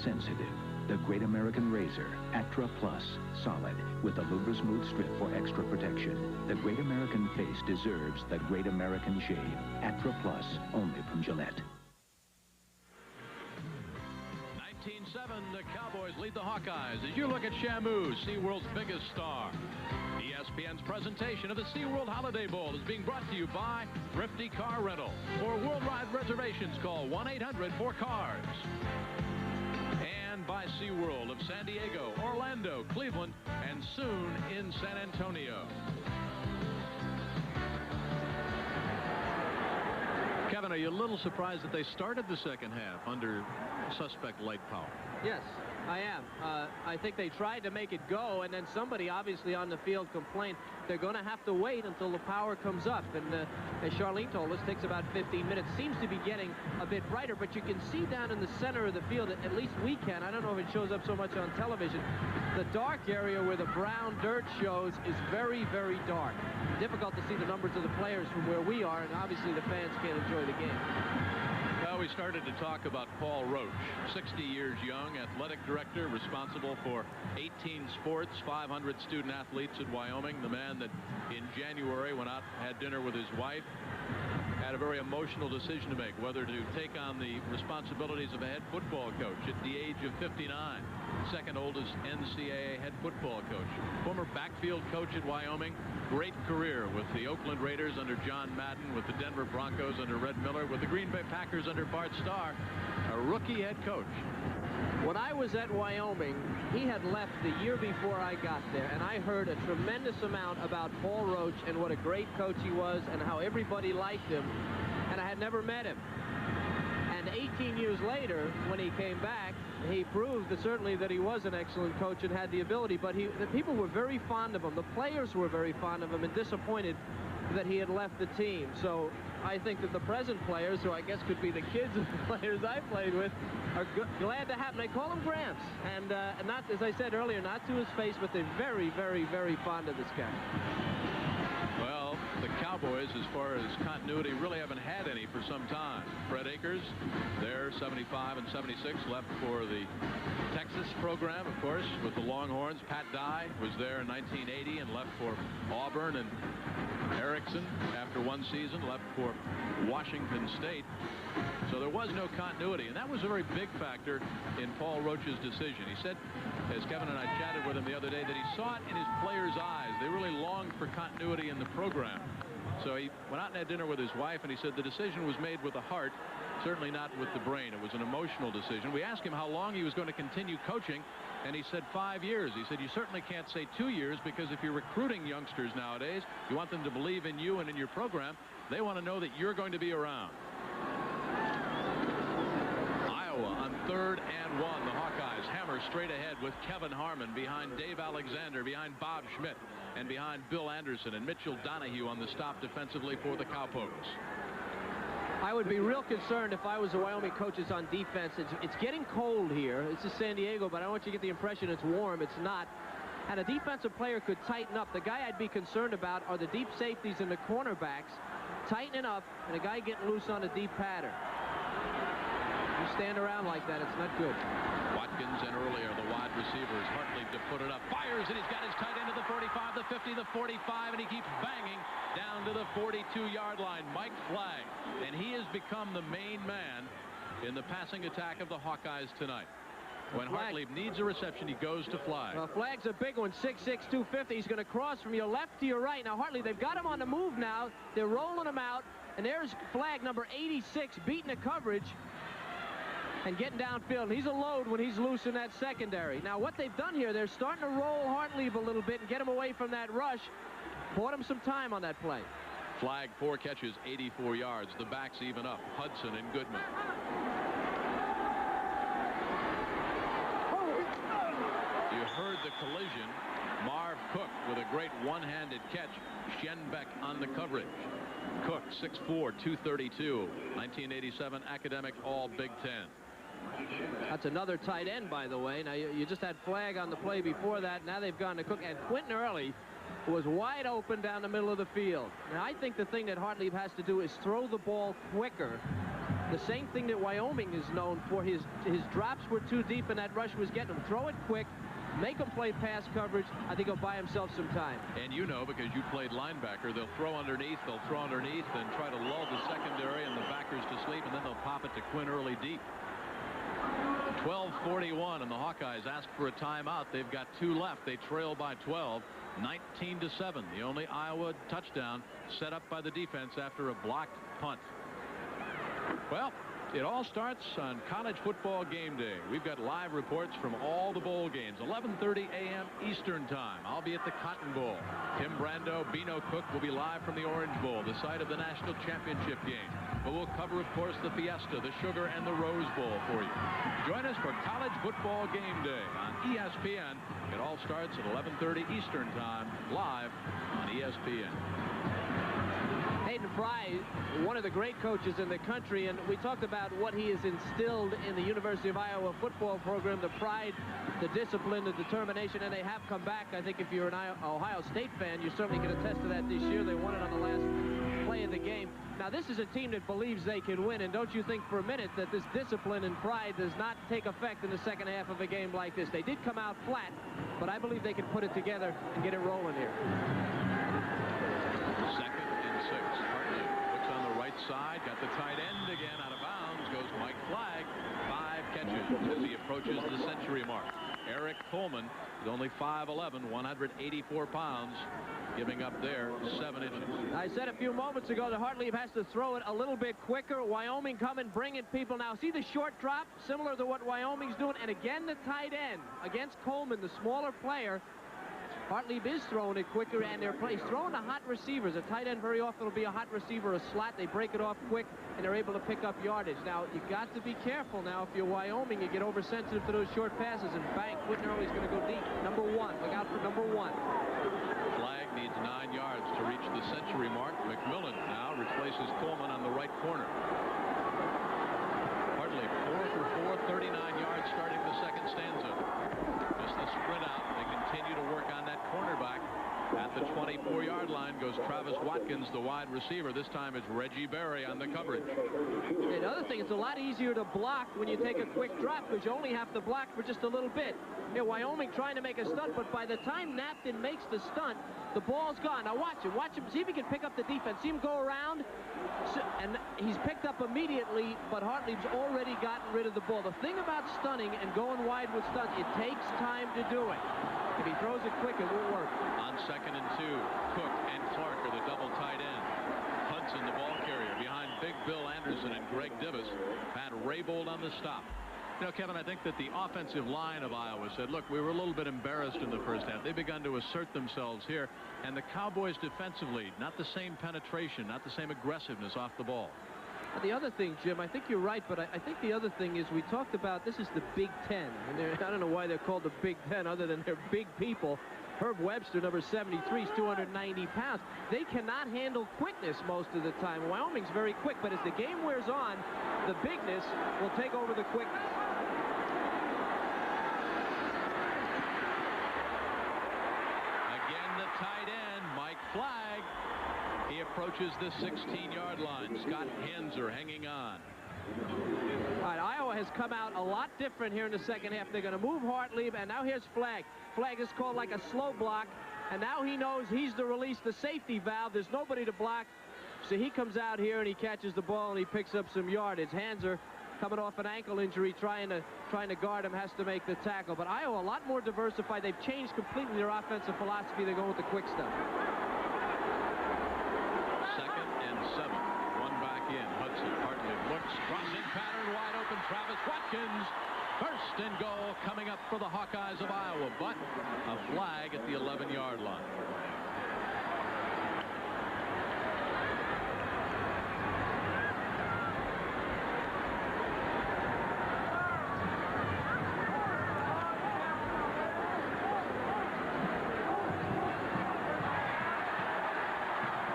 sensitive. The Great American Razor. Atra Plus. Solid. With a Lubra Smooth Strip for extra protection. The Great American Face deserves the Great American Shave. Atra Plus. Only from Gillette. 19-7 The Cowboys lead the Hawkeyes as you look at Shamu, SeaWorld's biggest star. ESPN's presentation of the SeaWorld Holiday Bowl is being brought to you by Thrifty Car Rental. For worldwide reservations, call 1-800-4CARS. And by SeaWorld of San Diego, Orlando, Cleveland, and soon in San Antonio. Kevin, are you a little surprised that they started the second half under suspect light power? Yes, I am. I think they tried to make it go, and then somebody obviously on the field complained they're going to have to wait until the power comes up. And as Charlene told us, it takes about 15 minutes. Seems to be getting a bit brighter, but you can see down in the center of the field, at least we can. I don't know if it shows up so much on television. The dark area where the brown dirt shows is very, very dark. Difficult to see the numbers of the players from where we are, and obviously the fans can't enjoy the game. Well, we started to talk about Paul Roach, 60 years young, athletic director, responsible for 18 sports, 500 student athletes at Wyoming. The man that in January went out, had dinner with his wife, had a very emotional decision to make, whether to take on the responsibilities of a head football coach at the age of 59, second oldest NCAA head football coach, former backfield coach at Wyoming, great career with the Oakland Raiders under John Madden, with the Denver Broncos under Red Miller, with the Green Bay Packers under Bart Starr, a rookie head coach. When I was at Wyoming, he had left the year before I got there, and I heard a tremendous amount about Paul Roach and what a great coach he was and how everybody liked him, and I had never met him. And 18 years later, when he came back, he proved that certainly that he was an excellent coach and had the ability, but the people were very fond of him. The players were very fond of him and disappointed that he had left the team. So I think that the present players, who I guess could be the kids of the players I played with, are glad to have him. They call him Gramps. And not, as I said earlier, not to his face, but they're very, very, very fond of this guy. Well, the Cowboys, as far as continuity, really haven't had any for some time. Fred Akers, there, 75 and 76, left for the Texas program, of course, with the Longhorns. Pat Dye was there in 1980 and left for Auburn, and Erickson, after one season, left for Washington State. So there was no continuity, and that was a very big factor in Paul Roach's decision. He said, as Kevin and I chatted with him the other day, that he saw it in his players' eyes. They really longed for continuity in the program. So he went out and had dinner with his wife, and he said the decision was made with the heart, certainly not with the brain. It was an emotional decision. We asked him how long he was going to continue coaching, and he said 5 years. He said you certainly can't say 2 years, because if you're recruiting youngsters nowadays, you want them to believe in you and in your program. They want to know that you're going to be around. Iowa on 3rd and 1. The Hawkeyes hammer straight ahead with Kevin Harmon behind Dave Alexander, behind Bob Schmidt, and behind Bill Anderson, and Mitchell Donahue on the stop defensively for the Cowpokes. I would be real concerned if I was the Wyoming coaches on defense. It's getting cold here. This is San Diego, but I don't want you to get the impression it's warm. It's not. And a defensive player could tighten up. The guy I'd be concerned about are the deep safeties and the cornerbacks tightening up, and a guy getting loose on a deep pattern. You stand around like that, it's not good. Watkins and earlier the wide receivers. Hartley to put it up. Fires, and he's got his tight end to the 45, the 50, the 45, and he keeps banging down to the 42-yard line. Mike Flagg, and he has become the main man in the passing attack of the Hawkeyes tonight. When Hartley needs a reception, he goes to Flagg. Well, Flagg's a big one, 6'6", 250. He's going to cross from your left to your right. Now, Hartley, they've got him on the move now. They're rolling him out, and there's Flagg, number 86, beating the coverage and getting downfield. He's a load when he's loose in that secondary. Now, what they've done here, they're starting to roll Hartley a little bit and get him away from that rush. Bought him some time on that play. Flagg, 4 catches, 84 yards. The backs even up. Hudson and Goodman. You heard the collision. Marv Cook with a great one-handed catch. Schenbeck on the coverage. Cook, 6'4", 232, 1987 academic All Big Ten. That's another tight end, by the way. Now, you just had Flagg on the play before that. Now they've gone to Cook. And Quentin Early was wide open down the middle of the field. Now, I think the thing that Hartley has to do is throw the ball quicker. The same thing that Wyoming is known for. His drops were too deep, and that rush was getting him. Throw it quick. Make him play pass coverage. I think he'll buy himself some time. And you know, because you played linebacker, they'll throw underneath, then try to lull the secondary and the backers to sleep, and then they'll pop it to Quinn Early deep. 12:41, and the Hawkeyes ask for a timeout. They've got 2 left. They trail by 12, 19-7. The only Iowa touchdown set up by the defense after a blocked punt. Well, it all starts on college football game day. We've got live reports from all the bowl games. 11:30 a.m. Eastern time. I'll be at the Cotton Bowl. Tim Brando, Beano Cook will be live from the Orange Bowl, the site of the national championship game. But we'll cover, of course, the Fiesta, the Sugar, and the Rose Bowl for you. Join us for college football game day on ESPN. It all starts at 11:30 Eastern time, live on ESPN. Hayden Fry, one of the great coaches in the country, and we talked about what he has instilled in the University of Iowa football program, the pride, the discipline, the determination, and they have come back. I think if you're an Ohio State fan, you certainly can attest to that this year. They won it on the last play of the game. Now, this is a team that believes they can win, and don't you think for a minute that this discipline and pride does not take effect in the second half of a game like this. They did come out flat, but I believe they can put it together and get it rolling here. Second and 6. Hartley looks on the right side, got the tight end again out of bounds, goes Mike Flagg. 5 catches as he approaches the century mark. Eric Coleman is only 5'11", 184 pounds, giving up there 7 inches. I said a few moments ago that Hartley has to throw it a little bit quicker. Wyoming coming, bringing people now. See the short drop, similar to what Wyoming's doing, and again the tight end against Coleman, the smaller player. Hartley is throwing it quicker, and he's throwing the hot receivers. A tight end very often will be a hot receiver, a slot. They break it off quick, and they're able to pick up yardage. Now, you got to be careful now. If you're Wyoming, you get oversensitive to those short passes, and bang, Whitner always going to go deep. Number 1. Look out for number 1. Flag needs 9 yards to reach the century mark. McMillan now replaces Coleman on the right corner. Hartley 4 for 4, 39 yards starting the second stanza. Just the sprint out. They continue to work on that cornerback. At the 24-yard line goes Travis Watkins, the wide receiver. This time it's Reggie Berry on the coverage. Another thing, it's a lot easier to block when you take a quick drop because you only have to block for just a little bit. You know, Wyoming trying to make a stunt, but by the time Napton makes the stunt, the ball's gone. Now watch him, see if he can pick up the defense. See him go around, and he's picked up immediately, but Hartley's already gotten rid of the ball. The thing about stunning and going wide with stunts, it takes time to do it. If he throws it quick, it won't work. On 2nd and 2, Cook and Clark are the double tight end. Hudson, the ball carrier, behind Big Bill Anderson and Greg Divis. Pat Raybold on the stop. You know, Kevin, I think that the offensive line of Iowa said, look, we were a little bit embarrassed in the first half. They've begun to assert themselves here. And the Cowboys defensively, not the same penetration, not the same aggressiveness off the ball. The other thing, Jim, I think you're right, but I think the other thing is we talked about this is the Big Ten. And I don't know why they're called the Big Ten other than they're big people. Herb Webster, number 73, is 290 pounds. They cannot handle quickness most of the time. Wyoming's very quick, but as the game wears on, the bigness will take over the quickness. Again, the tight end, Mike Flagg. He approaches the 16-yard line. Scott Hanser hanging on. All right, Iowa has come out a lot different here in the second half. They're going to move Hartley, and now here's Flagg. Flagg is called like a slow block, and now he knows he's to release the safety valve. There's nobody to block, so he comes out here and he catches the ball and he picks up some yardage. Hanser, coming off an ankle injury, trying to guard him, has to make the tackle. But Iowa a lot more diversified. They've changed completely their offensive philosophy. They're going with the quick stuff. 2nd and 7. One back in. Hudson, Hartley looks, crossing pattern, wide open. Travis Watkins, first and goal coming up for the Hawkeyes of Iowa, but a flag at the 11-yard line.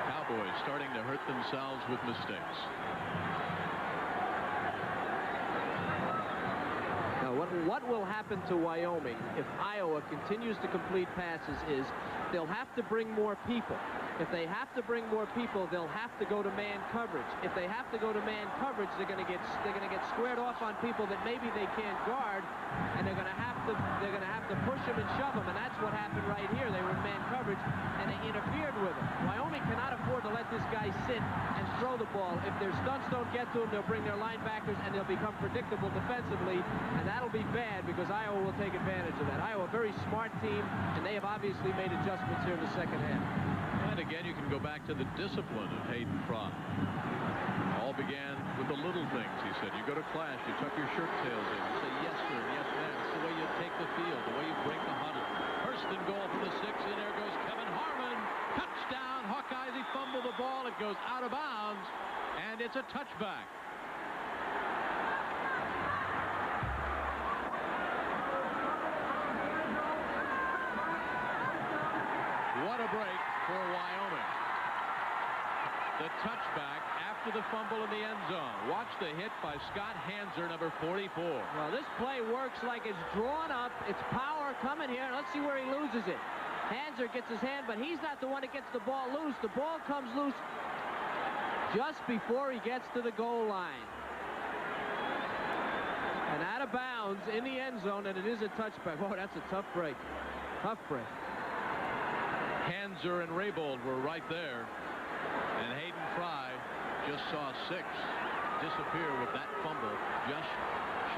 Cowboys starting to hurt themselves with mistakes. What will happen to Wyoming if Iowa continues to complete passes is they'll have to bring more people. If they have to bring more people, they'll have to go to man coverage. If they have to go to man coverage, they're going to get squared off on people that maybe they can't guard, and they're going to have to push them and shove them, and that's what happened right here. They were in man coverage, and they interfered with him. Wyoming cannot afford to let this guy sit and throw the ball. If their stunts don't get to them, they'll bring their linebackers, and they'll become predictable defensively, and that'll be bad because Iowa will take advantage of that. Iowa, a very smart team, and they have obviously made adjustments here in the second half. And again, you can go back to the discipline of Hayden Fry. All began with the little things, he said. You go to class, you tuck your shirt tails in, you say yes sir, yes ma'am. It's the way you take the field, the way you break the huddle. First and goal for the 6, and there goes Kevin Harmon. Touchdown, Hawkeyes. He fumbled the ball. It goes out of bounds, and it's a touchback. What a break for Wyoming. The touchback after the fumble in the end zone. Watch the hit by Scott Hanser, number 44. Well, this play works like it's drawn up. It's power coming here. Let's see where he loses it. Hanser gets his hand, but he's not the one that gets the ball loose. The ball comes loose just before he gets to the goal line. And out of bounds in the end zone, and it is a touchback. Oh, that's a tough break. Tough break. Hanser and Raybould were right there. And Hayden Fry just saw 6 disappear with that fumble just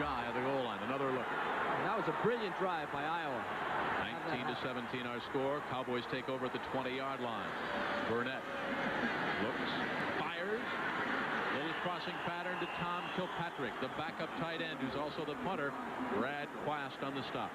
shy of the goal line. Another look. And that was a brilliant drive by Iowa. 19-17 our score. Cowboys take over at the 20-yard line. Burnett looks, fires. Little crossing pattern to Tom Kilpatrick, the backup tight end, who's also the punter. Brad Quast on the stop.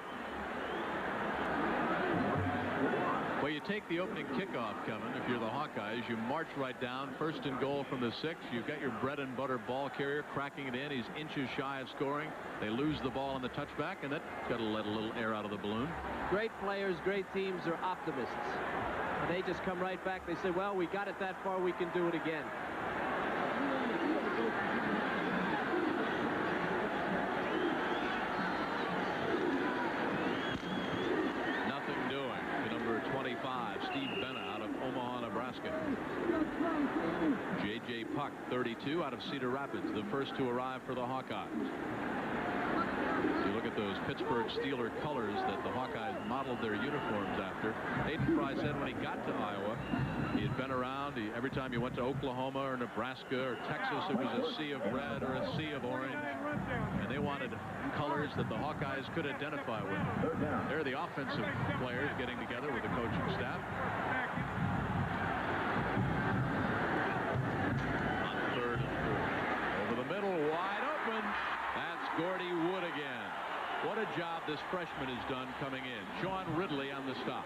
Well, you take the opening kickoff, Kevin, if you're the Hawkeyes. You march right down, first and goal from the 6. You've got your bread and butter ball carrier cracking it in. He's inches shy of scoring. They lose the ball on the touchback, and that's got to let a little air out of the balloon. Great players, great teams are optimists. And they just come right back. They say, well, we got it that far, we can do it again. Steve Bennett out of Omaha, Nebraska. J.J. Puck, 32, out of Cedar Rapids, the first to arrive for the Hawkeyes. You look at those Pittsburgh Steeler colors that the Hawkeyes modeled their uniforms after. Hayden Fry said when he got to Iowa, he had been around. Every time you went to Oklahoma or Nebraska or Texas, it was a sea of red or a sea of orange. And they wanted colors that the Hawkeyes could identify with. They're the offensive players getting together with the coaching staff. On 3rd and 4. Over the middle, wide open. That's Gordy Wood again. What a job this freshman has done coming in. Sean Ridley on the stop.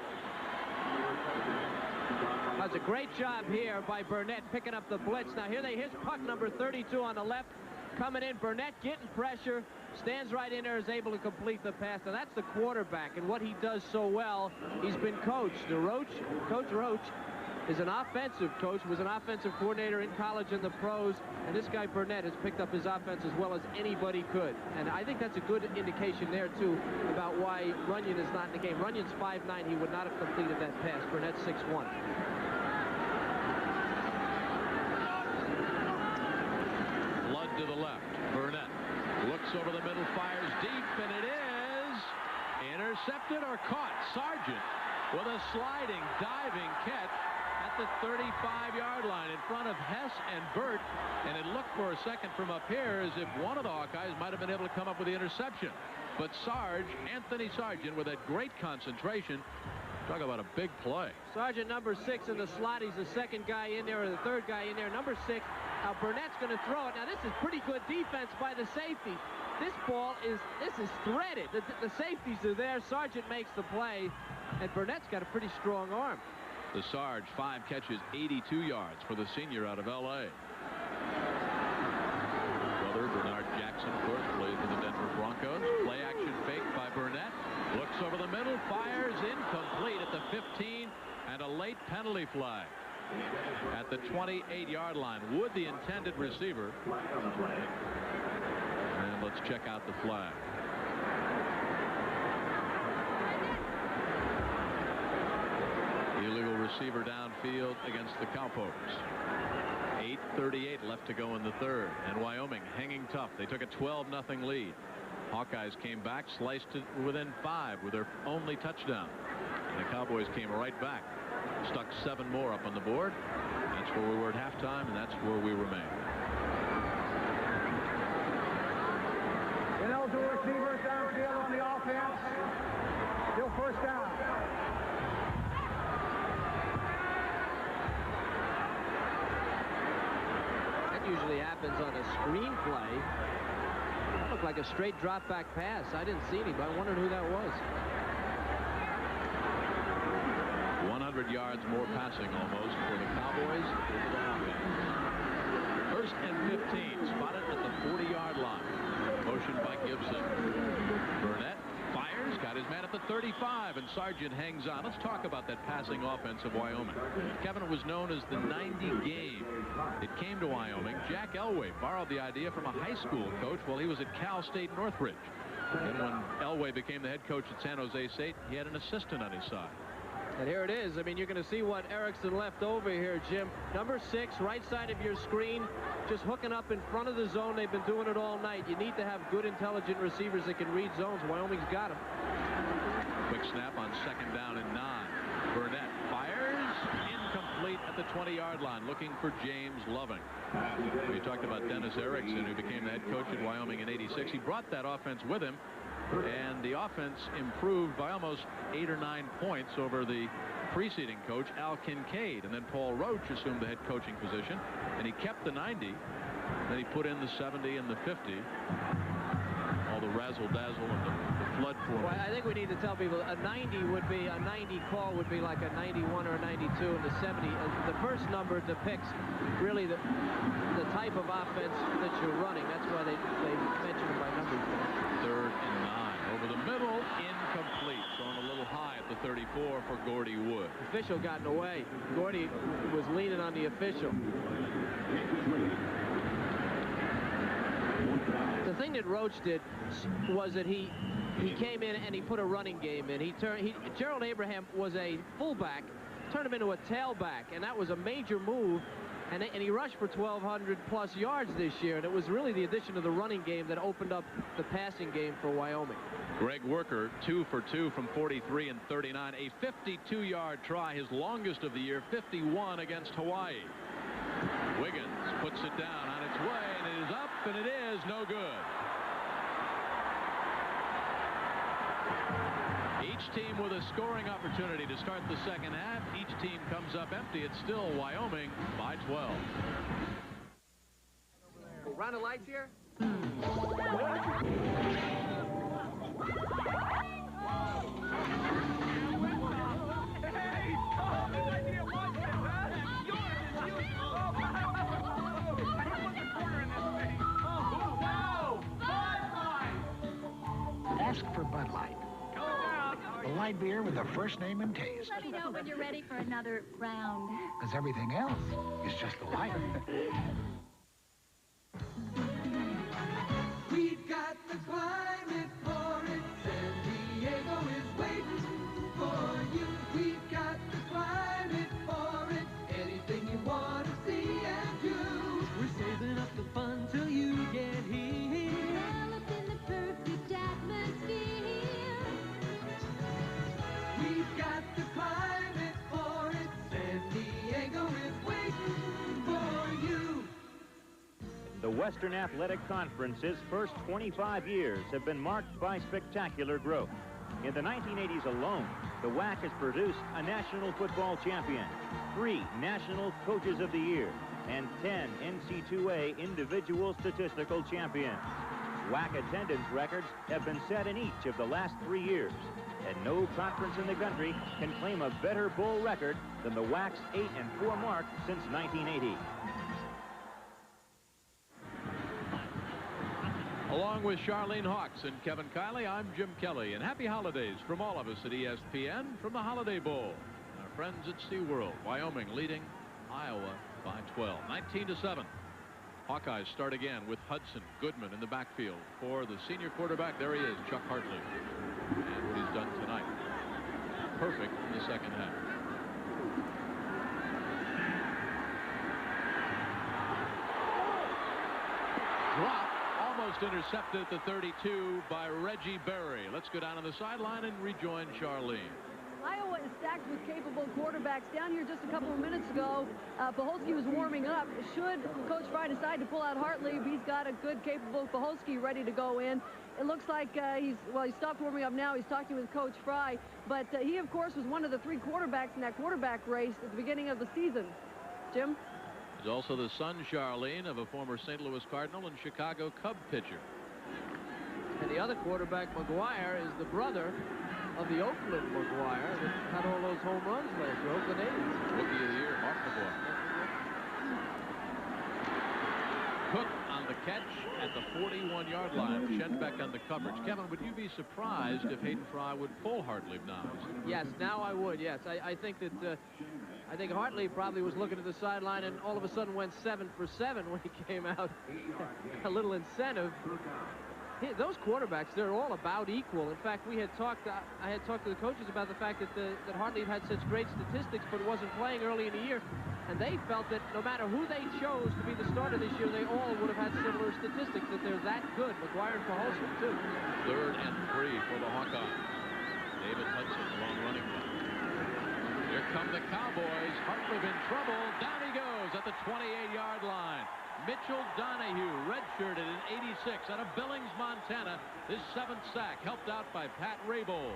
That's a great job here by Burnett picking up the blitz. Now here they hit Puck, number 32 on the left. Coming in, Burnett getting pressure, stands right in there, is able to complete the pass. Now that's the quarterback, and what he does so well, he's been coached. Coach Roach is an offensive coach, was an offensive coordinator in college and the pros, and this guy Burnett has picked up his offense as well as anybody could. And I think that's a good indication there, too, about why Runyon is not in the game. Runyon's 5'9", he would not have completed that pass. Burnett's 6'1". To the left. Burnett looks over the middle, fires deep, and it is intercepted or caught. Sargent with a sliding, diving catch at the 35-yard line in front of Hess and Burt, and it looked for a second from up here as if one of the Hawkeyes might have been able to come up with the interception. But Anthony Sargent, with that great concentration, talk about a big play. Sargent, number 6 in the slot. He's the second guy in there, or the third guy in there. Number 6. Now Burnett's going to throw it. Now this is pretty good defense by the safety. This is threaded. The safeties are there. Sargent makes the play, and Burnett's got a pretty strong arm. The Sarge, 5 catches, 82 yards for the senior out of L.A. Brother Bernard Jackson, of course, plays for the Denver Broncos. Play action fake by Burnett. Looks over the middle, fires incomplete at the 15, and a late penalty flag at the 28-yard line. Wood, the intended receiver. And let's check out the flag. Illegal receiver downfield against the Cowpokes. 8:38 left to go in the third, and Wyoming hanging tough. They took a 12-0 lead. Hawkeyes came back, sliced it within 5 with their only touchdown, and the Cowboys came right back. Stuck 7 more up on the board. That's where we were at halftime, and that's where we remain. Ineligible receivers downfield on the offense. Still first down. That usually happens on a screen play. That looked like a straight drop back pass. I didn't see anybody. I wondered who that was. 100 yards more passing almost for the Cowboys. First and 15, spotted at the 40-yard line. Motion by Gibson. Burnett fires, got his man at the 35, and Sargent hangs on. Let's talk about that passing offense of Wyoming. Kevin, it was known as the 90 game. It came to Wyoming. Jack Elway borrowed the idea from a high school coach while he was at Cal State Northridge. And when Elway became the head coach at San Jose State, he had an assistant on his side. And here it is. I mean, you're going to see what Erickson left over here, Jim. Number 6, right side of your screen, just hooking up in front of the zone. They've been doing it all night. You need to have good, intelligent receivers that can read zones. Wyoming's got them. Quick snap on 2nd down and 9. Burnett fires, incomplete at the 20-yard line, looking for James Loving. We talked about Dennis Erickson, who became the head coach at Wyoming in '86. He brought that offense with him. And the offense improved by almost 8 or 9 points over the preceding coach, Al Kincaid. And then Paul Roach assumed the head coaching position, and he kept the 90. Then he put in the 70 and the 50. All the razzle-dazzle and the flood formation. Well, I think we need to tell people a 90 would be, a 90 call would be like a 91 or a 92, and the 70. The first number depicts really the type of offense that you're running. That's why they mention it by numbers. 3rd and 9. Over the middle, incomplete. Thrown a little high at the 34 for Gordy Wood. Official got in the way. Gordy was leaning on the official. The thing that Roach did was that he came in and he put a running game in. Gerald Abraham was a fullback, turned him into a tailback, and that was a major move. And he rushed for 1,200+ yards this year, and it was really the addition of the running game that opened up the passing game for Wyoming. Greg Worker, 2 for 2 from 43 and 39. A 52-yard try, his longest of the year, 51 against Hawaii. Wiggins puts it down on its way, and it is up, and it is no good. Each team with a scoring opportunity to start the second half. Each team comes up empty. It's still Wyoming by 12. Round of lights here. Ask for Bud Light. The light beer with the first name and taste. Let me know when you're ready for another round. Because everything else is just a lighter. We've got the climate for it. San Diego is waiting for you. We've got the climate for it. Anything you want to see and do. We're saving up the fun till you get here. Developed in the perfect atmosphere. We've got the climate for it. San Diego is waiting for you. The Western Athletic Conference's first 25 years have been marked by spectacular growth. In the 1980s alone, the WAC has produced a National Football Champion, 3 National Coaches of the Year, and 10 NC2A Individual Statistical Champions. WAC attendance records have been set in each of the last 3 years, and no conference in the country can claim a better bowl record than the WAC's 8-4 mark since 1980. Along with Charlene Hawks and Kevin Kiley, I'm Jim Kelly, and happy holidays from all of us at ESPN from the Holiday Bowl. Our friends at SeaWorld, Wyoming leading Iowa by 12, 19-7. Hawkeyes start again with Hudson Goodman in the backfield for the senior quarterback. There he is, Chuck Hartley. And what he's done tonight, perfect in the second half. Drop. Almost intercepted at the 32 by Reggie Berry. Let's go down on the sideline and rejoin Charlene. Iowa is stacked with capable quarterbacks. Down here just a couple of minutes ago, Paholski was warming up. Should Coach Fry decide to pull out Hartlieb, he's got a good, capable Paholski ready to go in. It looks like he stopped warming up now. He's talking with Coach Fry. But he, of course, was one of the 3 quarterbacks in that quarterback race at the beginning of the season. Jim? He's also the son, Charlene, of a former St. Louis Cardinal and Chicago Cub pitcher. And the other quarterback, McGuire, is the brother of the Oakland McGuire that had all those home runs last year. Oakland A's. Rookie of the year, Mark McGuire. Cook on the catch at the 41-yard line. Schenbeck on the coverage. Kevin, would you be surprised if Hayden Fry would pull Hartlieb now? Yes, now I would, yes. I think that I think Hartlieb probably was looking at the sideline and all of a sudden went 7 for 7 when he came out. A little incentive. Those quarterbacks, they're all about equal. In fact, I had talked to the coaches about the fact that Hartlieb had such great statistics but wasn't playing early in the year. And they felt that no matter who they chose to be the starter this year, they all would have had similar statistics, that they're that good. McGuire and Paholski, too. 3rd and 3 for the Hawkeyes. David Hudson, long running back. Here come the Cowboys. Hartlieb in trouble. Down he goes at the 28-yard line. Mitchell Donahue, redshirted in '86 out of Billings, Montana. His 7th sack, helped out by Pat Raybould.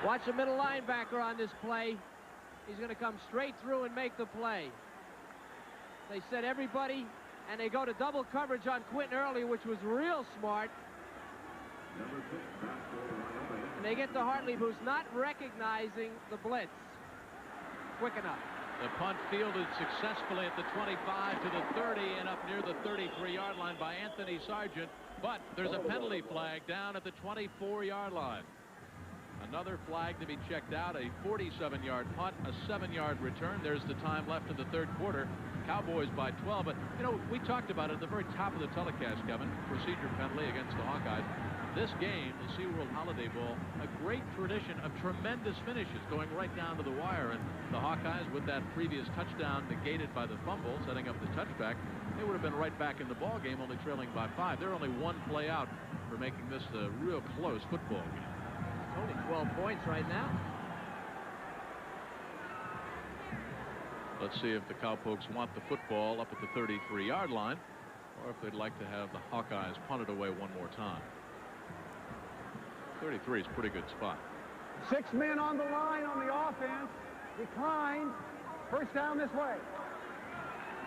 Watch the middle linebacker on this play. He's going to come straight through and make the play. They set everybody, and they go to double coverage on Quentin Early, which was real smart. And they get to Hartlieb, who's not recognizing the blitz quick enough. The punt fielded successfully at the 25 to the 30 and up near the 33-yard line by Anthony Sargent. But there's a penalty flag down at the 24-yard line. Another flag to be checked out, a 47-yard punt, a 7-yard return. There's the time left in the 3rd quarter. Cowboys by 12. But, you know, we talked about it at the very top of the telecast, Kevin. Procedure penalty against the Hawkeyes. This game, the SeaWorld Holiday Bowl, a great tradition of tremendous finishes going right down to the wire. And the Hawkeyes, with that previous touchdown negated by the fumble, setting up the touchback, they would have been right back in the ball game, only trailing by 5. They're only 1 play out for making this a real close football game. It's only 12 points right now. Let's see if the Cowpokes want the football up at the 33-yard line, or if they'd like to have the Hawkeyes punt it away one more time. 33 is a pretty good spot. 6 men on the line on the offense. Declined. First down this way.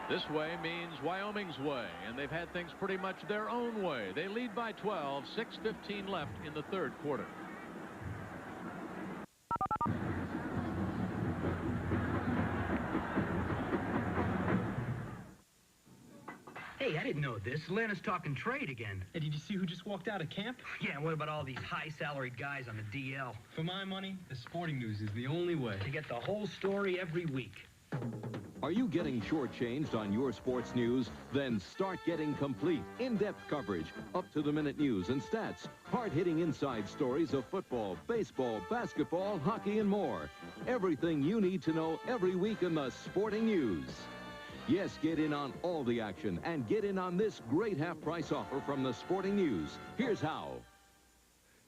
This way means Wyoming's way, and they've had things pretty much their own way. They lead by 12, 6:15 left in the 3rd quarter. Hey, I didn't know this. Atlanta's talking trade again. Hey, did you see who just walked out of camp? Yeah, and what about all these high-salaried guys on the DL? For my money, the Sporting News is the only way. To get the whole story every week. Are you getting shortchanged on your sports news? Then start getting complete, in-depth coverage, up-to-the-minute news and stats, hard-hitting inside stories of football, baseball, basketball, hockey, and more. Everything you need to know every week in the Sporting News. Yes, get in on all the action and get in on this great half-price offer from the Sporting News. Here's how.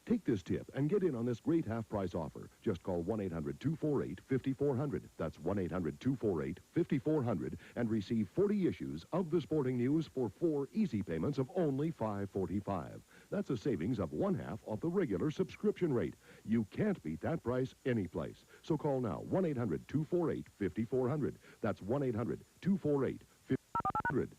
Take this tip and get in on this great half-price offer. Just call 1-800-248-5400. That's 1-800-248-5400 and receive 40 issues of the Sporting News for 4 easy payments of only $5.45. That's a savings of 1/2 off the regular subscription rate. You can't beat that price anyplace. So call now, 1-800-248-5400. That's 1-800-248-5400.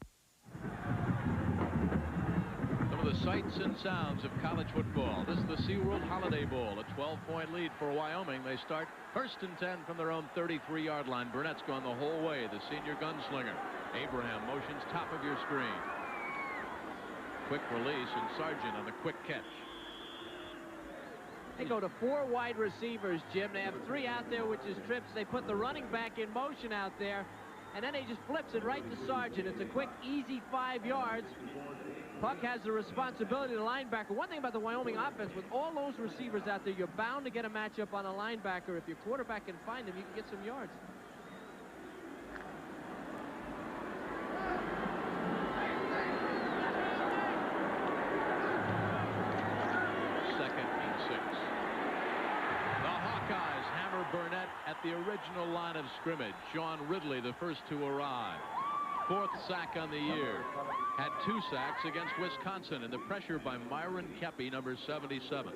The sights and sounds of college football. This is the SeaWorld Holiday Bowl, a 12-point lead for Wyoming. They start 1st and 10 from their own 33-yard line. Burnett's gone the whole way, the senior gunslinger. Abraham motions top of your screen. Quick release, and Sargent on the quick catch. They go to 4 wide receivers, Jim. They have 3 out there, which is trips. They put the running back in motion out there, and then he just flips it right to Sargent. It's a quick, easy 5 yards. Puck has the responsibility of the linebacker. One thing about the Wyoming offense, with all those receivers out there, you're bound to get a matchup on a linebacker. If your quarterback can find him, you can get some yards. the original line of scrimmage. Sean Ridley, the first to arrive. 4th sack on the year. Had 2 sacks against Wisconsin, and the pressure by Myron Kepi, number 77.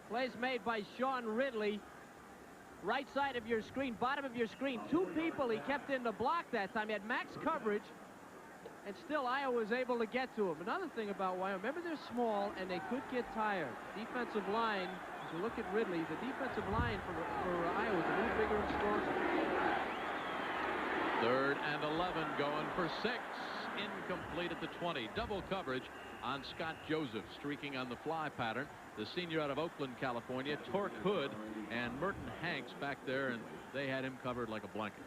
Plays made by Sean Ridley. Right side of your screen, bottom of your screen. 2 people he kept in the block that time. He had max coverage, and still Iowa was able to get to him. Another thing about Wyoming, remember they're small and they could get tired. Defensive line, as you look at Ridley, the defensive line for Iowa is a little bigger and stronger. 3rd and 11, going for 6. Incomplete at the 20. Double coverage on Scott Joseph, streaking on the fly pattern. The senior out of Oakland, California, Torque Hood and Merton Hanks back there, and they had him covered like a blanket.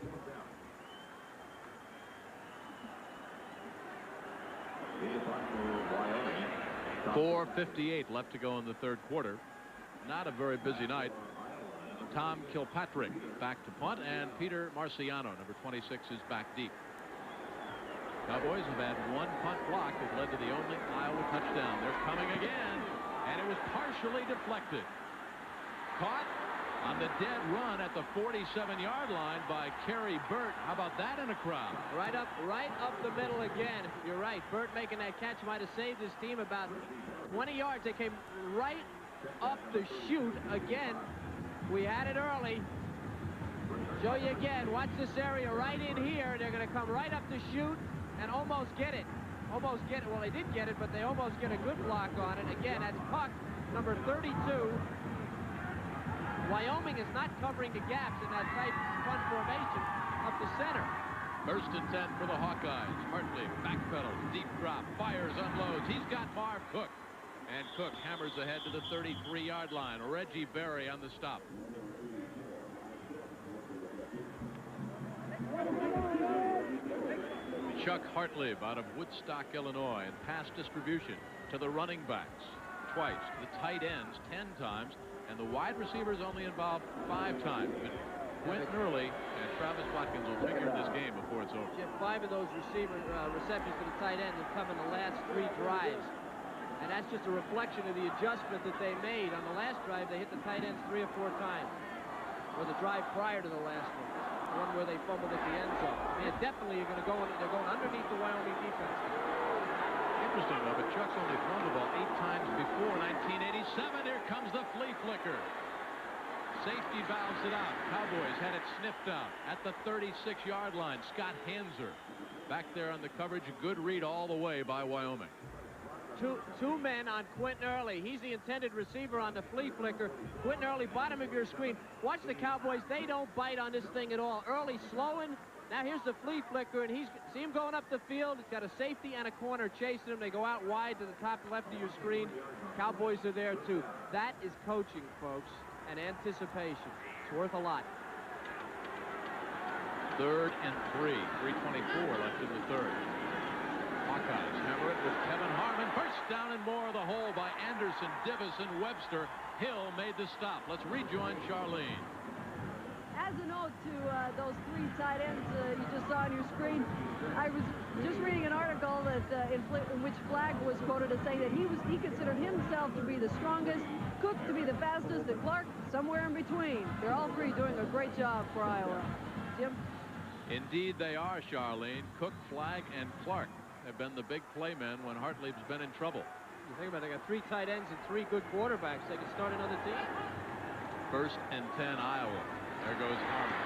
.458 left to go in the 3rd quarter. Not a very busy night. Tom Kilpatrick back to punt, and Peter Marciano, number 26, is back deep. Cowboys have had 1 punt block that led to the only Iowa touchdown. They're coming again, and it was partially deflected. Caught on the dead run at the 47-yard line by Kerry Burt. How about that in a crowd? Right up the middle again. You're right. Burt making that catch might have saved his team about 20 yards. They came right up the chute again. We had it early. Show you again. Watch this area right in here. They're going to come right up the chute and almost get it. Almost get it. Well, they did get it, but they almost get a good block on it. Again, that's Puck, number 32. Wyoming is not covering the gaps in that tight punt formation up the center. 1st and 10 for the Hawkeyes. Hartley backpedals, deep drop, fires, unloads. He's got Marv Cook. And Cook hammers ahead to the 33-yard line. Reggie Berry on the stop. Chuck Hartley out of Woodstock, Illinois, and pass distribution to the running backs twice, to the tight ends 10 times, and the wide receivers only involved 5 times. But Quentin Early and Travis Watkins will figure this game before it's over. Jim, 5 of those receptions to the tight end have come in the last 3 drives. And that's just a reflection of the adjustment that they made. On the last drive, they hit the tight ends 3 or 4 times. Or the drive prior to the last one. The one where they fumbled at the end zone. I mean, definitely you're going to go in, they're going underneath the Wyoming defense. Interesting, though, but Chuck's only thrown the ball 8 times before 1987. Here comes the flea flicker. Safety valves it out. Cowboys had it sniffed out at the 36-yard line. Scott Hanser back there on the coverage. A good read all the way by Wyoming. Two men on Quentin Early. He's the intended receiver on the flea flicker. Quentin Early, bottom of your screen. Watch the Cowboys. They don't bite on this thing at all. Early slowing. Now here's the flea flicker, and see him going up the field. He's got a safety and a corner chasing him. They go out wide to the top left of your screen. Cowboys are there too. That is coaching, folks, and anticipation. It's worth a lot. 3rd and 3. 3:24 left in the 3rd. Hawkeyes hammer it with Kevin Harmon. First down and more. The hole by Anderson, Divis, and Webster. Hill made the stop. Let's rejoin Charlene. As a note to those 3 tight ends you just saw on your screen, I was just reading an article that in which Flagg was quoted as saying that he considered himself to be the strongest, Cook to be the fastest, and Clark somewhere in between. They're all 3 doing a great job for Iowa. Jim? Indeed they are, Charlene. Cook, Flagg, and Clark have been the big playmen when Hartley's been in trouble. You think about it, they got 3 tight ends and 3 good quarterbacks. They can start another team. 1st and 10, Iowa. There goes Harmon.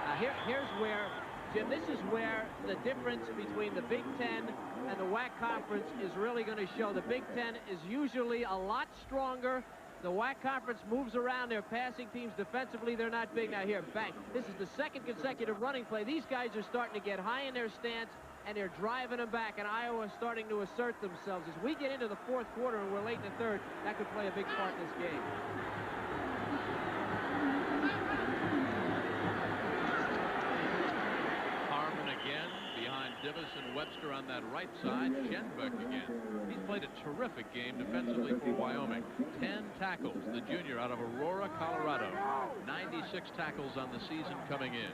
Now here's where, Jim, this is where the difference between the Big Ten and the WAC conference is really going to show. The Big Ten is usually a lot stronger. The WAC conference moves around their passing teams. Defensively, they're not big. Now here, bang. This is the 2nd consecutive running play. These guys are starting to get high in their stance, and they're driving them back, and Iowa is starting to assert themselves. As we get into the 4th quarter and we're late in the 3rd, that could play a big part in this game. Harmon again behind Divis and Webster on that right side. Schenbeck again. He's played a terrific game defensively for Wyoming. 10 tackles, the junior out of Aurora, Colorado. 96 tackles on the season coming in.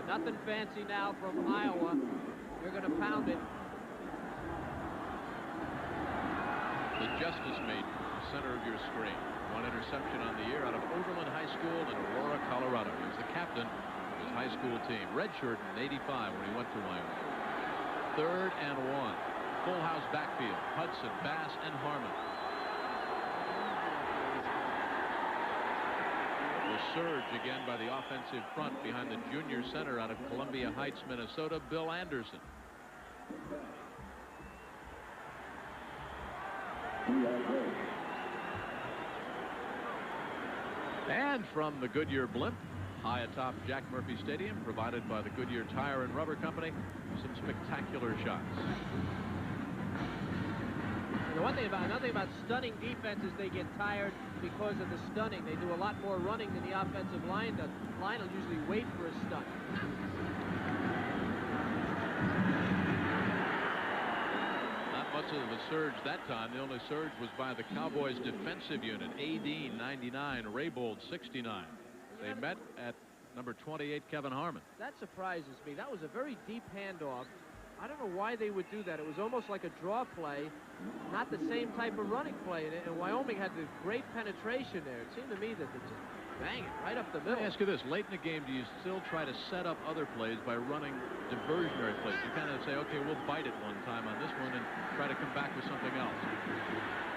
Nothing fancy now from Iowa. They're going to pound it. The Justice Maiden, center of your screen. One interception on the year out of Overland High School in Aurora, Colorado. He was the captain of his high school team. Redshirt in '85 when he went to Wyoming. 3rd and 1. Full house backfield. Hudson, Bass, and Harmon. The surge again by the offensive front behind the junior center out of Columbia Heights, Minnesota, Bill Anderson. And from the Goodyear blimp, high atop Jack Murphy Stadium, provided by the Goodyear Tire and Rubber Company, some spectacular shots. The another thing about stunning defenses, they get tired because of the stunning. They do a lot more running than the offensive line does. The line will usually wait for a stunt. Not much of a surge that time. The only surge was by the Cowboys defensive unit. A. 99, Raybold 69. They met at number 28, Kevin Harmon. That surprises me. That was a very deep handoff. I don't know why they would do that. It was almost like a draw play, not the same type of running play. And Wyoming had the great penetration there. It seemed to me that they just bang it right up the middle. Let me ask you this. Late in the game, do you still try to set up other plays by running diversionary plays? You kind of say, okay, we'll bite it one time on this one and try to come back with something else.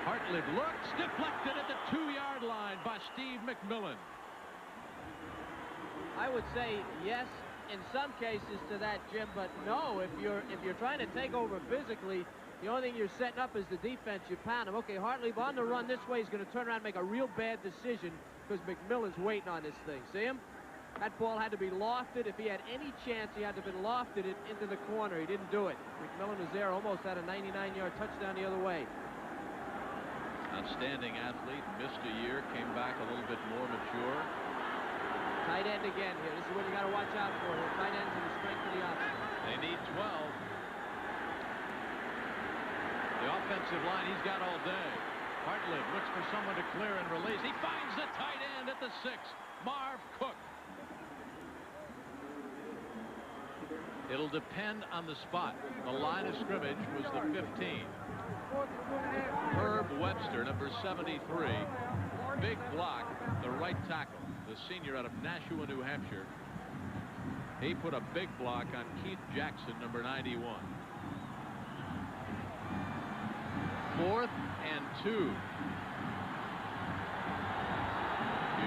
Hartlib looks, deflected at the 2-yard line by Steve McMillan. I would say yes in some cases to that, Jim, but no, if you're trying to take over physically, the only thing you're setting up is the defense. You pound him. Okay, Hartlib on the run this way. He's going to turn around and make a real bad decision because McMillan's waiting on this thing. See him? That ball had to be lofted. If he had any chance, he had to have been lofted it into the corner. He didn't do it. McMillan was there, almost had a 99-yard touchdown the other way. Outstanding athlete, missed a year, came back a little bit more mature. Tight end again here. This is what you got to watch out for here. Tight ends and the strength of the offense. They need 12. The offensive line he's got all day. Hartlib looks for someone to clear and release. He finds the tight end at the 6, Marv Cook. It'll depend on the spot. The line of scrimmage was the 15. Herb Webster, number 73. Big block, the right tackle. The senior out of Nashua, New Hampshire. He put a big block on Keith Jackson, number 91. 4th and 2. You're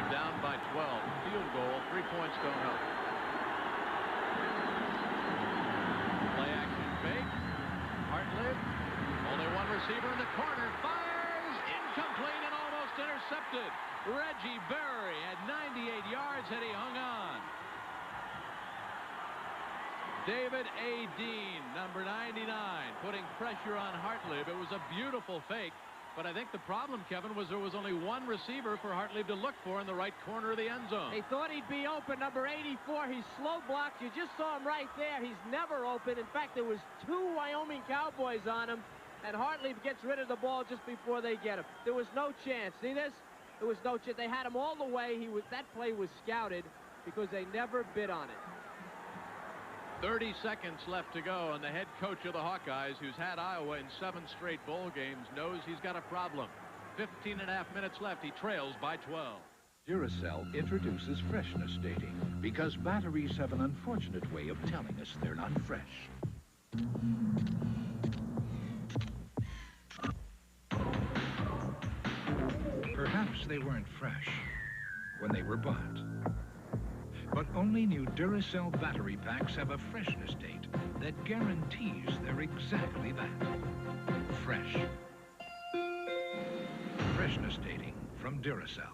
down by 12. Field goal. 3 points don't help. Play action fake. Hartlib. Only one receiver in the corner. Fires. Incomplete and almost intercepted. Reggie Berry at 98 yards had he hung on. David A. Dean, number 99, putting pressure on Hartlib. It was a beautiful fake, but I think the problem, Kevin, was there was only one receiver for Hartlib to look for in the right corner of the end zone. They thought he'd be open, number 84. He's slow blocked. You just saw him right there. He's never open. In fact, there was 2 Wyoming Cowboys on him, and Hartlib gets rid of the ball just before they get him. There was no chance. See this? There was no chance. They had him all the way. That play was scouted because they never bid on it. 30 seconds left to go, and the head coach of the Hawkeyes, who's had Iowa in 7 straight bowl games, knows he's got a problem. 15 and a half minutes left. He trails by 12. Duracell introduces freshness dating because batteries have an unfortunate way of telling us they're not fresh. Perhaps they weren't fresh when they were bought. But only new Duracell battery packs have a freshness date that guarantees they're exactly that. Fresh. Freshness dating from Duracell.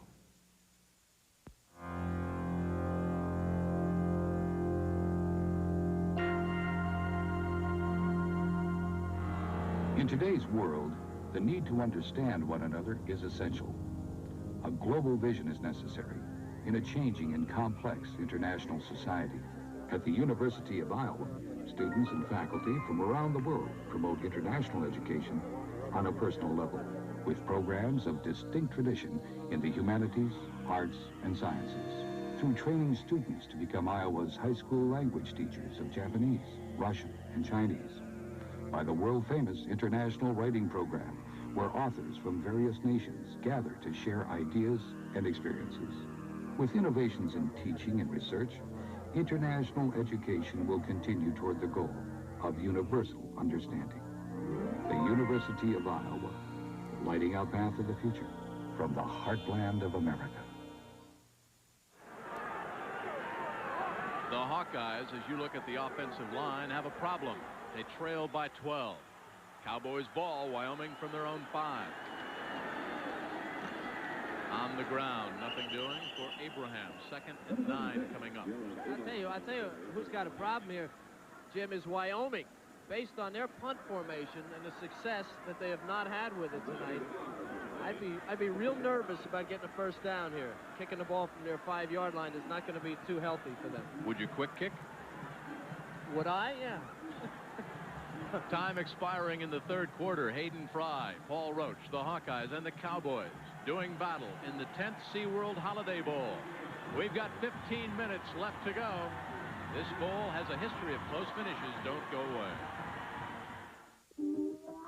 In today's world, the need to understand one another is essential. A global vision is necessary in a changing and complex international society. At the University of Iowa, students and faculty from around the world promote international education on a personal level, with programs of distinct tradition in the humanities, arts, and sciences, through training students to become Iowa's high school language teachers of Japanese, Russian, and Chinese, by the world-famous International Writing Program, where authors from various nations gather to share ideas and experiences. With innovations in teaching and research, international education will continue toward the goal of universal understanding. The University of Iowa, lighting our path to the future from the heartland of America. The Hawkeyes, as you look at the offensive line, have a problem. They trail by 12. Cowboys ball, Wyoming from their own 5. On the ground, nothing doing for Abraham. 2nd and 9 coming up. I tell you who's got a problem here, Jim, is Wyoming. Based on their punt formation and the success that they have not had with it tonight, I'd be real nervous about getting a first down here. Kicking the ball from their 5-yard line is not going to be too healthy for them. Would you quick kick? Would I? Yeah. Time expiring in the 3rd quarter. Hayden Fry, Paul Roach, the Hawkeyes, and the Cowboys doing battle in the 10th SeaWorld Holiday Bowl. We've got 15 minutes left to go. This bowl has a history of close finishes. Don't go away.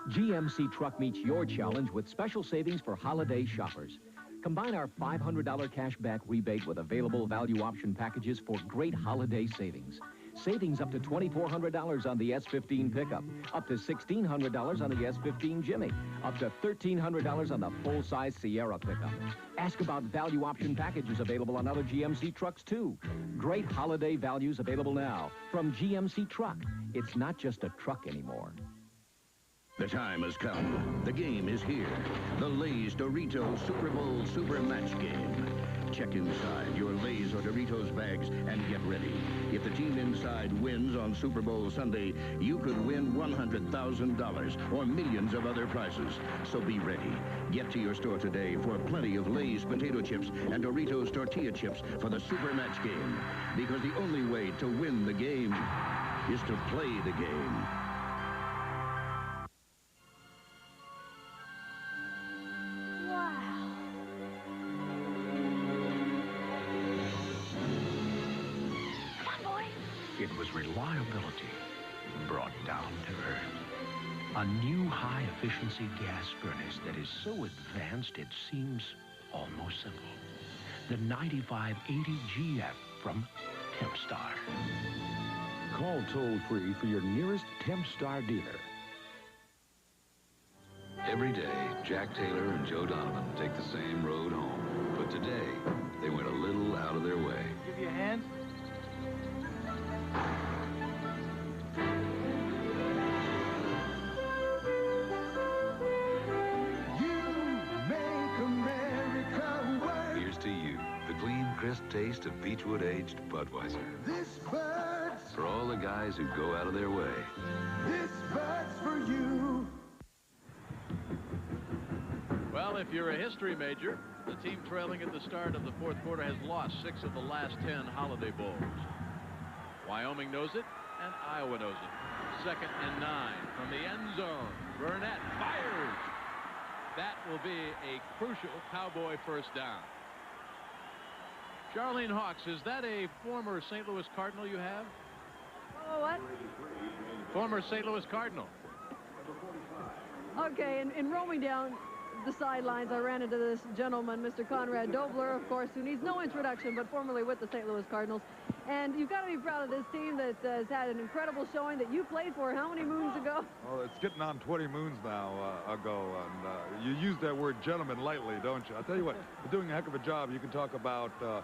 GMC Truck meets your challenge with special savings for holiday shoppers. Combine our $500 cashback rebate with available value option packages for great holiday savings. Savings up to $2,400 on the S15 pickup, up to $1,600 on the S15 Jimmy, up to $1,300 on the full-size Sierra pickup. Ask about value option packages available on other GMC trucks, too. Great holiday values available now from GMC Truck. It's not just a truck anymore. The time has come. The game is here. The Lay's Doritos Super Bowl Super Match Game. Check inside your Lay's or Doritos bags and get ready. If the team inside wins on Super Bowl Sunday, you could win $100,000 or millions of other prizes. So be ready. Get to your store today for plenty of Lay's potato chips and Doritos tortilla chips for the Super Match Game. Because the only way to win the game is to play the game. It was reliability brought down to earth. A new high-efficiency gas furnace that is so advanced it seems almost simple. The 9580GF from Tempstar. Call toll-free for your nearest Tempstar dealer. Every day, Jack Taylor and Joe Donovan take the same road home. But today, they went a little out of their way. Give you a hand. Here's to you, the clean, crisp taste of Beechwood-aged Budweiser. This bird's For all the guys who go out of their way. This bird's for you. Well, if you're a history major, the team trailing at the start of the 4th quarter has lost 6 of the last 10 Holiday Bowls. Wyoming knows it, and Iowa knows it. 2nd and 9 from the end zone. Burnett fires. That will be a crucial Cowboy first down. Charlene Hawks, is that a former St. Louis Cardinal you have? Oh, what? Former St. Louis Cardinal. Okay, in roaming down the sidelines, I ran into this gentleman, Mr. Conrad Dobler, of course, who needs no introduction, but formerly with the St. Louis Cardinals. And you've got to be proud of this team that has had an incredible showing that you played for how many moons ago? Well, it's getting on 20 moons now ago, and you use that word gentleman lightly, don't you? I'll tell you what, you're doing a heck of a job. You can talk about the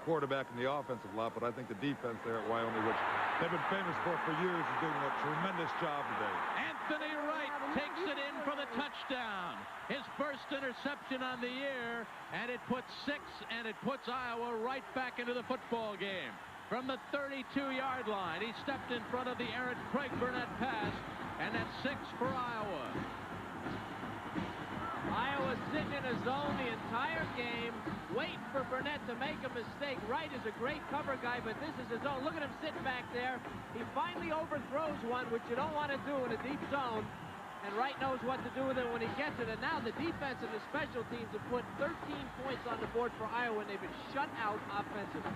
quarterback and the offensive lot, but I think the defense there at Wyoming, which they've been famous for years, is doing a tremendous job today. Anthony Wright takes it in for the touchdown. His first interception on the year, and it puts 6, and it puts Iowa right back into the football game. From the 32-yard line, he stepped in front of the errant Craig Burnett pass, and that's 6 for Iowa. Iowa sitting in a zone the entire game, waiting for Burnett to make a mistake. Wright is a great cover guy, but this is his zone. Look at him sitting back there. He finally overthrows one, which you don't want to do in a deep zone. And Wright knows what to do with it when he gets it. And now the defense and the special teams have put 13 points on the board for Iowa, and they've been shut out offensively.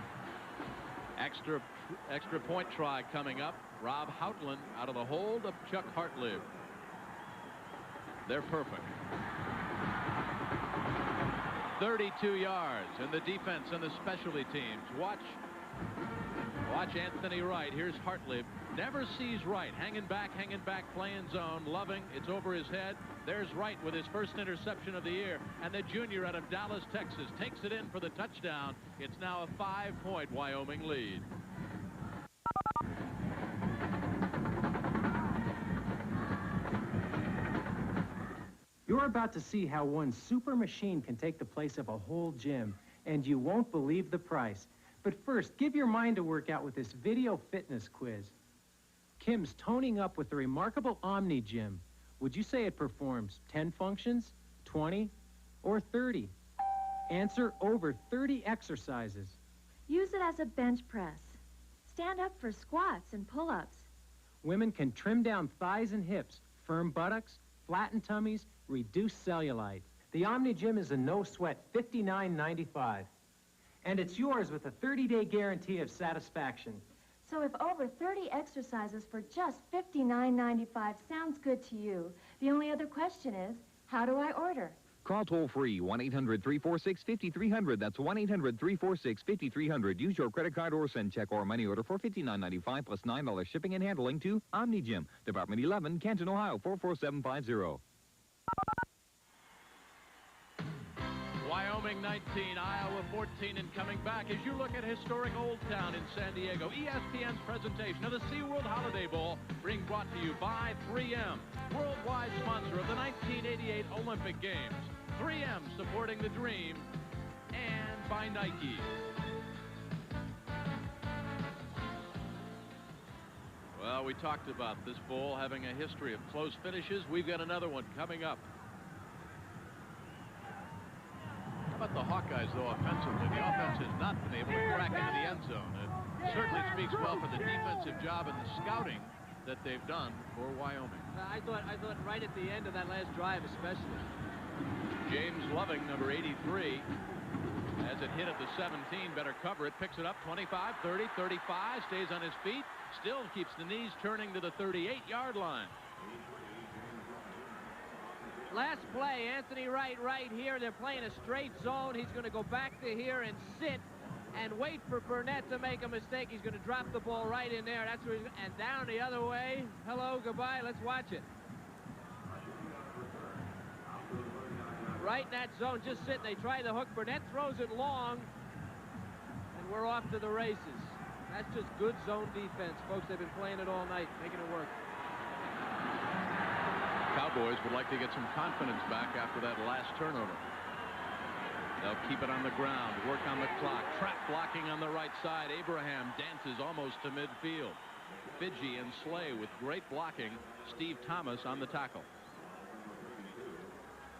Extra point try coming up. Rob Houtland out of the hold of Chuck Hartlib. They're perfect. 32 yards. And the defense and the specialty teams. Watch Anthony Wright. Here's Hartlib. Never sees Wright. Hanging back, playing zone. Loving. It's over his head. There's Wright with his first interception of the year. And the junior out of Dallas, Texas, takes it in for the touchdown. It's now a 5-point Wyoming lead. You're about to see how one super machine can take the place of a whole gym, and you won't believe the price. But first, give your mind a workout with this video fitness quiz. Kim's toning up with the remarkable Omni Gym. Would you say it performs 10 functions, 20, or 30? Answer: over 30 exercises. Use it as a bench press. Stand up for squats and pull-ups. Women can trim down thighs and hips, firm buttocks, flatten tummies, reduce cellulite. The Omni Gym is a no-sweat $59.95. And it's yours with a 30-day guarantee of satisfaction. So if over 30 exercises for just $59.95 sounds good to you, the only other question is, how do I order? Call toll-free 1-800-346-5300. That's 1-800-346-5300. Use your credit card or send check or money order for $59.95 plus $9 shipping and handling to Omni Gym, Department 11, Canton, Ohio 44750. Wyoming 19, Iowa 14, and coming back as you look at historic Old Town in San Diego. ESPN's presentation of the SeaWorld Holiday Bowl being brought to you by 3M, worldwide sponsor of the 1988 Olympic Games. 3M supporting the dream, and by Nike. Well, we talked about this bowl having a history of close finishes. We've got another one coming up. How about the Hawkeyes, though, offensively? The offense has not been able to crack into the end zone. It certainly speaks well for the defensive job and the scouting that they've done for Wyoming. I thought right at the end of that last drive especially. James Loving, number 83, as it hit at the 17, better cover it, picks it up, 25, 30, 35, stays on his feet, still keeps the knees turning to the 38-yard line. Last play, Anthony Wright right here. They're playing a straight zone. He's going to go back to here and sit and wait for Burnett to make a mistake. He's going to drop the ball right in there. That's where he's, and down the other way. Hello, goodbye. Let's watch it. Right in that zone, just sitting. They try the hook. Burnett throws it long, and we're off to the races. That's just good zone defense, folks. They've been playing it all night, making it work. Cowboys would like to get some confidence back after that last turnover. They'll keep it on the ground, work on the clock, trap blocking on the right side. Abraham dances almost to midfield. Fidgey and Slay with great blocking. Steve Thomas on the tackle.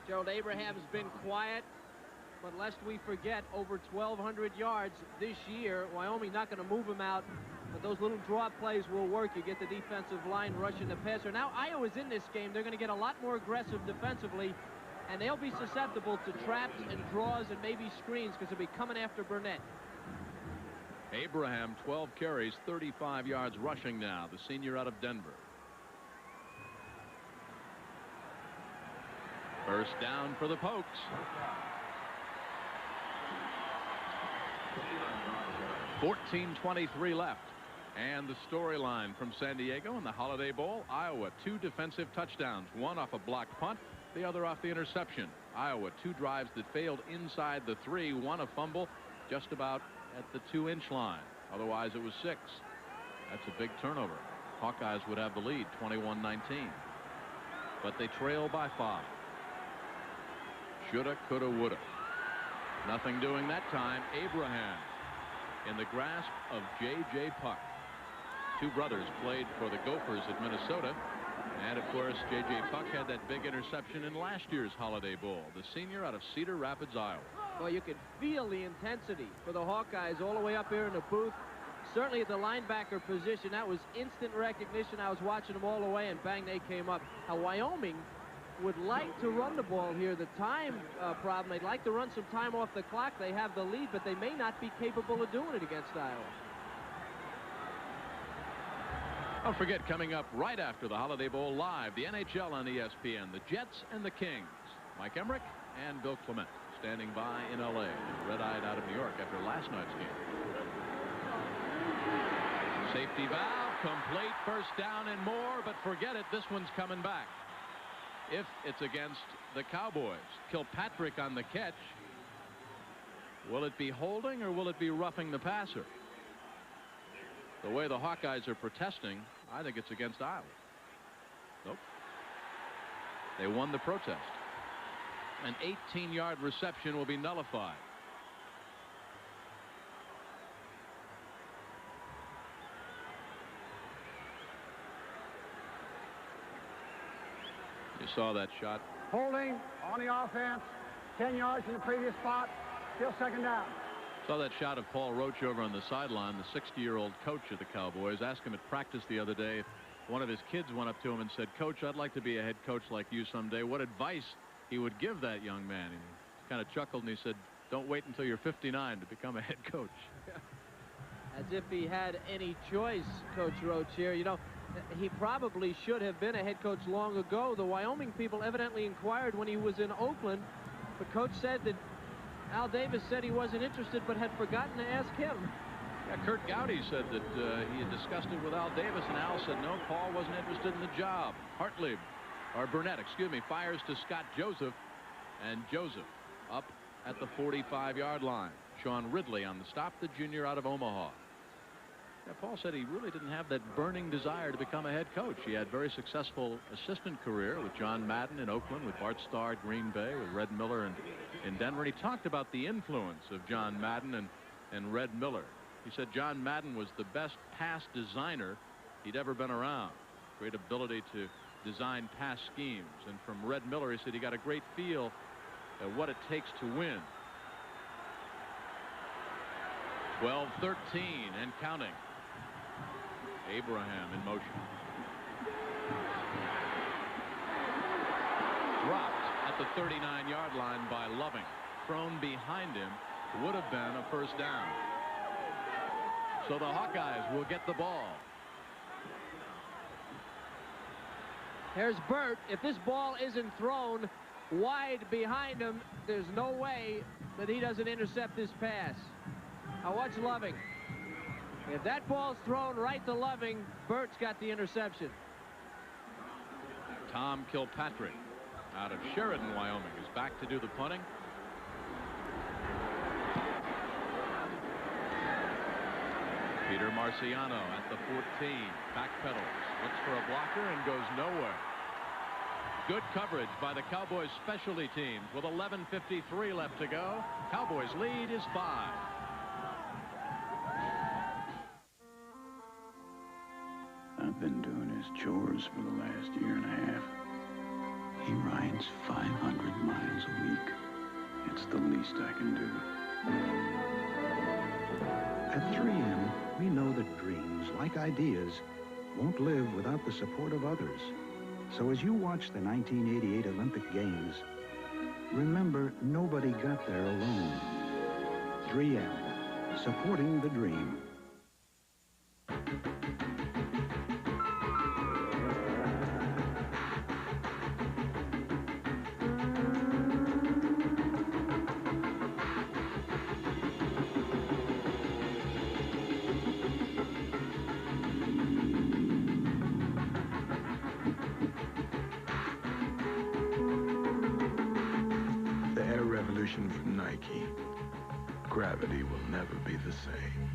Gerald, Abraham's been quiet, but lest we forget, over 1,200 yards this year. Wyoming not going to move him out. But those little draw plays will work. You get the defensive line rushing the passer. Now Iowa's in this game. They're going to get a lot more aggressive defensively, and they'll be susceptible to traps and draws and maybe screens because they'll be coming after Burnett. Abraham, 12 carries, 35 yards rushing now, the senior out of Denver. First down for the Pokes. .23 left. And the storyline from San Diego in the Holiday Bowl, Iowa, 2 defensive touchdowns, one off a blocked punt, the other off the interception. Iowa, 2 drives that failed inside the 3, one a fumble just about at the 2-inch line. Otherwise, it was 6. That's a big turnover. Hawkeyes would have the lead, 21-19. But they trail by 5. Shoulda, coulda, woulda. Nothing doing that time. Abraham in the grasp of J.J. Puck. 2 brothers played for the Gophers at Minnesota. And, of course, J.J. Puck had that big interception in last year's Holiday Bowl. The senior out of Cedar Rapids, Iowa. Well, you could feel the intensity for the Hawkeyes all the way up here in the booth. Certainly at the linebacker position, that was instant recognition. I was watching them all the way, and bang, they came up. Now, Wyoming would like to run the ball here. The time problem, they'd like to run some time off the clock. They have the lead, but they may not be capable of doing it against Iowa. Don't forget, coming up right after the Holiday Bowl live, the NHL on ESPN, the Jets and the Kings. Mike Emmerich and Bill Clement. standing by in L.A. Red-eyed out of New York after last night's game. Safety valve, complete, first down and more, but forget it, this one's coming back. If it's against the Cowboys. Kilpatrick on the catch. Will it be holding or will it be roughing the passer? The way the Hawkeyes are protesting, I think it's against Iowa. Nope. They won the protest. An 18-yard reception will be nullified. You saw that shot. Holding on the offense. 10 yards from the previous spot. Still second down. Saw that shot of Paul Roach over on the sideline, the 60-year-old coach of the Cowboys. Asked him at practice the other day if one of his kids went up to him and said, "Coach, I'd like to be a head coach like you someday," what advice he would give that young man. He kind of chuckled and he said, "Don't wait until you're 59 to become a head coach." As if he had any choice, Coach Roach here. You know, he probably should have been a head coach long ago. The Wyoming people evidently inquired when he was in Oakland, but Coach said that Al Davis said he wasn't interested but had forgotten to ask him. Yeah, Kurt Gowdy said that he had discussed it with Al Davis, and Al said no, Paul wasn't interested in the job. Burnett, excuse me, fires to Scott Joseph, and Joseph up at the 45-yard line. Sean Ridley on the stop, the junior out of Omaha. Yeah, Paul said he really didn't have that burning desire to become a head coach. He had a very successful assistant career with John Madden in Oakland, with Bart Starr at Green Bay, with Red Miller in Denver. And he talked about the influence of John Madden and Red Miller. He said John Madden was the best pass designer he'd ever been around. Great ability to design pass schemes. And from Red Miller, he said he got a great feel at what it takes to win. 12-13 and counting. Abraham in motion. Dropped at the 39-yard line by Loving. Thrown behind him would have been a first down. So the Hawkeyes will get the ball. Here's Burt. If this ball isn't thrown wide behind him, there's no way that he doesn't intercept this pass. Now watch Loving. If that ball's thrown right to Loving, Burt's got the interception. Tom Kilpatrick out of Sheridan, Wyoming, is back to do the punting. Peter Marciano at the 14. Backpedals. Looks for a blocker and goes nowhere. Good coverage by the Cowboys specialty teams with 11:53 left to go. Cowboys lead is 5. I've been doing his chores for the last year and a half. He rides 500 miles a week. It's the least I can do. At 3M, we know that dreams, like ideas, won't live without the support of others. So as you watch the 1988 Olympic Games, remember nobody got there alone. 3M, supporting the dream. From Nike, gravity will never be the same.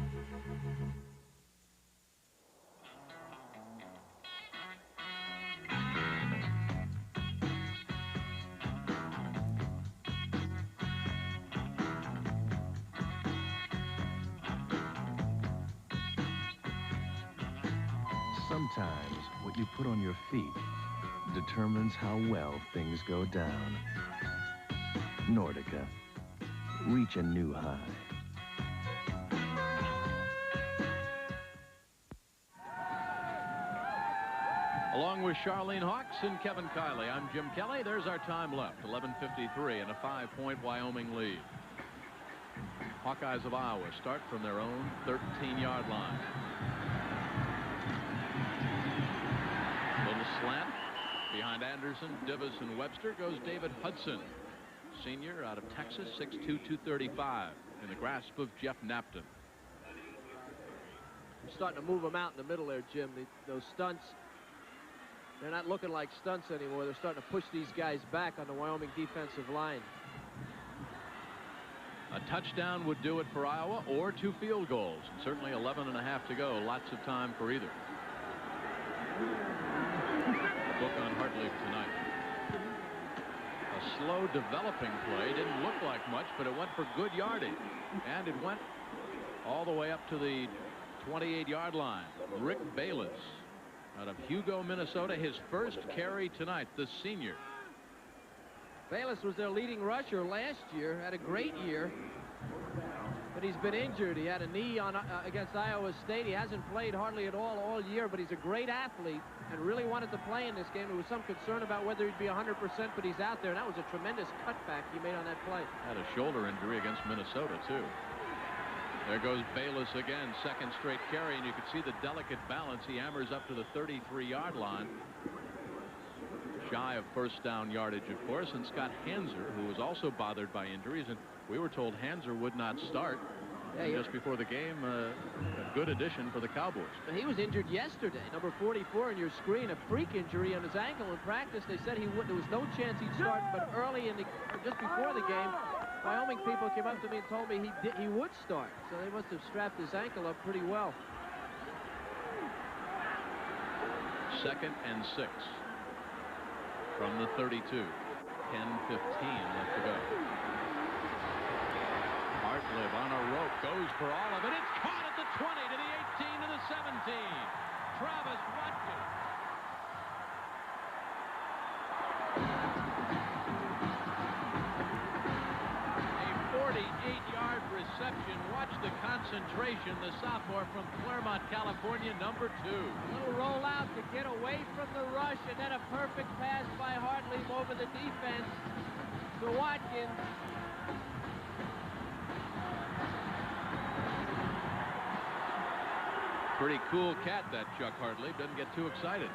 Sometimes what you put on your feet determines how well things go down. Nordica. Reach a new high. Along with Charlene Hawks and Kevin Kiley, I'm Jim Kelly. There's our time left. 11:53 and a 5-point Wyoming lead. Hawkeyes of Iowa start from their own 13-yard line. Little slant behind Anderson, Divis, and Webster goes David Hudson. senior out of Texas, 6'2", 235, in the grasp of Jeff Napton. Starting to move them out in the middle there, Jim. Those stunts, they're not looking like stunts anymore. They're starting to push these guys back on the Wyoming defensive line. A touchdown would do it for Iowa, or 2 field goals. Certainly 11.5 to go. Lots of time for either. The book on Hartleaf tonight. A slow developing play. Didn't look like much, but it went for good yardage. And it went all the way up to the 28-yard line. Rick Bayless out of Hugo, Minnesota. His first carry tonight, the senior. Bayless was their leading rusher last year, had a great year, but he's been injured. He had a knee on against Iowa State. He hasn't played hardly at all year, but he's a great athlete and really wanted to play in this game. There was some concern about whether he'd be 100%, but he's out there, and that was a tremendous cutback he made on that play. Had a shoulder injury against Minnesota, too. There goes Bayless again, second straight carry, and you can see the delicate balance. He hammers up to the 33-yard line. Shy of first down yardage, of course, and Scott Hanser, who was also bothered by injuries, and we were told Hanser would not start. Yeah, just before the game, a good addition for the Cowboys. He was injured yesterday, number 44 on your screen, a freak injury on his ankle in practice. They said there was no chance he'd start, but early just before the game, Wyoming people came up to me and told me he would start. So they must have strapped his ankle up pretty well. 2nd and 6. From the 32. 10-15 left to go. Hartliff on a rope, goes for all of it. It's caught at the 20, to the 18, to the 17. Travis Watkins. A 48-yard reception. Watch the concentration. The sophomore from Claremont, California, number 2. A little rollout to get away from the rush, and then a perfect pass by Hartlief over the defense to Watkins. Pretty cool cat, that Chuck Hartlief. Doesn't get too excited.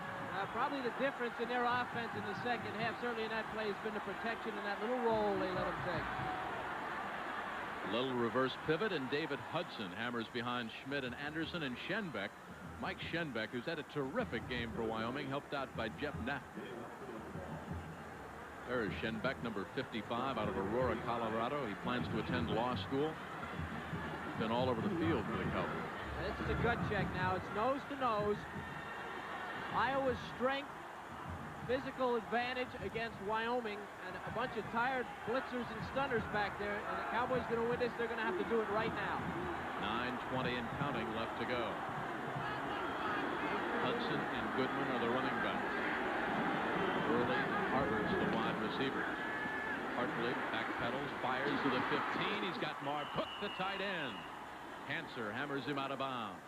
Probably the difference in their offense in the second half, certainly in that play, has been the protection and that little roll they let him take. A little reverse pivot, and David Hudson hammers behind Schmidt and Anderson and Schenbeck. Mike Schenbeck, who's had a terrific game for Wyoming, helped out by Jeff Napton. There is Schenbeck, number 55, out of Aurora, Colorado. He plans to attend law school. He's been all over the field for the Cowboys. This is a gut check now. It's nose to nose. Iowa's strength, physical advantage against Wyoming, and a bunch of tired blitzers and stunners back there. And the Cowboys going to win this. They're going to have to do it right now. 9:20 and counting left to go. Hudson and Goodman are the running backs. Early and Harbers the wide receivers. Hartlief backpedals, fires to the 15. He's got Marv Cook, the tight end. Hanser hammers him out of bounds.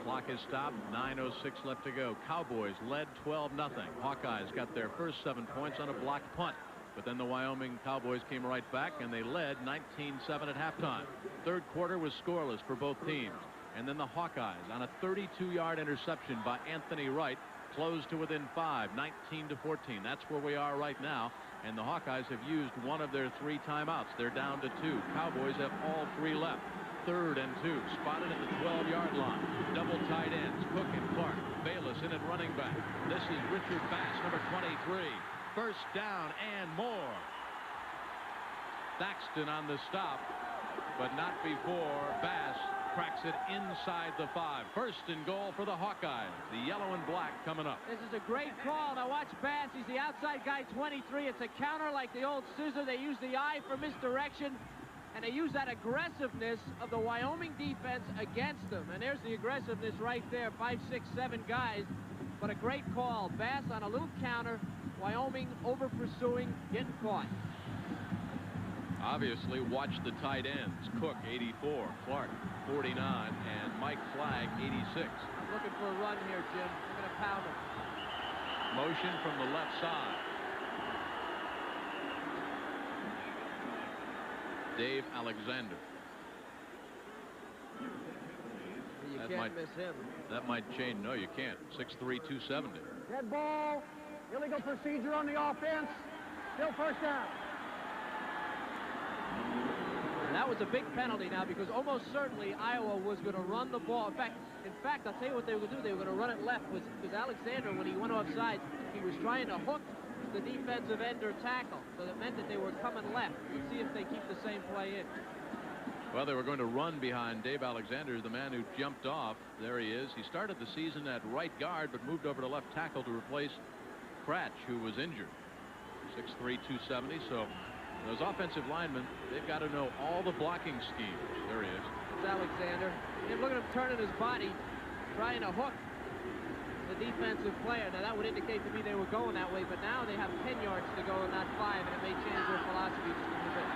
Clock is stopped. 9:06 left to go. Cowboys led 12-0. Hawkeyes got their first 7 points on a blocked punt. But then the Wyoming Cowboys came right back, and they led 19-7 at halftime. Third quarter was scoreless for both teams. And then the Hawkeyes, on a 32-yard interception by Anthony Wright, closed to within 5, 19-14. That's where we are right now. And the Hawkeyes have used one of their 3 timeouts. They're down to 2. Cowboys have all 3 left. 3rd and 2, spotted at the 12-yard line. Double tight ends, Cook and Clark. Bayless in at running back. This is Richard Bass, number 23. First down and more. Thaxton on the stop, but not before Bass cracks it inside the 5. First and goal for the Hawkeyes. The yellow and black coming up. This is a great call. Now watch Bass. He's the outside guy, 23. It's a counter like the old scissor. They use the eye for misdirection. And they use that aggressiveness of the Wyoming defense against them. And there's the aggressiveness right there. 5, 6, 7 guys. But a great call. Bass on a little counter. Wyoming over pursuing, getting caught. Obviously, watch the tight ends. Cook, 84. Clark, 49. And Mike Flagg, 86. Looking for a run here, Jim. They're going to pound him. Motion from the left side. Dave Alexander. You can't miss him. That might change. No, you can't. 6'3", 270. Dead ball. Illegal procedure on the offense. Still first down. And that was a big penalty now, because almost certainly Iowa was going to run the ball. In fact, I'll tell you what they were going to do. They were going to run it left, because Alexander, when he went offside, he was trying to hook the defensive end or tackle. So that meant that they were coming left. Let's see if they keep the same play in. Well, they were going to run behind Dave Alexander, the man who jumped off. There he is. He started the season at right guard, but moved over to left tackle to replace Cratch, who was injured. 6'3", 270. So those offensive linemen, they've got to know all the blocking schemes. There he is. It's Alexander. And look at him turning his body, trying to hook the defensive player. Now, that would indicate to me they were going that way, but now they have 10 yards to go and not 5, and it may change their philosophy just a little bit.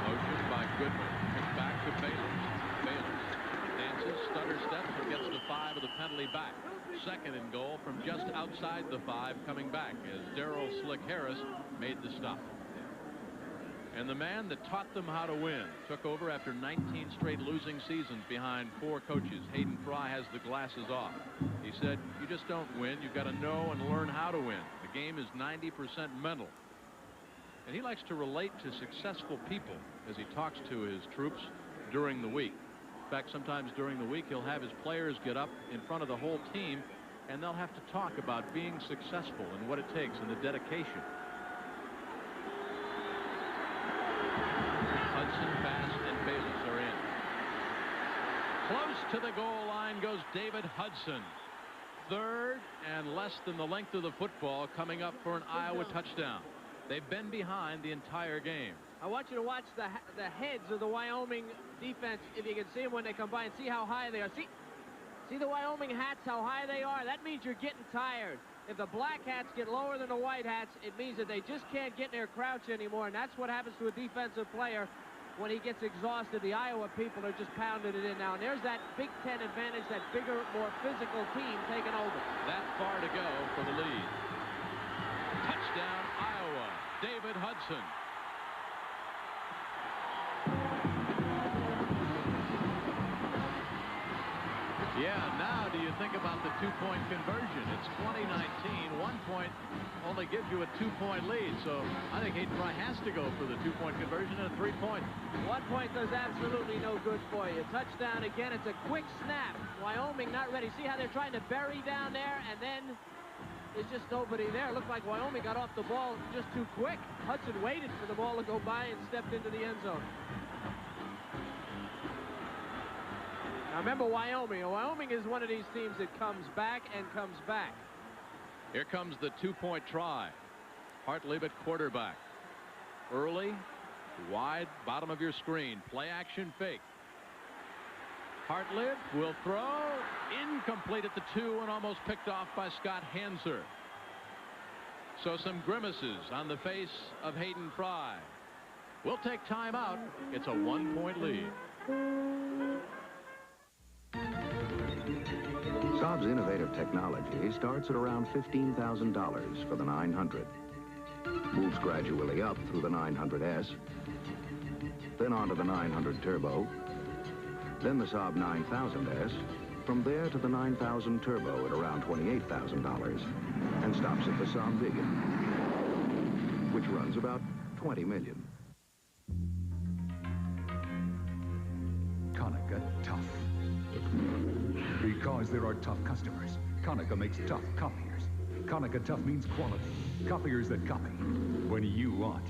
Motion by Goodman. Kick back to Bayless. Bayless dances, stutter steps, and gets the 5 of the penalty back. Second and goal from just outside the 5, coming back as Darrell Slick Harris made the stop. And the man that taught them how to win took over after 19 straight losing seasons behind 4 coaches. Hayden Fry has the glasses off. He said, you just don't win. You've got to know and learn how to win. The game is 90% mental. And he likes to relate to successful people as he talks to his troops during the week. In fact, sometimes during the week, he'll have his players get up in front of the whole team, and they'll have to talk about being successful and what it takes and the dedication. Hudson, Bass, and Bayless are in. Close to the goal line goes David Hudson. Third and less than the length of the football, coming up for an Iowa touchdown. They've been behind the entire game. I want you to watch the heads of the Wyoming defense, if you can see them when they come by, and see how high they are. See the Wyoming hats, how high they are? That means you're getting tired. If the black hats get lower than the white hats, it means that they just can't get in their crouch anymore, and that's what happens to a defensive player when he gets exhausted. The Iowa people are just pounding it in now, and there's that Big Ten advantage, that bigger, more physical team taking over. That far to go for the lead. Touchdown, Iowa. David Hudson. Yeah, now do you think about the two-point conversion? It's 2019. 1 point only gives you a 2-point lead. So I think Hayden Fry has to go for the 2-point conversion and a 3-point. 1 point does absolutely no good for you. Touchdown again. It's a quick snap. Wyoming not ready. See how they're trying to bury down there, and then there's just nobody there. Looked like Wyoming got off the ball just too quick. Hudson waited for the ball to go by and stepped into the end zone. Now remember Wyoming. Wyoming is one of these teams that comes back and comes back. Here comes the 2-point try. Hartlib at quarterback. Early, wide, bottom of your screen. Play action fake. Hartlib will throw. Incomplete at the 2 and almost picked off by Scott Hanser. So some grimaces on the face of Hayden Fry. We'll take time out. It's a 1-point lead. Saab's innovative technology starts at around $15,000 for the 900. Moves gradually up through the 900S, then onto the 900 Turbo, then the Saab 9000S, from there to the 9000 Turbo at around $28,000, and stops at the Saab Viggen, which runs about $20 million. Konica tough. Because there are tough customers, Konica makes tough copiers. Konica tough means quality. Copiers that copy when you want.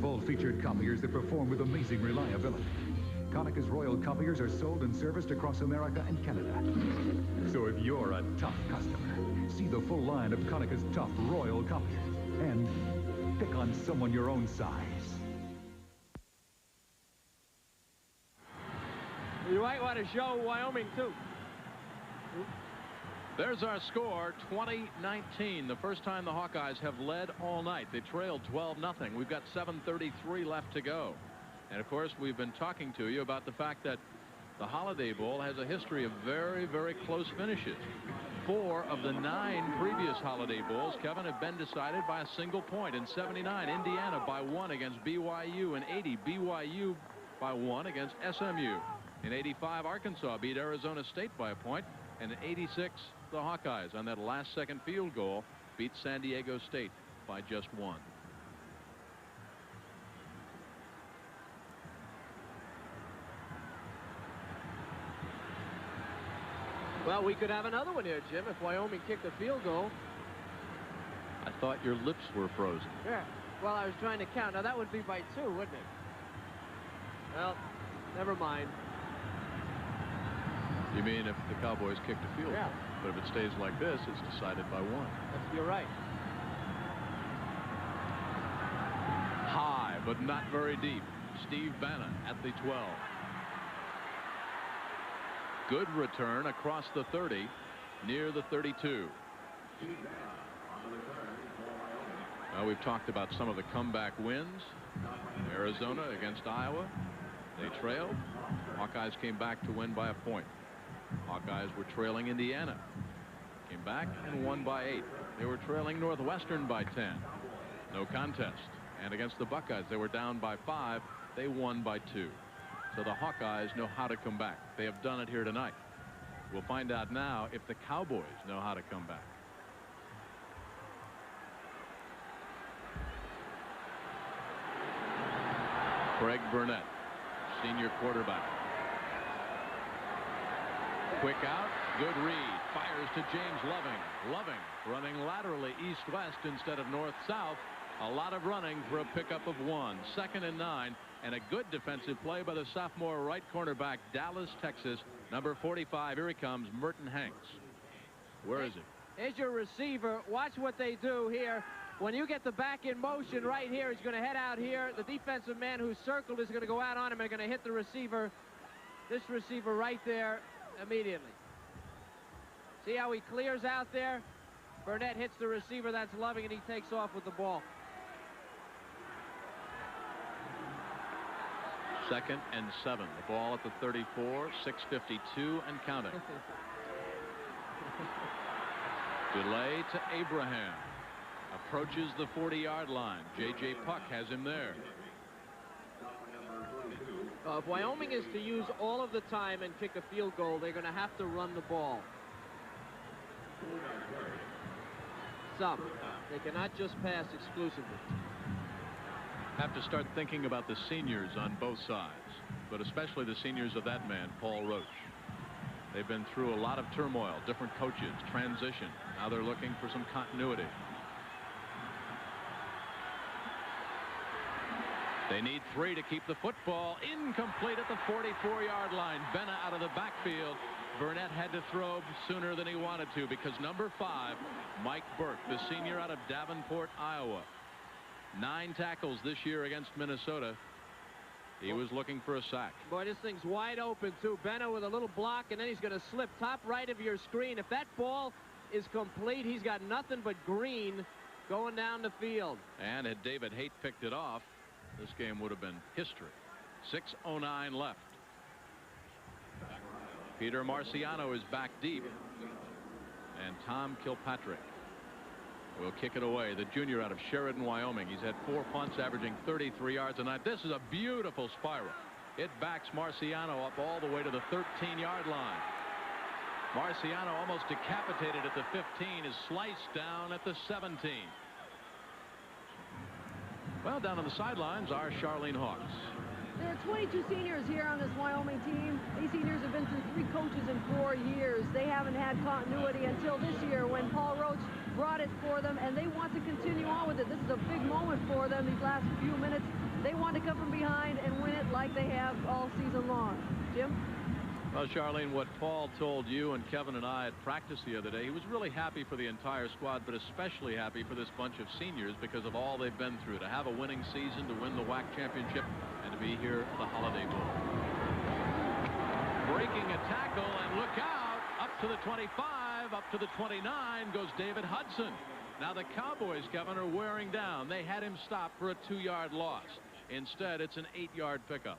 Full-featured copiers that perform with amazing reliability. Konica's Royal copiers are sold and serviced across America and Canada. So if you're a tough customer, see the full line of Konica's tough Royal copiers and pick on someone your own size. You might want to show Wyoming, too. There's our score, 2019. The first time the Hawkeyes have led all night. They trailed 12-0. We've got 7:33 left to go. And, of course, we've been talking to you about the fact that the Holiday Bowl has a history of very, very close finishes. 4 of the 9 previous Holiday Bowls, Kevin, have been decided by a single point. In 79, Indiana by 1 against BYU. In 80, BYU by 1 against SMU. In 85, Arkansas beat Arizona State by a point. And in 86, the Hawkeyes on that last-second field goal beat San Diego State by just 1. Well, we could have another one here, Jim, if Wyoming kicked a field goal. I thought your lips were frozen. Yeah. Well, I was trying to count. Now, that would be by 2, wouldn't it? Well, never mind. You mean if the Cowboys kicked a field goal? Yeah. But if it stays like this, it's decided by 1. You're right. High, but not very deep. Steve Bannon at the 12. Good return across the 30, near the 32. Well, we've talked about some of the comeback wins. Arizona against Iowa. They trailed. Hawkeyes came back to win by a point. Hawkeyes were trailing Indiana. Came back and won by 8. They were trailing Northwestern by 10. No contest. And against the Buckeyes, they were down by 5. They won by 2. So the Hawkeyes know how to come back. They have done it here tonight. We'll find out now if the Cowboys know how to come back. Craig Burnett, senior quarterback. Quick out, good read, fires to James Loving. Loving running laterally east-west instead of north-south. A lot of running for a pickup of 1. 2nd and 9, and a good defensive play by the sophomore right cornerback, Dallas, Texas, number 45. Here he comes, Merton Hanks. Where is he? Here's your receiver. Watch what they do here. When you get the back in motion right here, he's going to head out here. The defensive man who's circled is going to go out on him and going to hit the receiver. This receiver right there immediately. See how he clears out there? Burnett hits the receiver. That's Loving, and he takes off with the ball. 2nd and 7. The ball at the 34, 6:52 and counting. Delay to Abraham. Approaches the 40-yard line. J.J. Puck has him there. If Wyoming is to use all of the time and kick a field goal, they're going to have to run the ball. Some. They cannot just pass exclusively. Have to start thinking about the seniors on both sides, but especially the seniors of that man, Paul Roach. They've been through a lot of turmoil, different coaches, transition. Now they're looking for some continuity. They need 3 to keep the football. Incomplete at the 44-yard line. Benna out of the backfield. Burnett had to throw sooner than he wanted to because number 5, Mike Burke, the senior out of Davenport, Iowa. 9 tackles this year against Minnesota. He was looking for a sack. Boy, this thing's wide open, too. Benna with a little block, and then he's going to slip top right of your screen. If that ball is complete, he's got nothing but green going down the field. And had David Haight picked it off, this game would have been history. 6:09 left. Peter Marciano is back deep. And Tom Kilpatrick will kick it away. The junior out of Sheridan, Wyoming. He's had 4 punts, averaging 33 yards a night. This is a beautiful spiral. It backs Marciano up all the way to the 13-yard line. Marciano, almost decapitated at the 15, is sliced down at the 17. Well, down on the sidelines are Charlene Hawks. There are 22 seniors here on this Wyoming team. These seniors have been through 3 coaches in 4 years. They haven't had continuity until this year when Paul Roach brought it for them, and they want to continue on with it. This is a big moment for them these last few minutes. They want to come from behind and win it like they have all season long. Jim? Well, Charlene, what Paul told you and Kevin and I at practice the other day, he was really happy for the entire squad, but especially happy for this bunch of seniors because of all they've been through. To have a winning season, to win the WAC championship, and to be here at the Holiday Bowl. Breaking a tackle, and look out! Up to the 25, up to the 29 goes David Hudson. Now the Cowboys, Kevin, are wearing down. They had him stopped for a 2-yard loss. Instead, it's an 8-yard pickup.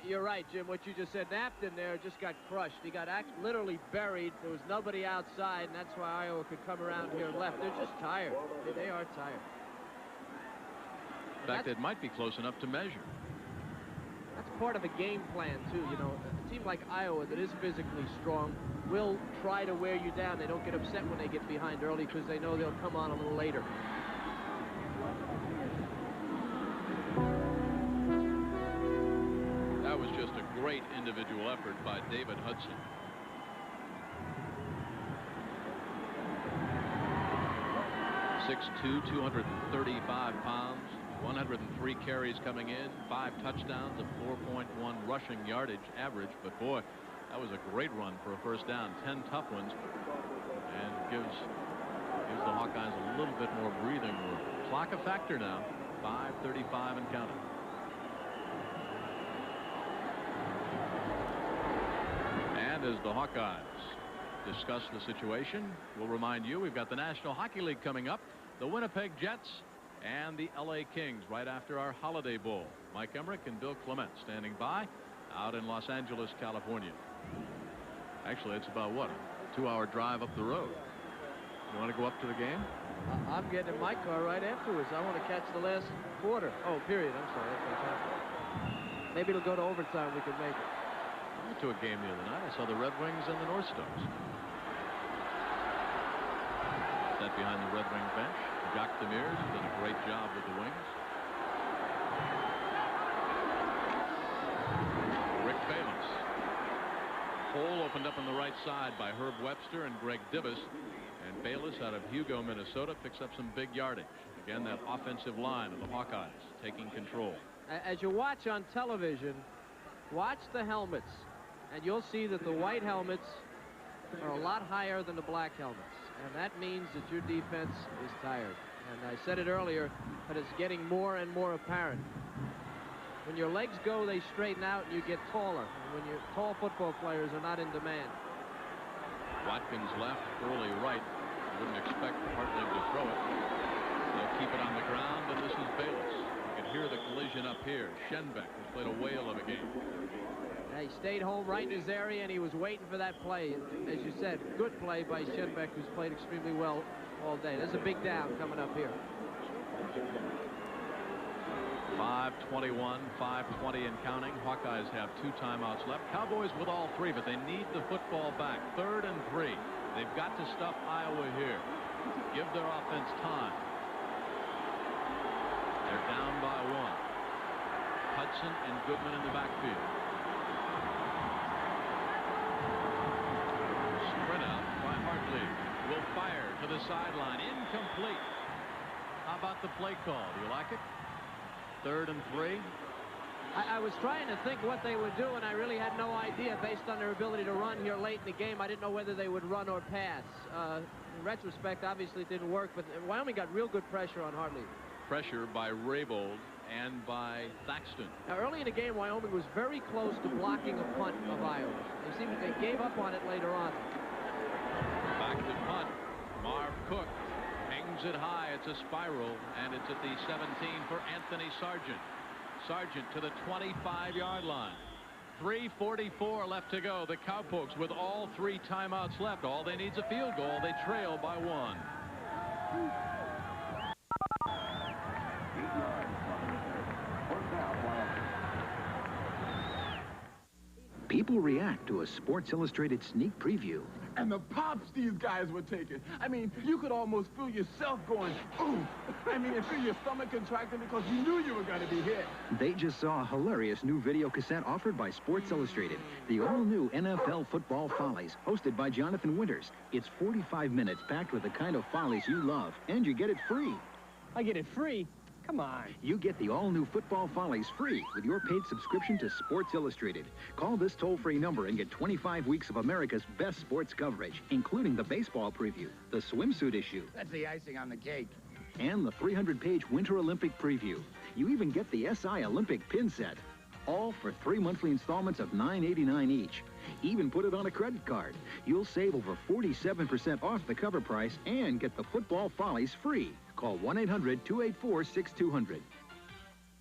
You're right, Jim. What you just said. Napton there just got crushed. He got literally buried. There was nobody outside, and that's why Iowa could come around here left. They're just tired. They are tired. In fact, it might be close enough to measure. That's part of a game plan, too. You know, a team like Iowa that is physically strong will try to wear you down. They don't get upset when they get behind early because they know they'll come on a little later. That was just a great individual effort by David Hudson. 6'2", 235 pounds, 103 carries coming in, 5 touchdowns, a 4.1 rushing yardage average. But boy, that was a great run for a first down. 10 tough ones, and gives the Hawkeyes a little bit more breathing room. Clock a factor now. 5:35 and counting. And as the Hawkeyes discuss the situation, we'll remind you we've got the National Hockey League coming up, the Winnipeg Jets and the LA Kings right after our Holiday Bowl. Mike Emmerich and Bill Clement standing by out in Los Angeles, California. Actually, it's about what, a 2-hour drive up the road. You want to go up to the game? I'm getting in my car right afterwards. I want to catch the last quarter. Oh, period. I'm sorry. That's what's happening. Maybe it'll go to overtime. We can make it. I went to a game the other night. I saw the Red Wings and the North Stars. Sat behind the Red Wing bench. Jacques Demers has done a great job with the Wings. Rick Bayless. Hole opened up on the right side by Herb Webster and Greg Divis. And Bayless out of Hugo, Minnesota, picks up some big yardage. Again, that offensive line of the Hawkeyes taking control. As you watch on television, watch the helmets, and you'll see that the white helmets are a lot higher than the black helmets. And that means that your defense is tired. And I said it earlier, but it's getting more and more apparent. When your legs go, they straighten out and you get taller. And when your tall football players are not in demand. Watkins left, Early right. You wouldn't expect Hartling to throw it. They'll keep it on the ground, and this is Bayless. You can hear the collision up here. Schenbeck has played a whale of a game. He stayed home right in his area, and he was waiting for that play. As you said, good play by Schenbeck, who's played extremely well all day. There's a big down coming up here. 5:21, 5:20 and counting. Hawkeyes have 2 timeouts left. Cowboys with all 3, but they need the football back. 3rd and 3. They've got to stuff Iowa here. Give their offense time. They're down by 1. Hudson and Goodman in the backfield. Sprint out by Hartley. Will fire to the sideline. Incomplete. How about the play call? Do you like it? 3rd and 3. I was trying to think what they would do, and I really had no idea based on their ability to run here late in the game. I didn't know whether they would run or pass. In retrospect, obviously it didn't work, but Wyoming got real good pressure on Hartley. Pressure by Raybould and by Thaxton. Now, early in the game, Wyoming was very close to blocking a punt of Iowa. It seemed they gave up on it later on. Back to punt. Marv Cook hangs it high. It's a spiral, and it's at the 17 for Anthony Sargent. Sargent to the 25-yard line. 3:44 left to go. The Cowpokes with all 3 timeouts left. All they need is a field goal. They trail by 1. People react to a Sports Illustrated sneak preview. And the pops these guys were taking. I mean, you could almost feel yourself going, ooh. I mean, and feel your stomach contracting because you knew you were going to be hit. They just saw a hilarious new video cassette offered by Sports Illustrated. The all-new NFL Football Follies, hosted by Jonathan Winters. It's 45 minutes packed with the kind of follies you love, and you get it free. I get it free? Come on. You get the all-new Football Follies free with your paid subscription to Sports Illustrated. Call this toll-free number and get 25 weeks of America's best sports coverage, including the baseball preview, the swimsuit issue. That's the icing on the cake. And the 300-page Winter Olympic preview. You even get the SI Olympic pin set. All for 3 monthly installments of $9.89 each. Even put it on a credit card. You'll save over 47% off the cover price and get the Football Follies free. Call 1-800-284-6200.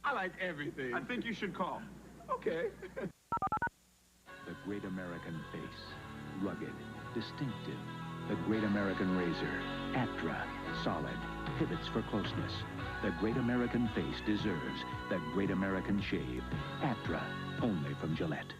I like everything. I think you should call. Okay. The Great American Face. Rugged, distinctive. The Great American Razor. Atra. Solid. Pivots for closeness. The Great American Face deserves the Great American Shave. Atra. Only from Gillette.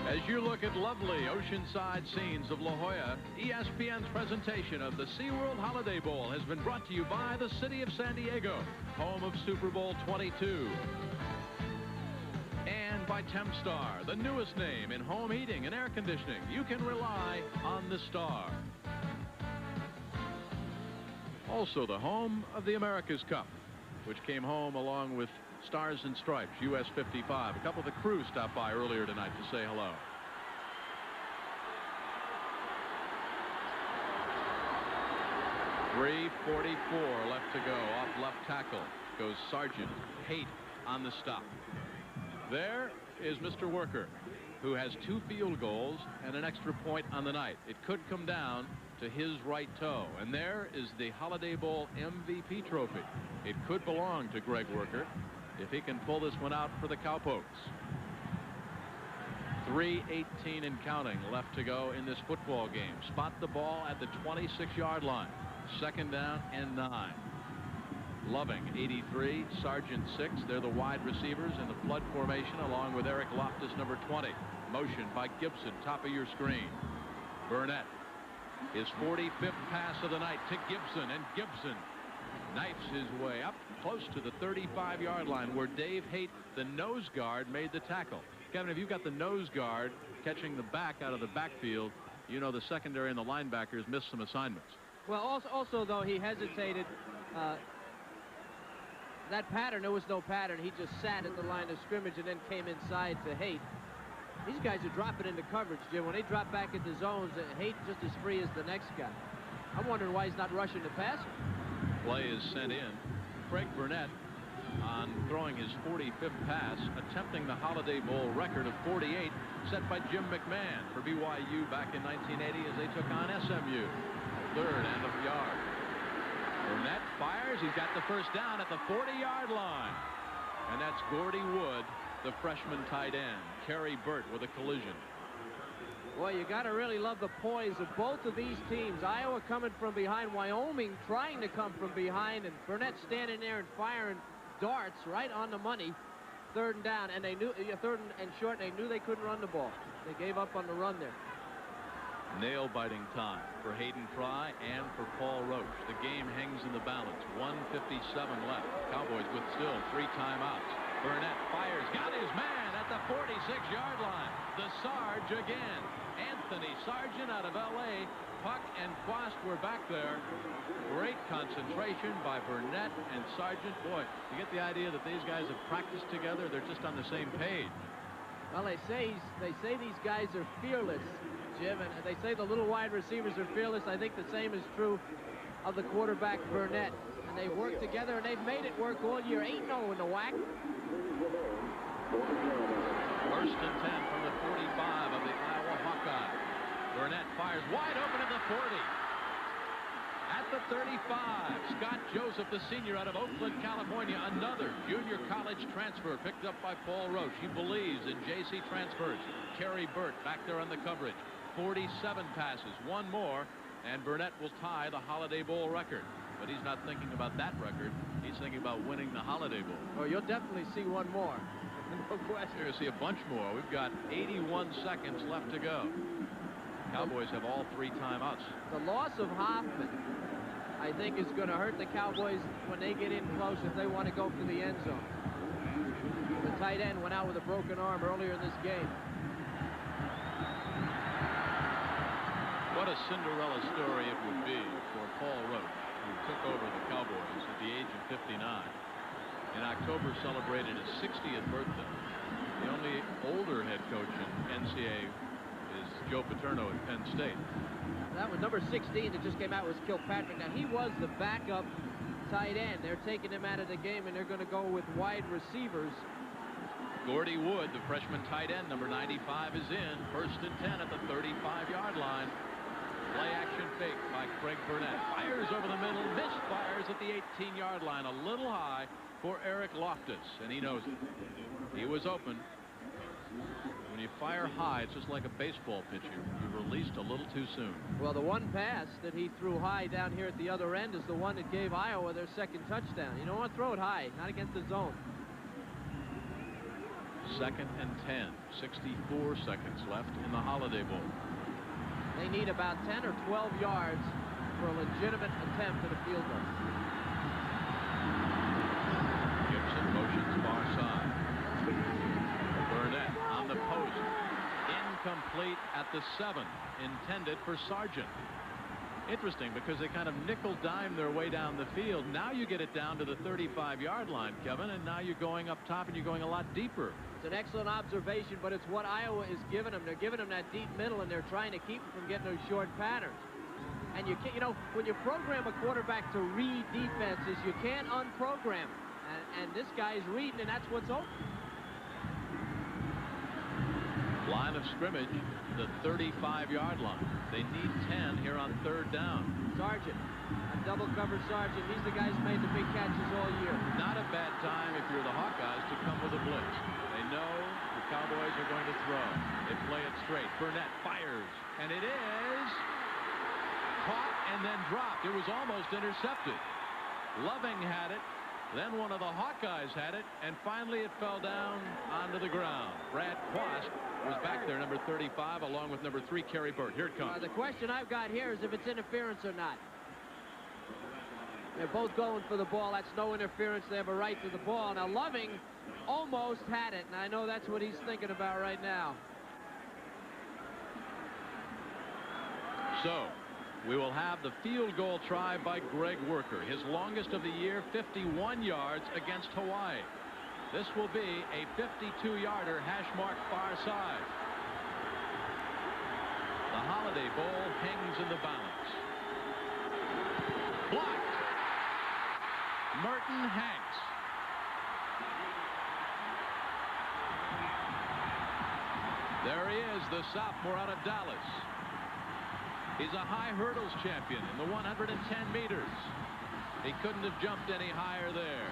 As you look at lovely oceanside scenes of La Jolla, ESPN's presentation of the SeaWorld Holiday Bowl has been brought to you by the city of San Diego, home of Super Bowl 22. And Driven by Tempstar, the newest name in home heating and air conditioning. You can rely on the Star. Also the home of the America's Cup, which came home along with Stars and Stripes, US 55. A couple of the crew stopped by earlier tonight to say hello. .344 left to go. Off left tackle goes Sergeant. Haight on the stop. There is Mr. Worker, who has 2 field goals and an extra point on the night. It could come down to his right toe. And there is the Holiday Bowl MVP trophy. It could belong to Greg Worker if he can pull this one out for the Cowpokes. 3:18 and counting left to go in this football game. Spot the ball at the 26-yard line. 2nd down and 9. Loving 83, Sargent 6. They're the wide receivers in the flood formation along with Eric Loftus, number 20. Motion by Gibson, top of your screen. Burnett, his 45th pass of the night to Gibson, and Gibson knifes his way up close to the 35-yard line where Dave Haight, the nose guard, made the tackle. Kevin, if you've got the nose guard catching the back out of the backfield, you know the secondary and the linebackers missed some assignments. Well, also though, he hesitated. That pattern, there was no pattern. He just sat at the line of scrimmage and then came inside to Haight. These guys are dropping into coverage, Jim. When they drop back into zones, Haight just as free as the next guy. I'm wondering why he's not rushing the passer. Play is sent in. Craig Burnett on throwing his 45th pass, attempting the Holiday Bowl record of 48 set by Jim McMahon for BYU back in 1980 as they took on SMU. 3rd and a yard. Burnett fires. He's got the first down at the 40-yard line. And that's Gordy Wood, the freshman tight end. Kerry Burt with a collision. Boy, you got to really love the poise of both of these teams. Iowa coming from behind, Wyoming trying to come from behind, and Burnett standing there and firing darts right on the money. 3rd and down, and they knew 3rd and short. And they knew they couldn't run the ball. They gave up on the run there. Nail-biting time for Hayden Fry and for Paul Roach. The game hangs in the balance. 1:57 left. Cowboys with still 3 timeouts. Burnett fires. Got his man at the 46-yard line. The Sarge again. Anthony Sargent out of L.A. Puck and Quast were back there. Great concentration by Burnett and Sargent. Boy, you get the idea that these guys have practiced together. They're just on the same page. Well, they say these guys are fearless, Jim, and they say the little wide receivers are fearless. I think the same is true of the quarterback Burnett. And they've worked together, and they've made it work all year. 8-0 in the WAC. 1st and 10 from the 45 of the Iowa Hawkeye. Burnett fires wide open at the 40. At the 35, Scott Joseph, the senior out of Oakland, California, another junior college transfer picked up by Paul Roach. He believes in JC transfers. Kerry Burt back there on the coverage. 47 passes, 1 more, and Burnett will tie the Holiday Bowl record. But he's not thinking about that record. He's thinking about winning the Holiday Bowl. Oh, you'll definitely see 1 more. No question. You're going to see a bunch more. We've got 81 seconds left to go. Cowboys have all 3 timeouts. The loss of Hoffman, I think, is going to hurt the Cowboys when they get in close if they want to go for the end zone. The tight end went out with a broken arm earlier in this game. What a Cinderella story it would be for Paul Roach, who took over the Cowboys at the age of 59. In October, celebrated his 60th birthday. The only older head coach in NCAA is Joe Paterno at Penn State. That was number 16 that just came out was Kilpatrick. Now, he was the backup tight end. They're taking him out of the game, and they're going to go with wide receivers. Gordy Wood, the freshman tight end, number 95, is in. 1st and 10 at the 35-yard line. Play action fake by Craig Burnett. Fires over the middle, misfires at the 18-yard line. A little high for Eric Loftus, and he knows it. He was open. When you fire high, it's just like a baseball pitcher. You released a little too soon. Well, the one pass that he threw high down here at the other end is the one that gave Iowa their 2nd touchdown. You don't want to throw it high, not against the zone. 2nd and 10. 64 seconds left in the Holiday Bowl. They need about 10 or 12 yards for a legitimate attempt at a field goal. Gibson motions far side. Burnett incomplete at the 7, intended for Sargent. Interesting, because they kind of nickel-dime their way down the field. Now you get it down to the 35-yard line, Kevin, and now you're going up top and you're going a lot deeper. It's an excellent observation, but it's what Iowa is giving them. They're giving them that deep middle, and they're trying to keep them from getting those short patterns. And you can't, you know, when you program a quarterback to read defenses, you can't unprogram them. And this guy's reading, and that's what's open. Line of scrimmage, the 35-yard line. They need 10 here on 3rd down. Sargent, a double-cover Sargent. He's the guy who's made the big catches all year. Not a bad time if you're the Hawkeyes to come with a blitz. They know the Cowboys are going to throw. They play it straight. Burnett fires, and it is caught and then dropped. It was almost intercepted. Loving had it. Then one of the Hawkeyes had it, and finally it fell down onto the ground. Brad Quast was back there, number 35, along with number 3, Kerry Burt. Here it comes. The question I've got here is if it's interference or not. They're both going for the ball. That's no interference. They have a right to the ball. Now, Loving almost had it, and I know that's what he's thinking about right now. So, we will have the field goal try by Greg Worker. His longest of the year, 51 yards against Hawaii. This will be a 52-yarder, hash mark far side. The Holiday Bowl hangs in the balance. Blocked. Merton Hanks. There he is, the sophomore out of Dallas. He's a high hurdles champion in the 110 meters. He couldn't have jumped any higher there.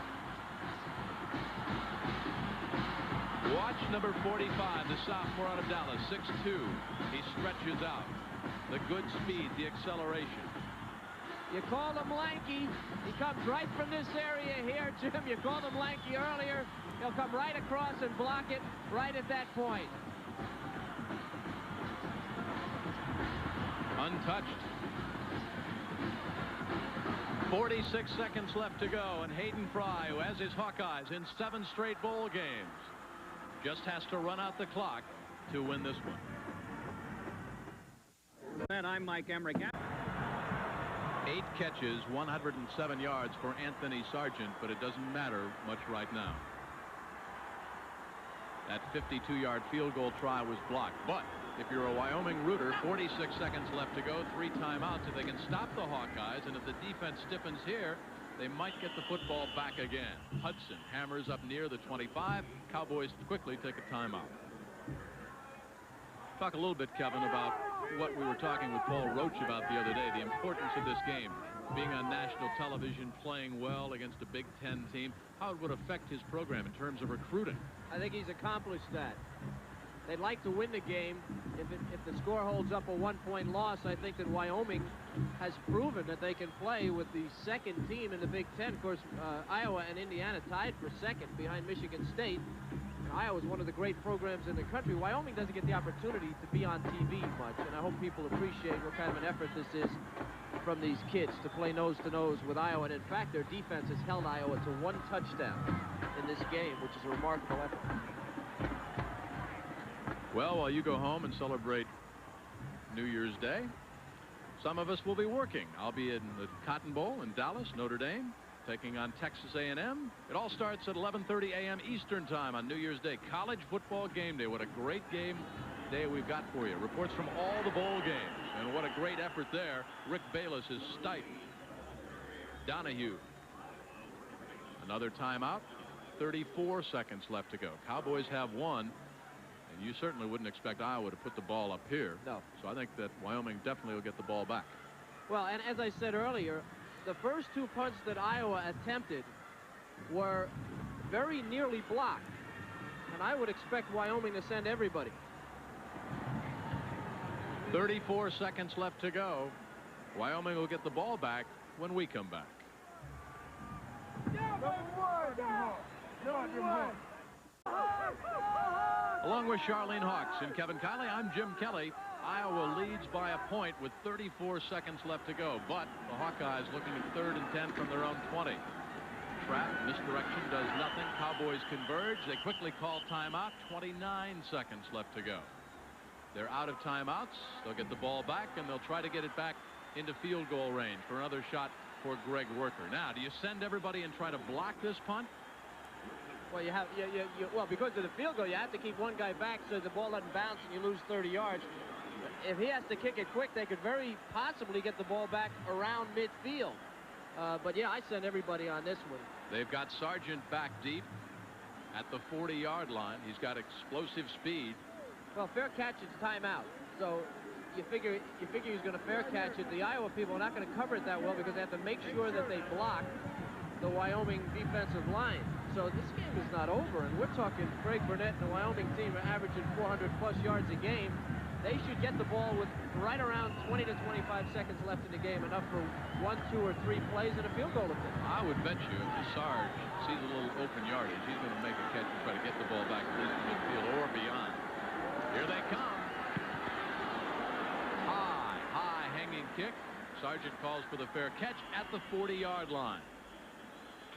Watch number 45, the sophomore out of Dallas, 6'2". He stretches out. The good speed, the acceleration. You called him lanky. He comes right from this area here, Jim. You called him lanky earlier. He'll come right across and block it right at that point. Untouched. 46 seconds left to go, and Hayden Fry, who has his Hawkeyes in 7 straight bowl games, just has to run out the clock to win this one. And I'm Mike Emmerich. 8 catches, 107 yards for Anthony Sargent, but it doesn't matter much right now. That 52-yard field goal try was blocked, but if you're a Wyoming rooter, 46 seconds left to go, 3 timeouts. If they can stop the Hawkeyes, and if the defense stiffens here, they might get the football back again. Hudson hammers up near the 25. Cowboys quickly take a timeout. Talk a little bit, Kevin, about what we were talking with Paul Roach about the other day, the importance of this game, being on national television, playing well against a Big Ten team, how it would affect his program in terms of recruiting. I think he's accomplished that. They'd like to win the game. If the score holds up a 1-point loss, I think that Wyoming has proven that they can play with the second team in the Big Ten. Of course, Iowa and Indiana tied for second behind Michigan State. Iowa is one of the great programs in the country. Wyoming doesn't get the opportunity to be on TV much, and I hope people appreciate what kind of an effort this is from these kids to play nose-to-nose with Iowa. And in fact, their defense has held Iowa to 1 touchdown in this game, which is a remarkable effort. Well, while you go home and celebrate New Year's Day, some of us will be working. I'll be in the Cotton Bowl in Dallas, Notre Dame, taking on Texas A&M. It all starts at 11:30 a.m. Eastern time on New Year's Day. College football game day. What a great game day we've got for you. Reports from all the bowl games. And what a great effort there. Rick Bayless is Stipe. Donahue. Another timeout. 34 seconds left to go. Cowboys have 1. And you certainly wouldn't expect Iowa to put the ball up here. No. So I think that Wyoming definitely will get the ball back. Well, and as I said earlier, the first 2 punts that Iowa attempted were very nearly blocked. And I would expect Wyoming to send everybody. 34 seconds left to go. Wyoming will get the ball back when we come back. Along with Charlene Hawks and Kevin Kiley, I'm Jim Kelly. Iowa leads by a point with 34 seconds left to go, but the Hawkeyes looking at 3rd and 10 from their own 20. Trap, misdirection, does nothing. Cowboys converge. They quickly call timeout. 29 seconds left to go. They're out of timeouts. They'll get the ball back, and they'll try to get it back into field goal range for another shot for Greg Worker. Now, do you send everybody and try to block this punt? Well, well, because of the field goal, you have to keep one guy back so the ball doesn't bounce and you lose 30 yards. If he has to kick it quick, they could very possibly get the ball back around midfield. But yeah, I send everybody on this one. They've got Sargent back deep at the 40-yard line. He's got explosive speed. Well, fair catch is timeout. So you figure he's going to fair catch it. The Iowa people are not going to cover it that well because they have to make sure that they block the Wyoming defensive line. So this game is not over, and we're talking Craig Burnett and the Wyoming team are averaging 400-plus yards a game. They should get the ball with right around 20 to 25 seconds left in the game, enough for 1, 2, or 3 plays and a field goal. I would bet you if Sarge sees a little open yardage, he's going to make a catch and try to get the ball back at least to midfield or beyond. Here they come. High hanging kick. Sargent calls for the fair catch at the 40-yard line.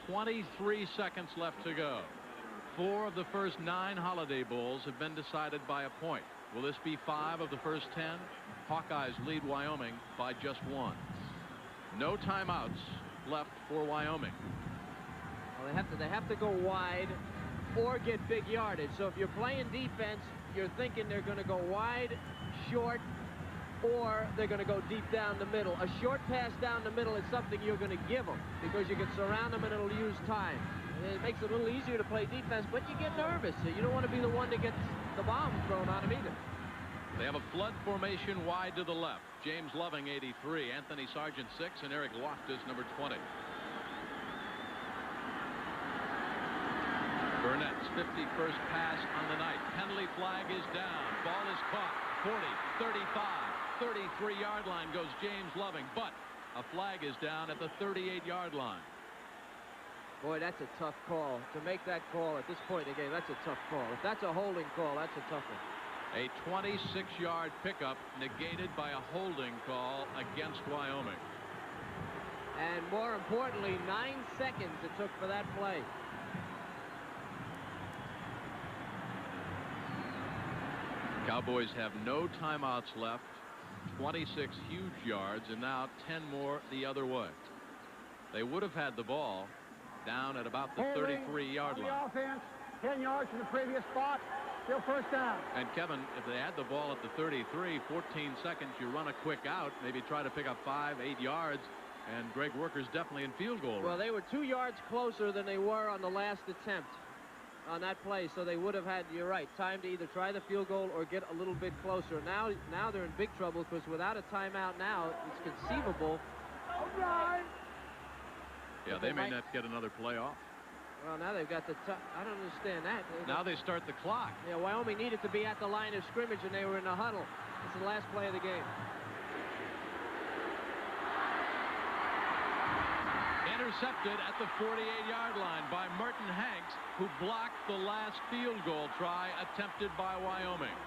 23 seconds left to go. 4 of the first 9 Holiday Bowls have been decided by a point. Will this be 5 of the first 10? Hawkeyes lead Wyoming by just 1. No timeouts left for Wyoming. Well, they have to go wide or get big yardage. So if you're playing defense, you're thinking they're going to go wide, short, or they're going to go deep down the middle. A short pass down the middle is something you're going to give them because you can surround them and it'll use time. It makes it a little easier to play defense, but you get nervous. So you don't want to be the one that gets the bomb thrown on him either. They have a flood formation wide to the left. James Loving, 83, Anthony Sargent, 6, and Eric Loftus, number 20. Burnett's 51st pass on the night. Penalty flag is down. Ball is caught. 40, 35, 33-yard line goes James Loving, but a flag is down at the 38-yard line. Boy, that's a tough call. To make that call at this point in the game, that's a tough call. If that's a holding call, that's a tough one. A 26-yard pickup negated by a holding call against Wyoming. And more importantly, 9 seconds it took for that play. Cowboys have no timeouts left. 26 huge yards, and now 10 more the other way. They would have had the ball down at about the 33-yard line. The offense, 10 yards from the previous spot, still first down. And Kevin, if they had the ball at the 33, 14 seconds, you run a quick out, maybe try to pick up 5, 8 yards, and Greg Worker's definitely in field goal range. Well, they were 2 yards closer than they were on the last attempt on that play, so they would have had, you're right, time to either try the field goal or get a little bit closer. Now they're in big trouble because without a timeout now, it's conceivable. Yeah, they may not get another play off. Well, now they've got the I don't understand that. Now they start the clock. Yeah, Wyoming needed to be at the line of scrimmage, and they were in a huddle. It's the last play of the game. Intercepted at the 48-yard line by Merton Hanks, who blocked the last field goal try attempted by Wyoming.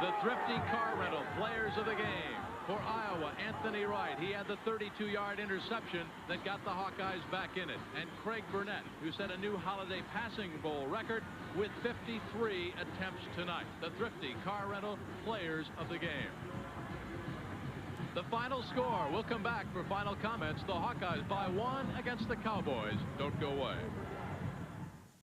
The thrifty car rental players of the game. For Iowa, Anthony Wright. He had the 32-yard interception that got the Hawkeyes back in it. And Craig Burnett, who set a new Holiday Passing Bowl record with 53 attempts tonight. The thrifty car rental players of the game. The final score. We'll come back for final comments. The Hawkeyes by 1 against the Cowboys. Don't go away.